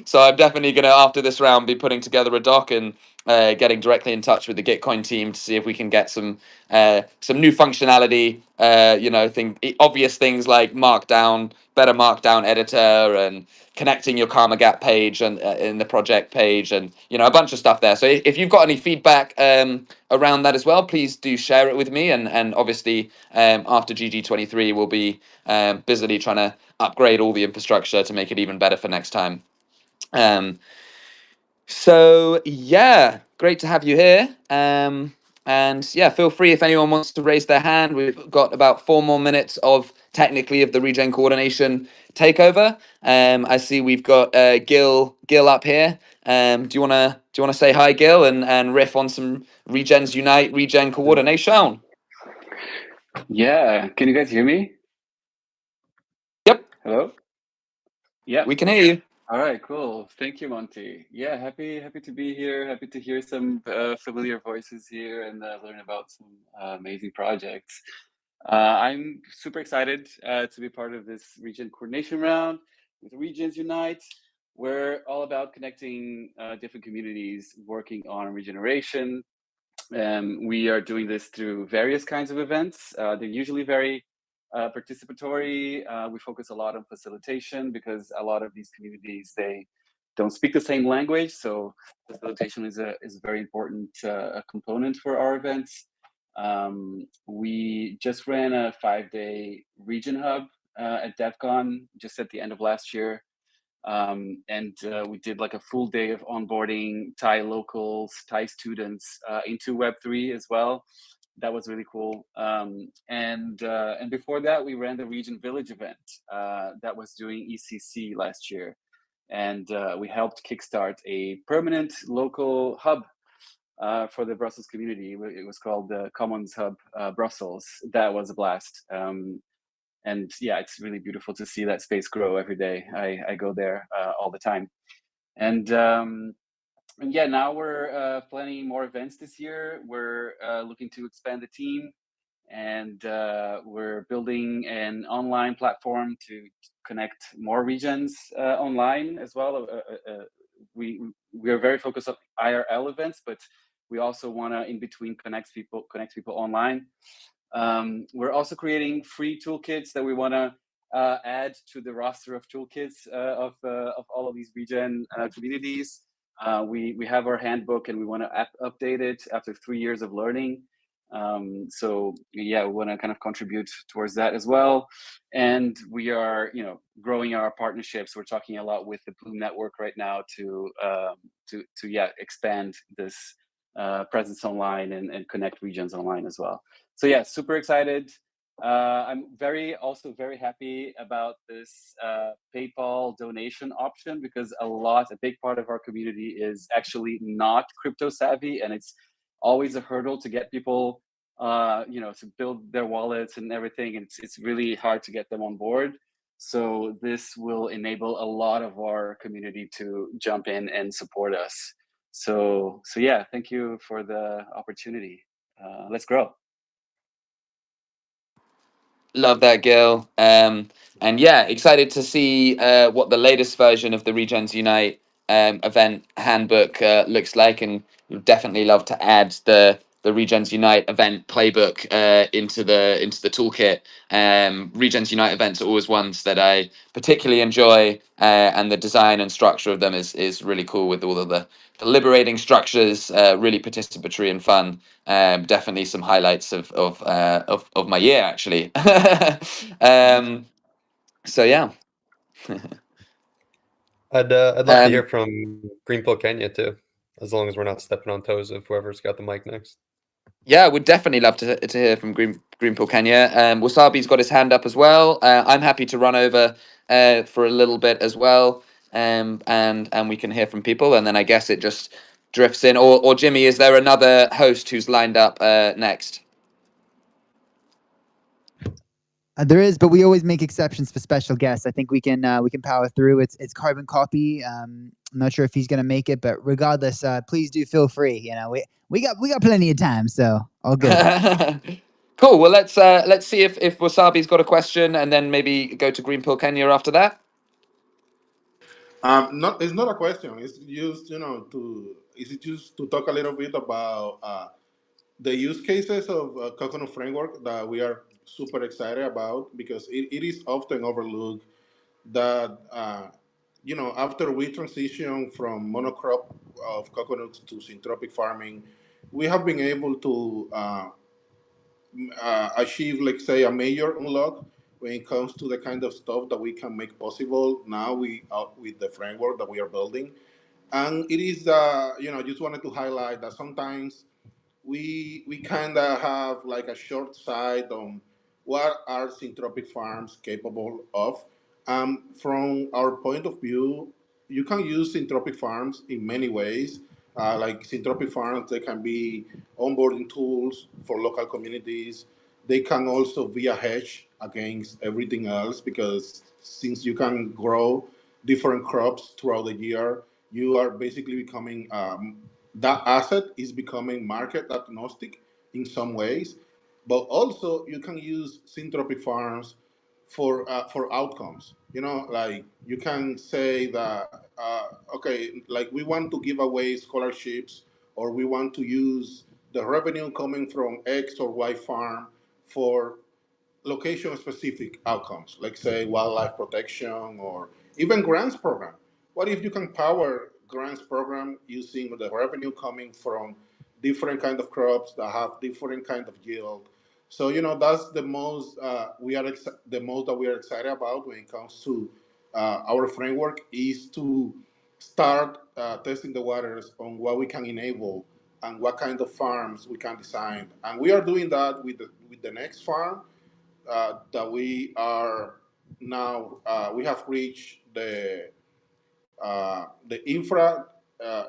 So I'm definitely gonna, after this round, be putting together a doc and getting directly in touch with the Gitcoin team to see if we can get some new functionality. Obvious things like Markdown, better Markdown editor, and connecting your Karma Gap page and in the project page, and a bunch of stuff there. So if you've got any feedback around that as well, please do share it with me. And obviously after GG23, we'll be busily trying to upgrade all the infrastructure to make it even better for next time. So yeah, great to have you here. And yeah, feel free if anyone wants to raise their hand. We've got about 4 more minutes of the regen coordination takeover. I see we've got Gil up here. Do you wanna say hi, Gil, and riff on some Regens Unite regen coordination? Yeah, can you guys hear me? Yep. Hello? Yeah. We can hear you. All right, cool. Thank you, Monty. Yeah, happy to be here. Happy to hear some familiar voices here and learn about some amazing projects. I'm super excited to be part of this region coordination round with Regens Unite. We're all about connecting different communities working on regeneration. We are doing this through various kinds of events. They're usually very participatory. We focus a lot on facilitation because a lot of these communities, they don't speak the same language. So facilitation is a very important component for our events. We just ran a 5-day region hub at DevCon just at the end of last year. And we did like a full day of onboarding Thai locals, Thai students into Web3 as well. That was really cool. And before that, we ran the Region Village event that was doing ECC last year. And we helped kickstart a permanent local hub for the Brussels community. It was called the Commons Hub Brussels. That was a blast. And yeah, it's really beautiful to see that space grow every day. I go there all the time. And yeah, now we're planning more events this year. We're looking to expand the team, and we're building an online platform to connect more regions online as well. We are very focused on IRL events, but we also want to in between connect people online. We're also creating free toolkits that we want to add to the roster of toolkits of all of these regen communities. We have our handbook and we want to update it after 3 years of learning. So yeah, we want to kind of contribute towards that as well. And we are, growing our partnerships. We're talking a lot with the Bloom Network right now to expand this presence online and connect regions online as well. So yeah, super excited. I'm also very happy about this PayPal donation option because a big part of our community is actually not crypto savvy, and it's always a hurdle to get people, to build their wallets and everything. And it's really hard to get them on board. So this will enable a lot of our community to jump in and support us. So yeah, thank you for the opportunity. Let's grow. Love that, Gil. And yeah, excited to see what the latest version of the Regens Unite event handbook looks like, and we'd definitely love to add the Regens Unite event playbook into the toolkit. Regens Unite events are always ones that I particularly enjoy, and the design and structure of them is really cool with all of the liberating structures, really participatory and fun. Definitely some highlights of my year actually. So yeah. I'd love to hear from Greenpill Kenya too, as long as we're not stepping on toes of whoever's got the mic next. Yeah, we'd definitely love to hear from Greenpill Kenya. Wasabi's got his hand up as well. I'm happy to run over for a little bit as well, and we can hear from people, and then I guess it just drifts in. Or Jimmy, is there another host who's lined up next? There is, but we always make exceptions for special guests. I think we can power through. It's Carbon Copy. I'm not sure if he's gonna make it, but regardless, please do feel free. You know, we got plenty of time, so all good. Cool. Well, let's see if Wasabi's got a question, and then maybe go to Greenpill Kenya after that. Not, it's not a question. It's just it's just to talk a little bit about the use cases of Coconut Framework that we are super excited about, because it is often overlooked that after we transition from monocrop of coconuts to syntropic farming, we have been able to achieve, let's say, a major unlock when it comes to the kind of stuff that we can make possible now with the framework that we are building. And it is, just wanted to highlight that sometimes we kind of have like a short sight on what are syntropic farms capable of. From our point of view, you can use syntropic farms in many ways. Like syntropic farms, they can be onboarding tools for local communities. They can also be a hedge against everything else, because since you can grow different crops throughout the year, you are basically becoming that asset is becoming market agnostic in some ways. But also you can use syntropic farms for outcomes. Like you can say that okay, like we want to give away scholarships, or we want to use the revenue coming from X or Y farm for location specific outcomes, like say wildlife protection or even grants program. What if you can power grants program using the revenue coming from different kind of crops that have different kind of yield? So that's the most the most that we are excited about when it comes to our framework, is to start testing the waters on what we can enable and what kind of farms we can design. And we are doing that with the next farm that we are now. We have reached the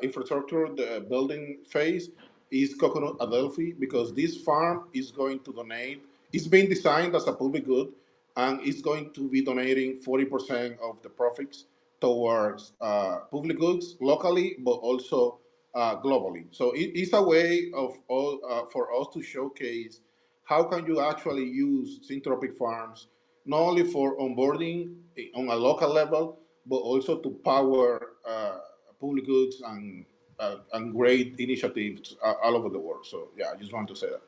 infrastructure, the building phase is Coconut Adelphi, because this farm is going to donate. It's being designed as a public good, and it's going to be donating 40% of the profits towards public goods locally, but also globally. So it's a way of all for us to showcase how can you actually use syntropic farms not only for onboarding on a local level, but also to power public goods and great initiatives all over the world. So yeah, I just want to say that.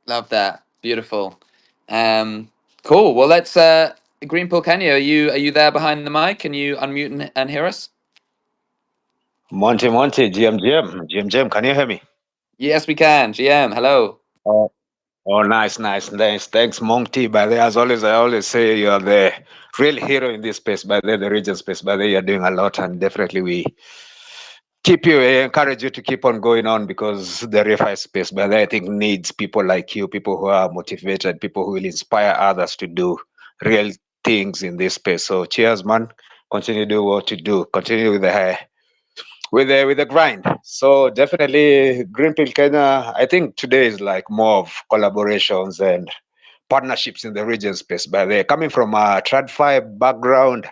Love that. Beautiful. Cool. Well, let's. Greenpill Kenya, are you there behind the mic? Can you unmute and hear us? Monty, GM, can you hear me? Yes, we can. GM, hello. Oh, nice. Thanks, Monty. By the as always, I always say you are the real hero in this space. By the region space, by the you're doing a lot, and definitely we encourage you to keep on going on, because the refi space, by the I think needs people like you, people who are motivated, people who will inspire others to do real things in this space. So cheers, man. Continue to do what you do. Continue with the grind. So definitely Greenfield Kenya, I think today is like more of collaborations and partnerships in the region space. By the coming from a TradFi background,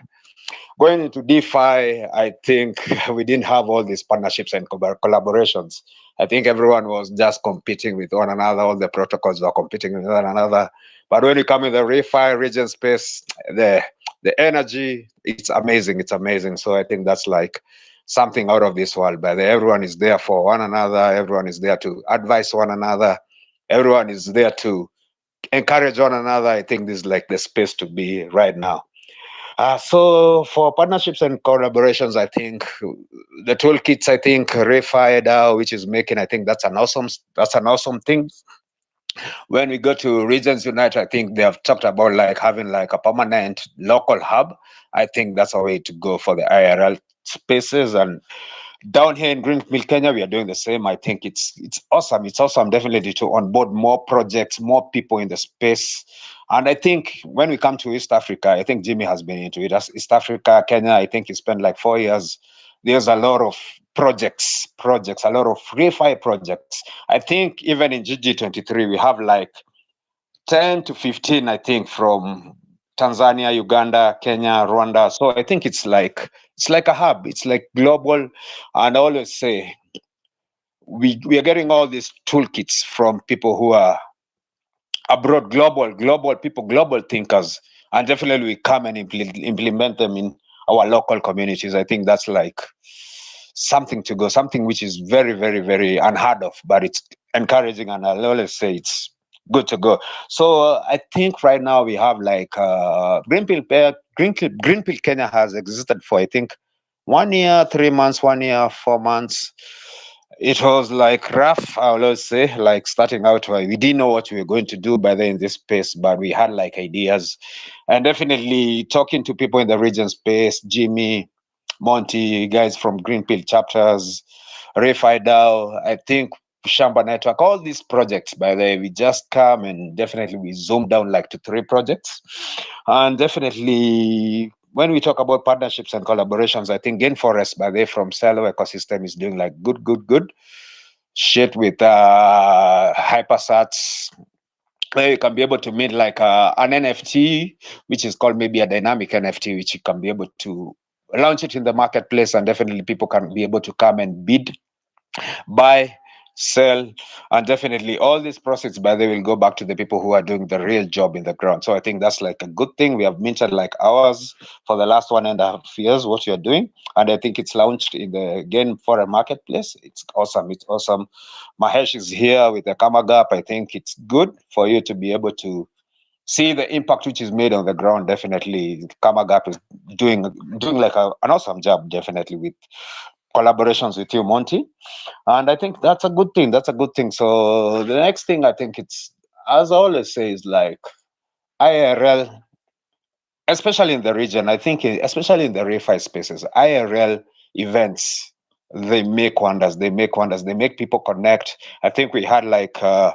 going into DeFi, I think we didn't have all these partnerships and collaborations. I think everyone was just competing with one another. All the protocols were competing with one another. But when you come in the refi region space, the energy, it's amazing. So I think that's like something out of this world. But everyone is there for one another. Everyone is there to advise one another. Everyone is there to encourage one another. I think this is like the space to be right now. So for partnerships and collaborations, I think the toolkits, I think Refi DAO, which is making, I think that's an awesome thing. When we go to Regions Unite, I think they have talked about like having like a permanent local hub. I think that's a way to go for the IRL spaces. And down here in Greenfield, Kenya, we are doing the same. I think it's awesome. It's awesome, definitely, to onboard more projects, more people in the space. And I think when we come to East Africa, I think Jimmy has been into it. As East Africa, Kenya, I think he spent like 4 years. There's a lot of projects, a lot of refi projects. I think even in GG23, we have like 10 to 15, I think, from Tanzania, Uganda, Kenya, Rwanda. So I think it's like a hub. It's like global. And I always say we are getting all these toolkits from people who are abroad, global people, global thinkers, and definitely we come and implement them in our local communities. I think that's like something to go, something which is very, very, very unheard of, but it's encouraging, and I'll always say it's good to go. So I think right now we have like Greenfield Kenya has existed for, I think, 1 year, 3 months, 1 year, 4 months. It was like rough, I will always say, like starting out, we didn't know what we were going to do by then in this space, but we had like ideas. And definitely talking to people in the region space, Jimmy, Monty, guys from Greenfield chapters, Refi DAO, I think Shamba Network, all these projects, by the way, we just come and definitely we zoom down like to 3 projects. And definitely when we talk about partnerships and collaborations, I think Gainforest, by the way, from Cello ecosystem is doing like good shit with hypersats, where you can be able to meet like an NFT, which is called maybe a dynamic NFT, which you can be able to launch it in the marketplace, and definitely people can be able to come and bid, buy, sell, and definitely all these profits, by the way, will go back to the people who are doing the real job in the ground. So I think that's like a good thing. We have minted like ours for the last 1.5 years, what you're doing. And I think it's launched in the again for a marketplace. It's awesome. It's awesome. Mahesh is here with the Kama Gap. I think it's good for you to be able to see the impact which is made on the ground. Definitely Kama Gap is doing like an awesome job, definitely, with collaborations with you, Monty. And I think that's a good thing. That's a good thing. So the next thing, I think it's, as I always say, is like IRL, especially in the region. I think, especially in the refi spaces, IRL events, they make wonders. They make wonders. They make people connect. I think we had like, I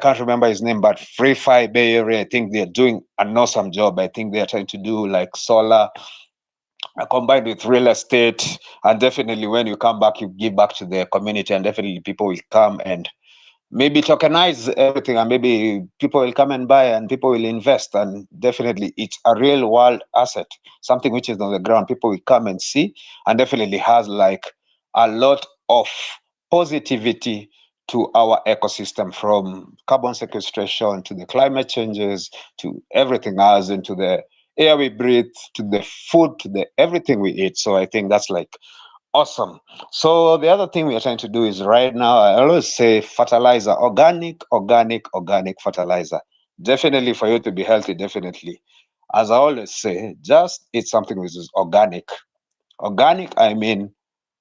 can't remember his name, but Free Fi Bay Area, I think they're doing an awesome job. I think they're trying to do like solar combined with real estate, and definitely when you come back, you give back to the community, and definitely people will come and maybe tokenize everything, and maybe people will come and buy and people will invest, and definitely it's a real world asset, something which is on the ground, people will come and see, and definitely has like a lot of positivity to our ecosystem, from carbon sequestration to the climate changes to everything else, into the air we breathe, to the food, to the everything we eat. So I think that's like awesome. So the other thing we are trying to do is right now, I always say fertilizer, organic fertilizer. Definitely for you to be healthy, definitely. As I always say, just eat something which is organic. Organic, I mean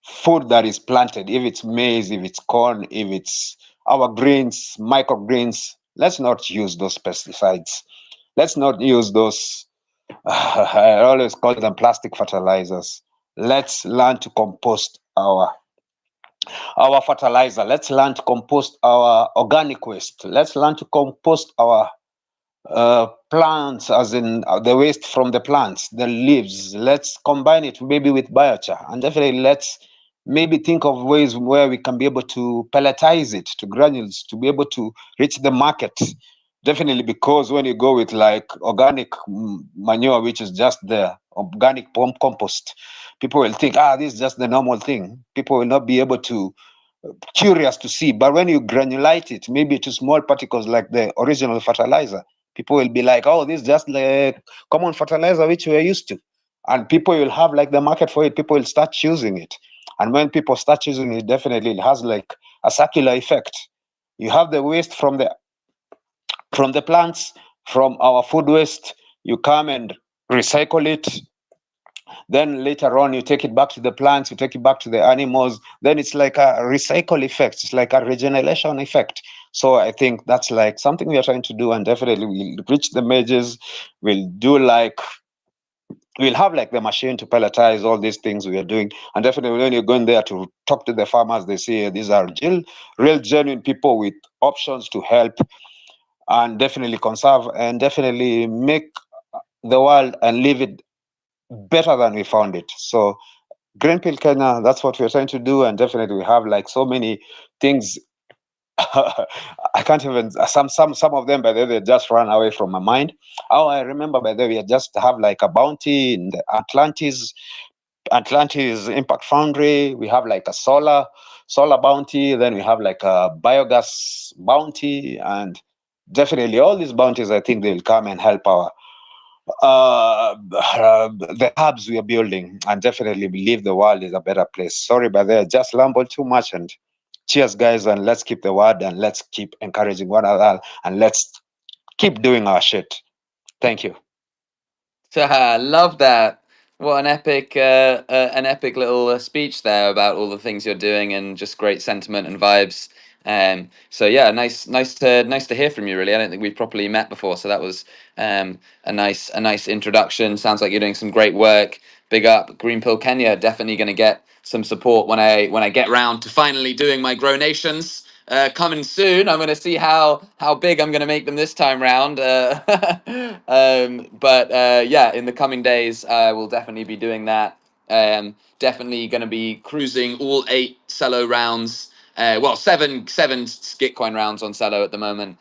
food that is planted, if it's maize, if it's corn, if it's our greens, microgreens. Let's not use those pesticides. Let's not use those, I always call them plastic fertilizers. Let's learn to compost our fertilizer. Let's learn to compost our organic waste. Let's learn to compost our plants, as in the waste from the plants, the leaves. Let's combine it maybe with biochar, and definitely let's maybe think of ways where we can be able to pelletize it to granules to be able to reach the market. Definitely, because when you go with like organic manure, which is just the organic compost, people will think, this is just the normal thing. People will not be able to curious to see. But when you granulate it, maybe to small particles like the original fertilizer, people will be like, oh, this is just the common fertilizer which we're used to. and people will have like the market for it. People will start choosing it, and when people start choosing it, definitely it has like a circular effect. You have the waste from the plants, from our food waste. You come and recycle it. Then later on, you take it back to the plants, you take it back to the animals. Then it's like a recycle effect. It's like a regeneration effect. So I think that's like something we are trying to do, and definitely we'll reach the majors. We'll do like we'll have like the machine to pelletize all these things we are doing. And definitely when you're going there to talk to the farmers, they say these are real genuine people with options to help and definitely conserve and definitely make the world and leave it better than we found it. So Greenpeace Kenya, that's what we're trying to do, and definitely we have like so many things. I can't even some of them by the way they just run away from my mind. Oh, I remember by the way we just have like a bounty in the Atlantis Impact Foundry. We have like a solar bounty. Then we have like a biogas bounty, and definitely all these bounties. I think they'll come and help our the hubs we are building, and definitely believe the world is a better place. Sorry, but they just lumbled too much. And cheers, guys, and let's keep the word and let's keep encouraging one another and let's keep doing our shit. Thank you. Love that. What an epic little speech there about all the things you're doing and just great sentiment and vibes. So yeah, nice to hear from you. Really, I don't think we've properly met before, so that was a nice introduction. Sounds like you're doing some great work. Big up, Green Pill Kenya. Definitely going to get some support when I get round to finally doing my grow nations. Coming soon. I'm going to see how big I'm going to make them this time round. But yeah, in the coming days, I will definitely be doing that. Definitely going to be cruising all 8 Cello rounds. Well, seven Gitcoin rounds on Cello at the moment.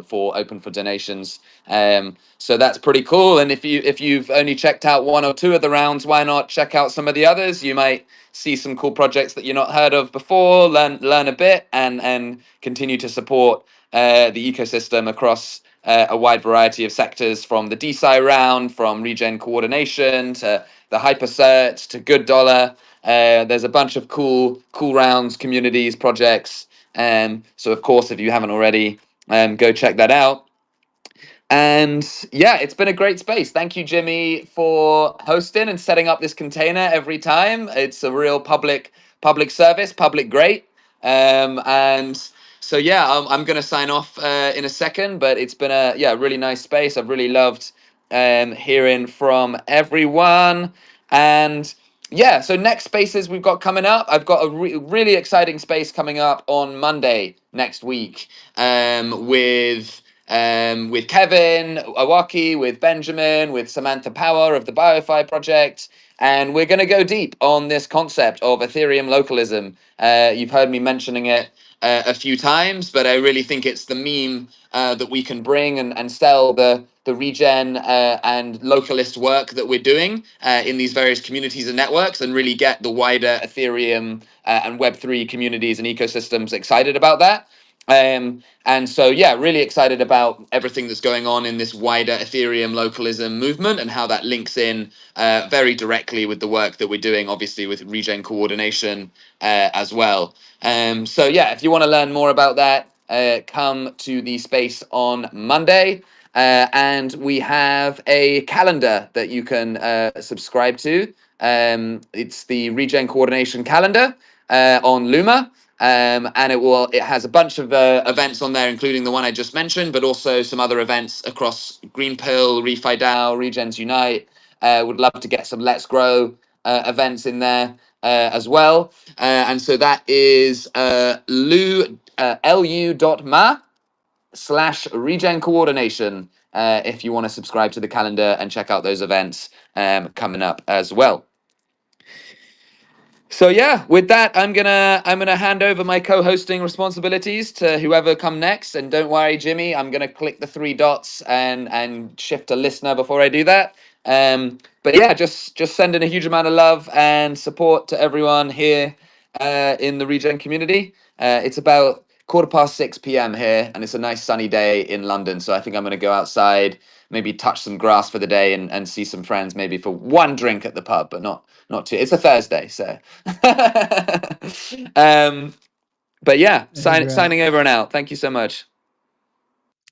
For open for donations. So that's pretty cool. And if you've only checked out 1 or 2 of the rounds, why not check out some of the others? You might see some cool projects that you're not heard of before, learn a bit, and continue to support the ecosystem across a wide variety of sectors, from the DeSci round, from regen coordination to the hypercert to good dollar. There's a bunch of cool rounds, communities, projects. So of course, if you haven't already, go check that out. And yeah, it's been a great space. Thank you, Jimmy, for hosting and setting up this container every time. It's a real public service, public great. And so yeah, I'm going to sign off in a second, but it's been a really nice space. I've really loved hearing from everyone. And yeah, so next spaces we've got coming up. I've got a really exciting space coming up on Monday next week with Kevin Owaki, with Benjamin, with Samantha Power of the BioFi project. And we're going to go deep on this concept of Ethereum localism. You've heard me mentioning it a few times, but I really think it's the meme that we can bring and sell the regen and localist work that we're doing in these various communities and networks, and really get the wider Ethereum and Web3 communities and ecosystems excited about that. And so, yeah, really excited about everything that's going on in this wider Ethereum localism movement and how that links in very directly with the work that we're doing, obviously, with regen coordination as well. So, yeah, if you want to learn more about that, come to the space on Monday. And we have a calendar that you can subscribe to. It's the regen coordination calendar on Luma. And it has a bunch of events on there, including the one I just mentioned, but also some other events across Green Pill, ReFi DAO, Regens Unite. Would love to get some Let's Grow events in there as well. And so that is lu.ma/regen coordination if you want to subscribe to the calendar and check out those events coming up as well. So yeah, with that, I'm gonna hand over my co-hosting responsibilities to whoever come next. And don't worry, Jimmy, I'm gonna click the 3 dots and shift to listener before I do that. But yeah, just sending a huge amount of love and support to everyone here in the regen community. It's about 6:15 p.m. here, and it's a nice sunny day in London. So I think I'm going to go outside, maybe touch some grass for the day, and see some friends, maybe for one drink at the pub, but not two. It's a Thursday, so. But yeah, signing over and out. Thank you so much.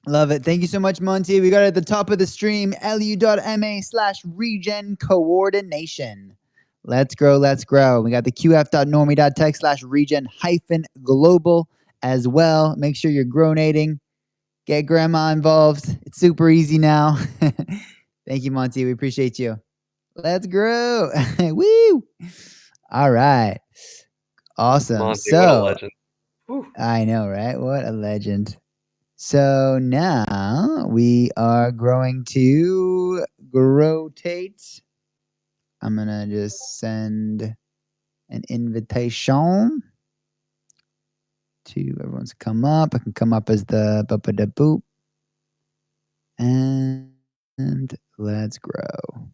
Love it. Thank you so much, Monty. We got it at the top of the stream, lu.ma/regen coordination. Let's grow, let's grow. We got the qf.normie.tech/regen-global as well. Make sure you're gronating. Get grandma involved. It's super easy now. Thank you, Monty. We appreciate you. Let's grow. Woo! All right. Awesome. Monty, what a legend. Whew. I know, right? What a legend. So now we are going to rotate. I'm going to just send an invitation to everyone to come up. I can come up as the boop. And let's grow.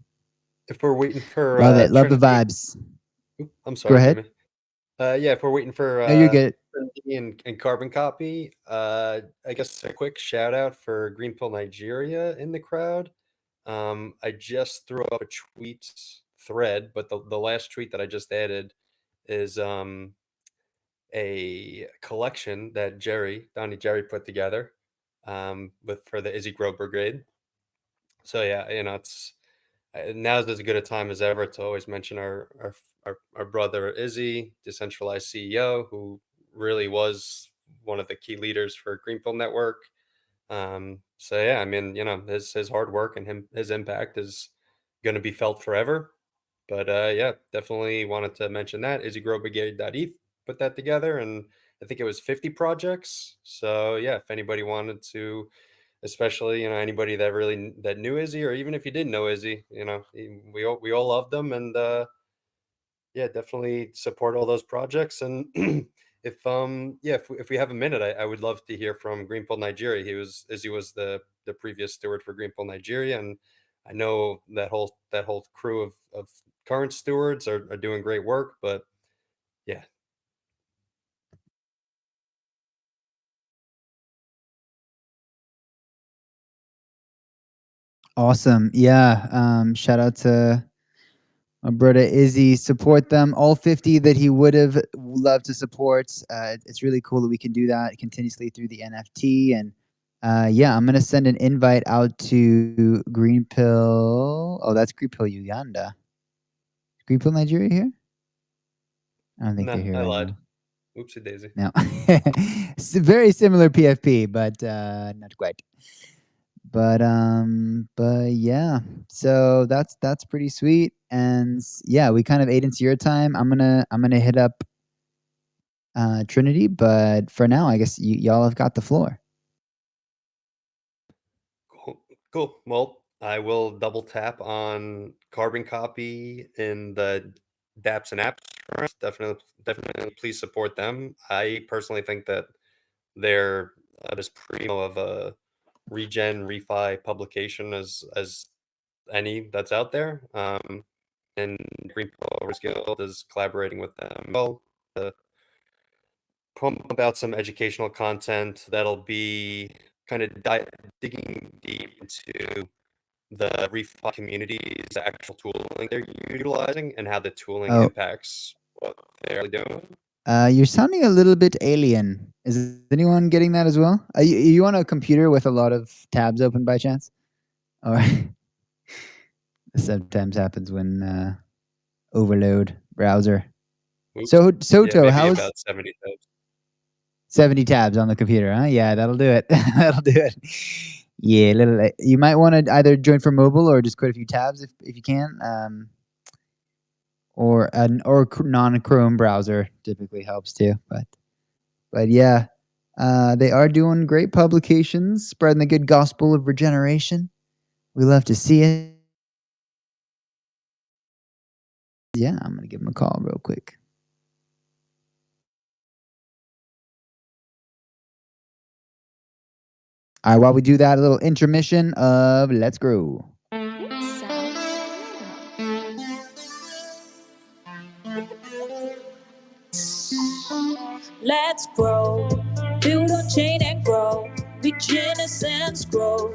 If we're waiting for love it, love the Trinity, vibes. I'm sorry, Go ahead. Jimmy. Yeah, if we're waiting for No, you're good. Trinity and Carbon Copy, I guess a quick shout out for Greenpill Nigeria in the crowd. I just threw up a tweet thread, but the last tweet that I just added is a collection that Donnie Jerry put together for the Izzy Grow Brigade. So yeah, it's now's as good a time as ever to always mention our brother Izzy, decentralized CEO, who really was one of the key leaders for Greenfield Network. So yeah, I mean, his hard work and his impact is going to be felt forever. But yeah, definitely wanted to mention that izzygrowbrigade.eth put that together, and I think it was 50 projects. So yeah, if anybody wanted to, especially anybody that knew Izzy, or even if you didn't know Izzy, we all loved them, and yeah, definitely support all those projects. And if we have a minute, I would love to hear from Greenpill Nigeria. Izzy was the previous steward for Greenpill Nigeria, and I know that whole crew of current stewards are doing great work. But yeah. Awesome. Yeah. Shout out to my brother Izzy. Support them, all 50 that he would have loved to support. It's really cool that we can do that continuously through the NFT. And yeah, I'm going to send an invite out to Greenpill. Oh, that's Greenpill Uganda. Is Greenpill Nigeria here? I don't think they're here. I right lied. now. Oopsie daisy. No. It's a very similar PFP, but not quite. But yeah, so that's pretty sweet. And yeah, we kind of ate into your time. I'm gonna hit up Trinity, but for now, I guess y'all have got the floor. Cool. Well, I will double tap on Carbon Copy in the dApps and apps. Definitely please support them. I personally think that they're as primo of a regen refi publication as any that's out there. And Greenpill Risk Guild is collaborating with them well to pump out some educational content that'll be kind of digging deep into the refi communities, the actual tooling they're utilizing, and how the tooling impacts what they're doing. You're sounding a little bit alien. Is anyone getting that as well? You on a computer with a lot of tabs open by chance? Or this sometimes happens when overload browser. Oops. So Soto, yeah, how's about 70 tabs. 70 tabs on the computer, huh? Yeah, that'll do it. That'll do it. Yeah, you might want to either join for mobile or just quit a few tabs if you can. Or non-Chrome browser typically helps too. But yeah, they are doing great publications, spreading the good gospel of regeneration. We love to see it. Yeah, I'm gonna give them a call real quick. All right, while we do that, a little intermission of Let's Grow. Let's grow. Build on chain and grow. Regenescence grow.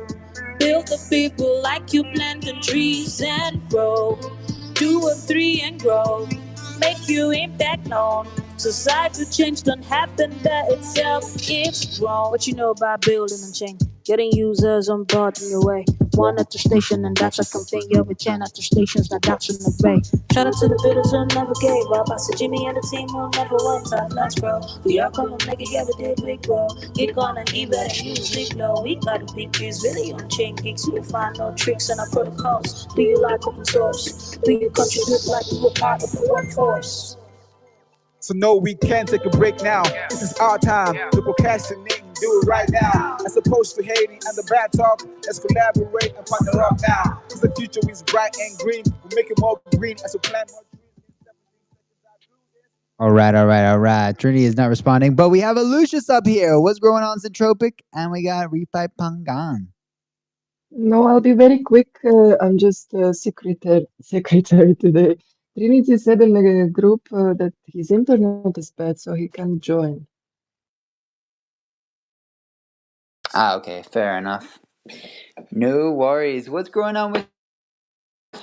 Build the people like you planting trees and grow. Do a three and grow. Make your impact known. Societal change don't happen by itself. It's grown. What you know about building and chain? Getting users on board in your way. One at the station and that's a campaign. Yeah, with 10 at the stations, now that's an array. Shout out to the builders who never gave up. I said Jimmy and the team who never went up. Let's grow. We are gonna make it, yeah, we did, we grow. Gitcoin and eBay and use LFGrow. We got a big trees, really on chain geeks. You'll find no tricks in our protocols. Do you like open source? Do you contribute like you were part of the workforce? So no, we can take a break now. This is our time to procrastinate and do it right now. As opposed to hating and the bad talk, let's collaborate and partner up now. Cause the future is bright and green. We'll make it more green as we plant more trees. All right. Trinity is not responding, but we have a Lucius up here. What's going on, Centropic? And we got Refi Pangan. No, I'll be very quick. I'm just a secretary today. Trinity said in the group that his internet is bad, so he can join. Okay, fair enough. No worries. What's going on with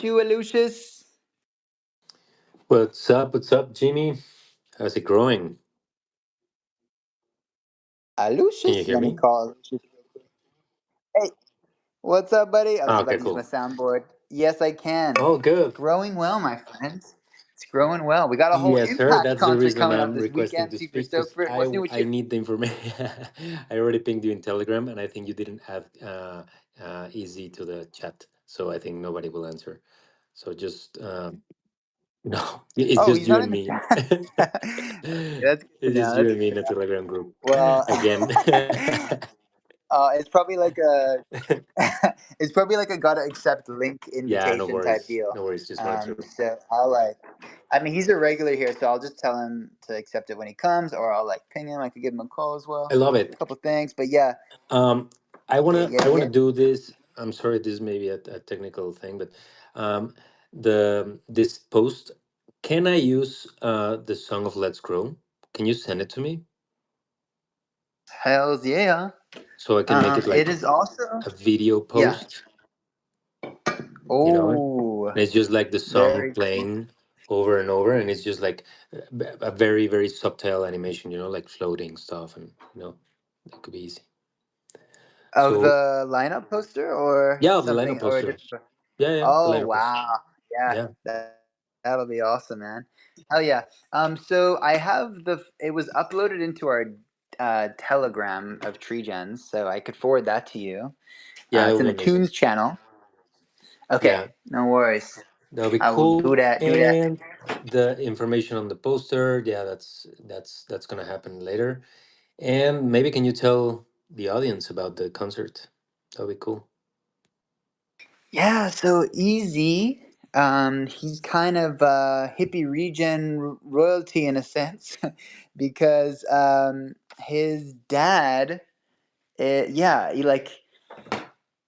you, Lucius? What's up? What's up, Jimmy? How's it growing? Can you Lucius? hear Let me me? call Lucius. Hey, what's up, buddy? I was Ah, just about okay, to use my cool. soundboard. Yes, I can. Oh, good. Growing well, my friends. It's growing well. We got a whole Yes, sir. Impact That's the concert reason coming up I'm this requesting weekend. to Super speak stoked because for it. What's new with I you? need the information. I already pinged you in Telegram, and I think you didn't add easy to the chat, so I think nobody will answer. So just no, it's Oh, just he's you not and in the me. chat. Okay, that's good to It's know. just you That's and me good in to a know. Telegram group Well, again. it's probably like a it's probably like a gotta accept link Yeah, no invitation type worries. deal. No worries. Just wanted to. So I'll like, I mean, he's a regular here, so I'll just tell him to accept it when he comes, or I'll like ping him. I could give him a call as I well. love A it. couple things, but yeah, Um, yeah, yeah, I wanna yeah. do this. I'm sorry, this may be a technical thing, but this post, can I use the song of Let's Grow? Can you send it to me Hells yeah. so I can make it It like is also a video yeah. post? You know, and Oh, it's just like the song very cool. playing over and over, and it's just like a very very subtle animation. You know, like floating stuff, and that could be easy. Of So the lineup poster or yeah, of the lineup something or a poster. different. Yeah, the Oh lineup poster. wow, yeah, Yeah. that'll be awesome, man. Hell yeah. So I have it was uploaded into our Telegram of Tree Gens, so I could forward that to you. Yeah, that It's would in be the amazing. Tunes channel. Okay, Yeah, no worries. that would be I will do cool. that. Do that. And the information on the poster, yeah, that's gonna happen later. And maybe can you tell the audience about the concert? That would be cool. Yeah. So easy. He's kind of hippie regen royalty in a sense, because his dad. Yeah, he like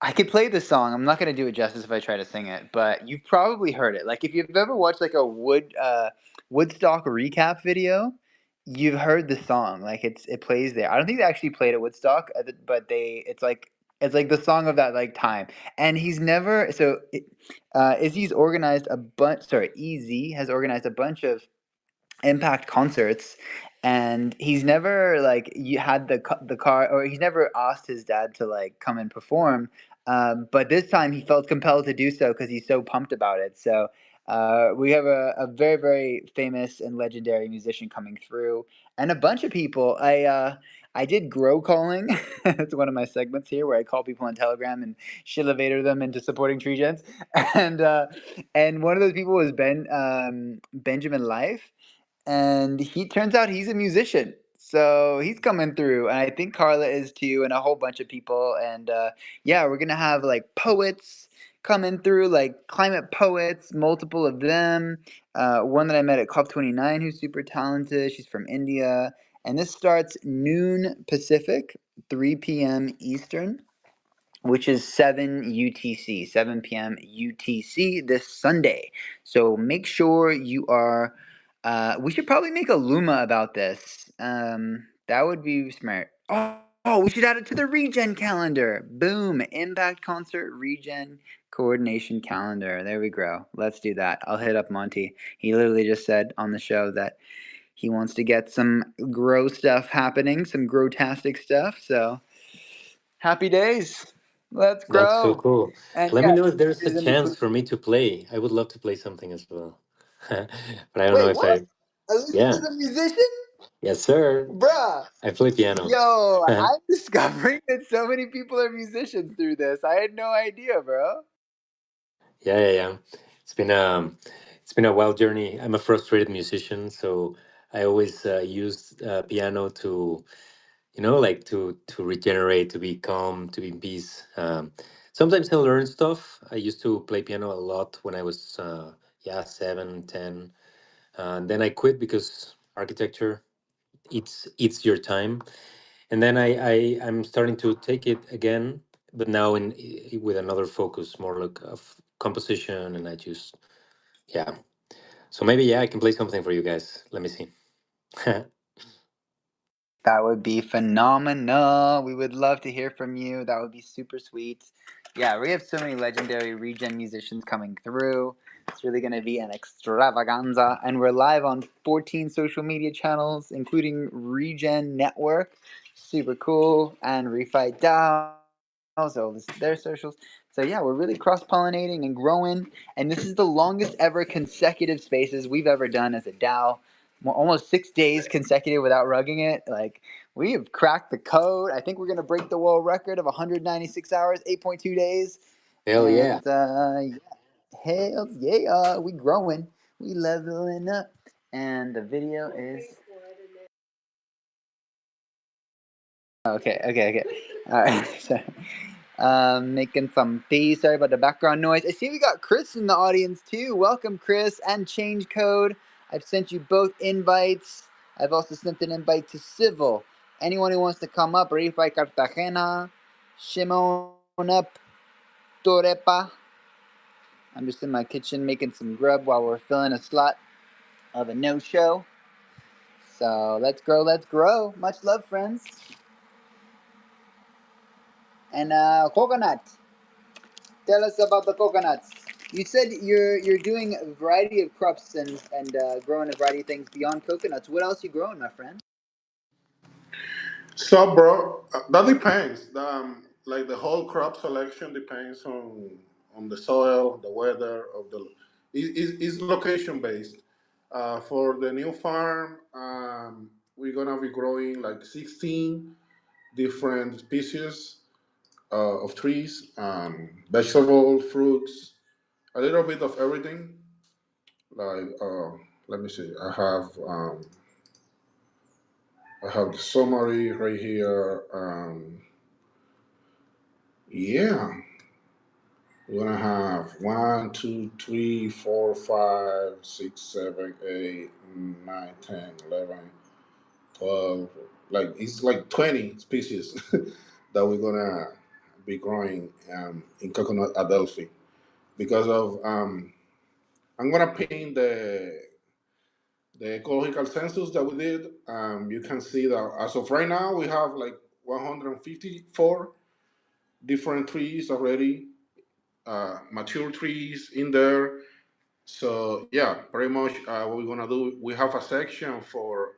I could play this song. I'm not gonna do it justice if I try to sing it, but you've probably heard it. Like if you've ever watched like a Woodstock recap video, you've heard the song. Like it plays there. I don't think they actually played at Woodstock, but it's like the song of that like time. And he's never Izzy's organized a bunch. Sorry, Ez has organized a bunch of Impact concerts, and he's never like you had the car, or he's never asked his dad to like come and perform. But this time he felt compelled to do so because he's so pumped about it. So we have a very very famous and legendary musician coming through, and a bunch of people. I did grow calling. It's one of my segments here where I call people on Telegram and shillevator them into supporting Tree Gens. and and one of those people was Benjamin Life, and he turns out he's a musician. So he's coming through, and I think Carla is too, and a whole bunch of people. And yeah, we're gonna have like poets coming through, like climate poets, multiple of them. One that I met at COP29 who's super talented. She's from India, and this starts noon Pacific, 3 p.m. Eastern, which is 7 UTC, 7 p.m. UTC this Sunday. So make sure you are. We should probably make a Luma about this. That would be smart. Oh, we should add it to the Regen calendar. Boom. Impact Concert Regen Coordination Calendar. There we go. Let's do that. I'll hit up Monty. He literally just said on the show that he wants to get some grow stuff happening, some growtastic stuff. So happy days. Let's That's so grow. cool. And Let me yeah, know if there's a pictures in between. chance for me to play. I would love to play something as well. But I don't know Wait, if what? I. Alexius Yeah. is a musician? Yes, sir. Bruh. I play piano. Yo, Yeah, I'm discovering that so many people are musicians through this. I had no idea, bro. yeah. It's been it's been a wild journey. I'm a frustrated musician, so I always use piano to, like to regenerate, to be calm, to be in peace. Sometimes I learn stuff. I used to play piano a lot when I was 7, 10. And then I quit because architecture eats your time. And then I'm starting to take it again, but now with another focus, more like of composition, and I just yeah. So maybe I can play something for you guys. Let me see. That would be phenomenal. We would love to hear from you. That would be super sweet. Yeah, we have so many legendary regen musicians coming through. It's really going to be an extravaganza. And we're live on 14 social media channels, including Regen Network. Super cool. And Refight DAO. So their socials. So yeah, we're really cross-pollinating and growing. And this is the longest ever consecutive spaces we've ever done as a DAO. Almost 6 days consecutive without rugging it. Like, we have cracked the code. I think we're gonna break the world record of 196 hours, 8.2 days. Hell yeah. And hell yeah, we growing, we leveling up. And the video is okay. All right, so making some tea. Sorry about the background noise. I see we got Chris in the audience too. Welcome, Chris, and Change Code. I've sent you both invites. I've also sent an invite to Civil. Anyone who wants to come up, Refi Cartagena, Shimon up, Torepa. I'm just in my kitchen making some grub while we're filling a slot of a no-show. So let's grow, let's grow. Much love, friends. And coconut. Tell us about the coconuts. You said you're doing a variety of crops and growing a variety of things beyond coconuts. What else you growing, my friend? So, bro, that depends. Like the whole crop selection depends on the soil, the weather of the. Is location based. For the new farm, we're gonna be growing like 16 different species of trees, vegetable, fruits, a little bit of everything. Like, let me see. I have the summary right here. Yeah, we're gonna have 1, 2, 3, 4, 5, 6, 7, 8, 9, 10, 11, 12. Like it's like 20 species that we're gonna be growing in coconut Adelphi because of I'm gonna pin the ecological census that we did. You can see that as of right now we have like 154 different trees already, mature trees in there. So yeah, pretty much what we're gonna do, we have a section for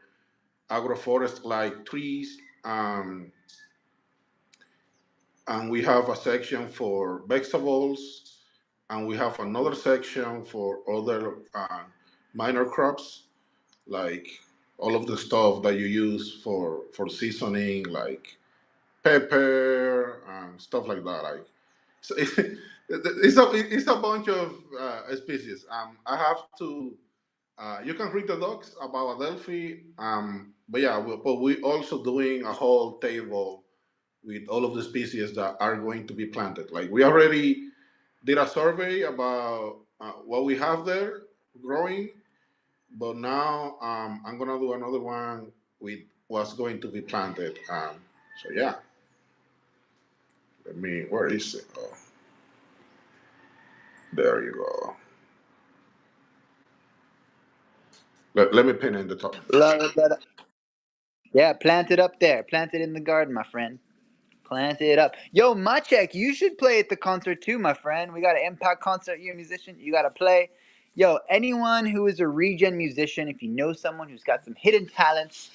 agroforest like trees, and we have a section for vegetables, and we have another section for other minor crops like all of the stuff that you use for seasoning, like pepper and stuff like that. Like, so it's a bunch of species. I have to. You can read the docs about Adelphi, but yeah, but we also doing a whole table with all of the species that are going to be planted. Like we already did a survey about what we have there growing, but now I'm gonna do another one with what's going to be planted. So yeah, where is it? Oh, there you go. Let me pin in the top. Love it, brother. Yeah, plant it up there. Plant it in the garden, my friend. Plant it up. Yo, Machek, you should play at the concert too, my friend. We got an impact concert. You're a musician. You got to play. Yo, anyone who is a regen musician, if you know someone who's got some hidden talents,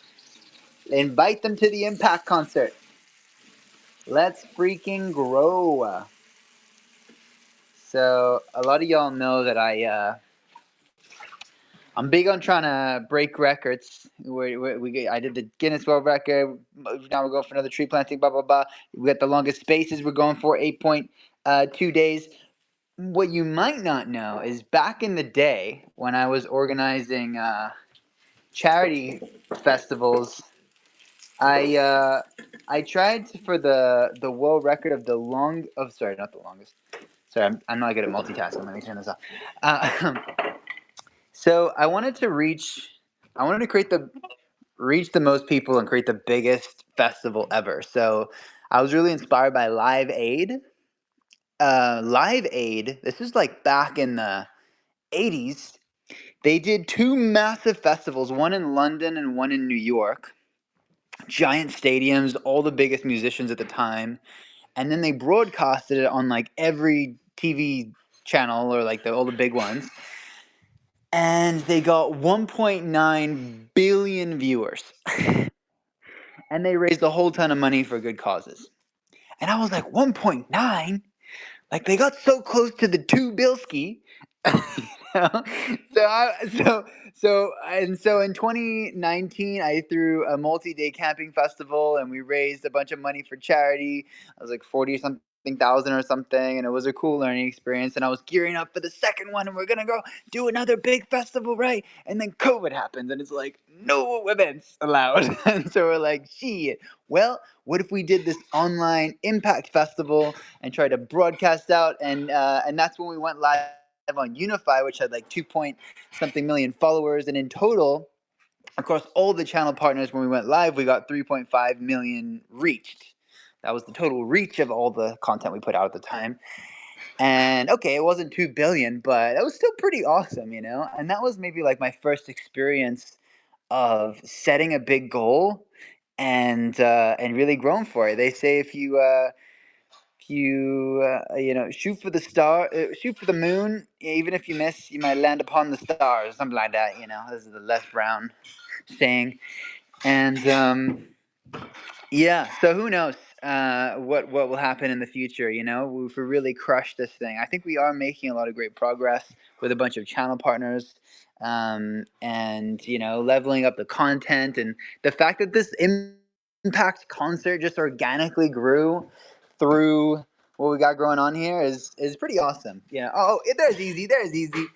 invite them to the impact concert. Let's freaking grow. So a lot of y'all know that I'm big on trying to break records. I did the Guinness World Record. Now we're going for another tree planting. Blah blah blah. We got the longest spaces. We're going for 8.2 days. What you might not know is back in the day when I was organizing charity festivals, I tried for the world record of the long of sorry not the longest. Sorry, I'm not good at multitasking. Let me turn this off. Uh, so I wanted to reach the most people and create the biggest festival ever. So I was really inspired by Live Aid. Live Aid. This is like back in the 80s. They did two massive festivals, one in London and one in New York. Giant stadiums, all the biggest musicians at the time, and then they broadcasted it on like every TV channel or like all the big ones. And they got 1.9 billion viewers. And they raised a whole ton of money for good causes. And I was like, 1.9? Like they got so close to the two Bilski. You know? So in 2019, I threw a multi-day camping festival, and we raised a bunch of money for charity. I was like 40 something thousand or something, and it was a cool learning experience. And I was gearing up for the second one, and we're gonna go do another big festival, right? And then COVID happens, and it's like no events allowed. And so we're like, shit. Well, what if we did this online impact festival and tried to broadcast out? And that's when we went live on Unify, which had like 2 point something million followers, and in total across all the channel partners, when we went live, we got 3.5 million reached. That was the total reach of all the content we put out at the time. And okay, it wasn't 2 billion, but it was still pretty awesome, you know? And that was maybe like my first experience of setting a big goal and really growing for it. They say if you shoot for the shoot for the moon, even if you miss, you might land upon the stars, something like that. This is the Les Brown saying. And yeah, so who knows what will happen in the future? If we really crush this thing, I think we are making a lot of great progress with a bunch of channel partners, and leveling up the content, and the fact that this impact concert just organically grew through what we got going on here is pretty awesome. There's Easy. There's Easy.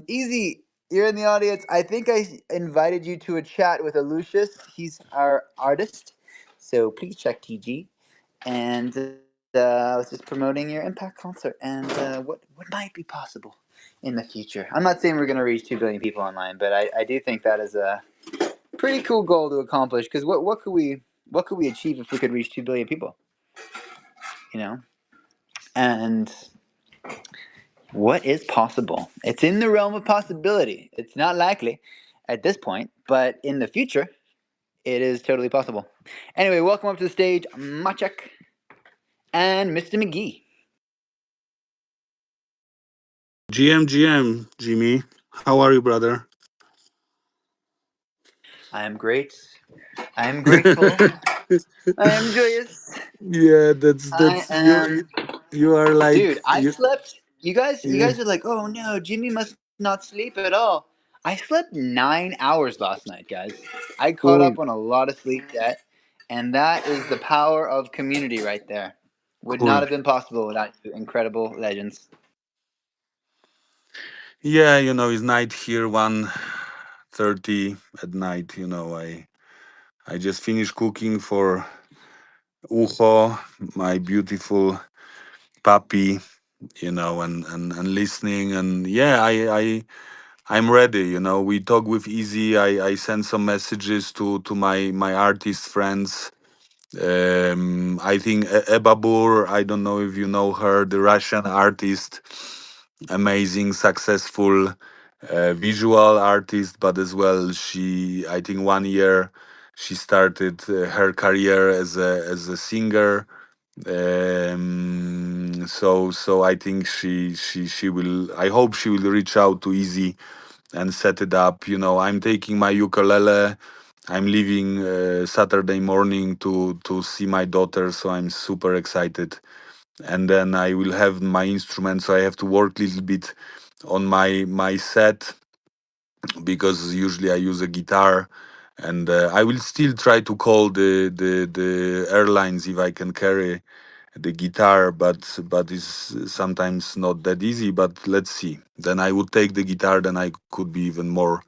Easy, you're in the audience. I think I invited you to a chat with Lucius. He's our artist. So please check TG. And I was just promoting your impact concert and what might be possible in the future. I'm not saying we're going to reach 2 billion people online, but I do think that is a pretty cool goal to accomplish. Because what could we achieve if we could reach 2 billion people? And what is possible? It's in the realm of possibility. It's not likely at this point, but in the future, it is totally possible. Anyway, welcome up to the stage, Machek and Mr. McGee. GM, Jimmy. How are you, brother? I am great. I am grateful. I am joyous. Yeah, I that's am, you are like dude. I you. slept. You guys Yeah. are like, oh no, Jimmy must not sleep at all. I slept 9 hours last night, guys. I caught Oh, up on a lot of sleep debt, and that is the power of community right there. Would not cool. have been possible without you, incredible legends. Yeah, it's night here, 1:30 at night. I just finished cooking for Uho, my beautiful puppy. And listening, and yeah, I'm ready. We talk with Easy. I send some messages to my artist friends. I think Ebabur, I don't know if you know her, the Russian artist, amazing, successful visual artist, but as well, she, I think 1 year She started her career as a singer. So I think she will. I hope she will reach out to Easy and set it up. I'm taking my ukulele. I'm leaving Saturday morning to see my daughter, so I'm super excited. And then I will have my instrument, so I have to work a little bit on my set, because usually I use a guitar, and I will still try to call the airlines if I can carry the guitar, but it's sometimes not that easy. But let's see. Then I would take the guitar, then I could be even more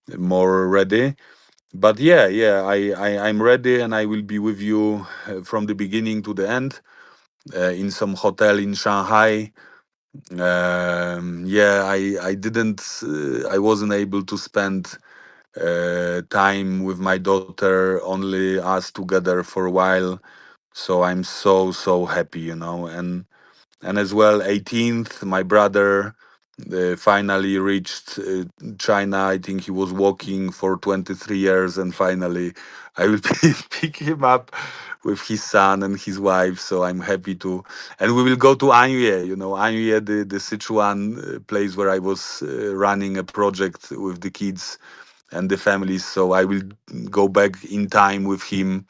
ready. But yeah, I'm ready, and I will be with you from the beginning to the end in some hotel in Shanghai. Yeah, I wasn't able to spend time with my daughter, only us together for a while. So I'm so happy, and as well 18th, my brother finally reached China. I think he was walking for 23 years, and finally I will pick him up with his son and his wife. So I'm happy to, and we will go to Anyue, Anyue, the Sichuan place where I was running a project with the kids and the families. So I will go back in time with him.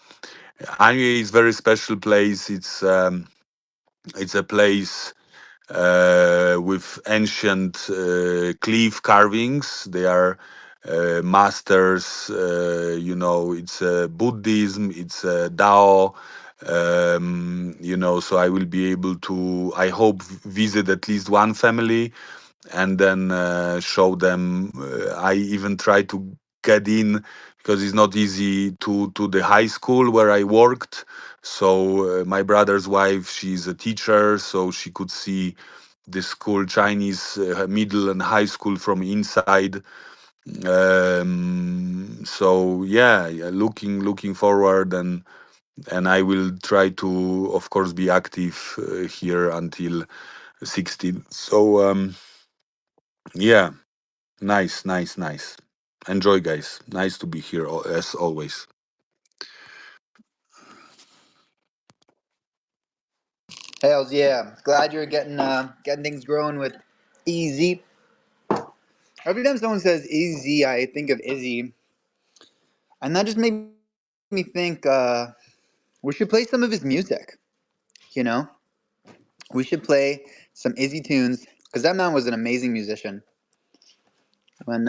Anyue is very special place. It's a place with ancient cliff carvings. They are masters. It's Buddhism. It's Dao. So I will be able to, I hope, visit at least one family and then show them. I even try to get in, because it's not easy to the high school where I worked. So my brother's wife, she's a teacher, so she could see the school, Chinese middle and high school from inside. So yeah, looking forward, and I will try to, of course, be active here until 16. So yeah. Nice. Enjoy, guys. Nice to be here as always. Hells yeah! Glad you're getting things growing with Easy. Every time someone says Easy, I think of Izzy, and that just made me think we should play some of his music. You know, we should play some Izzy tunes because that man was an amazing musician. When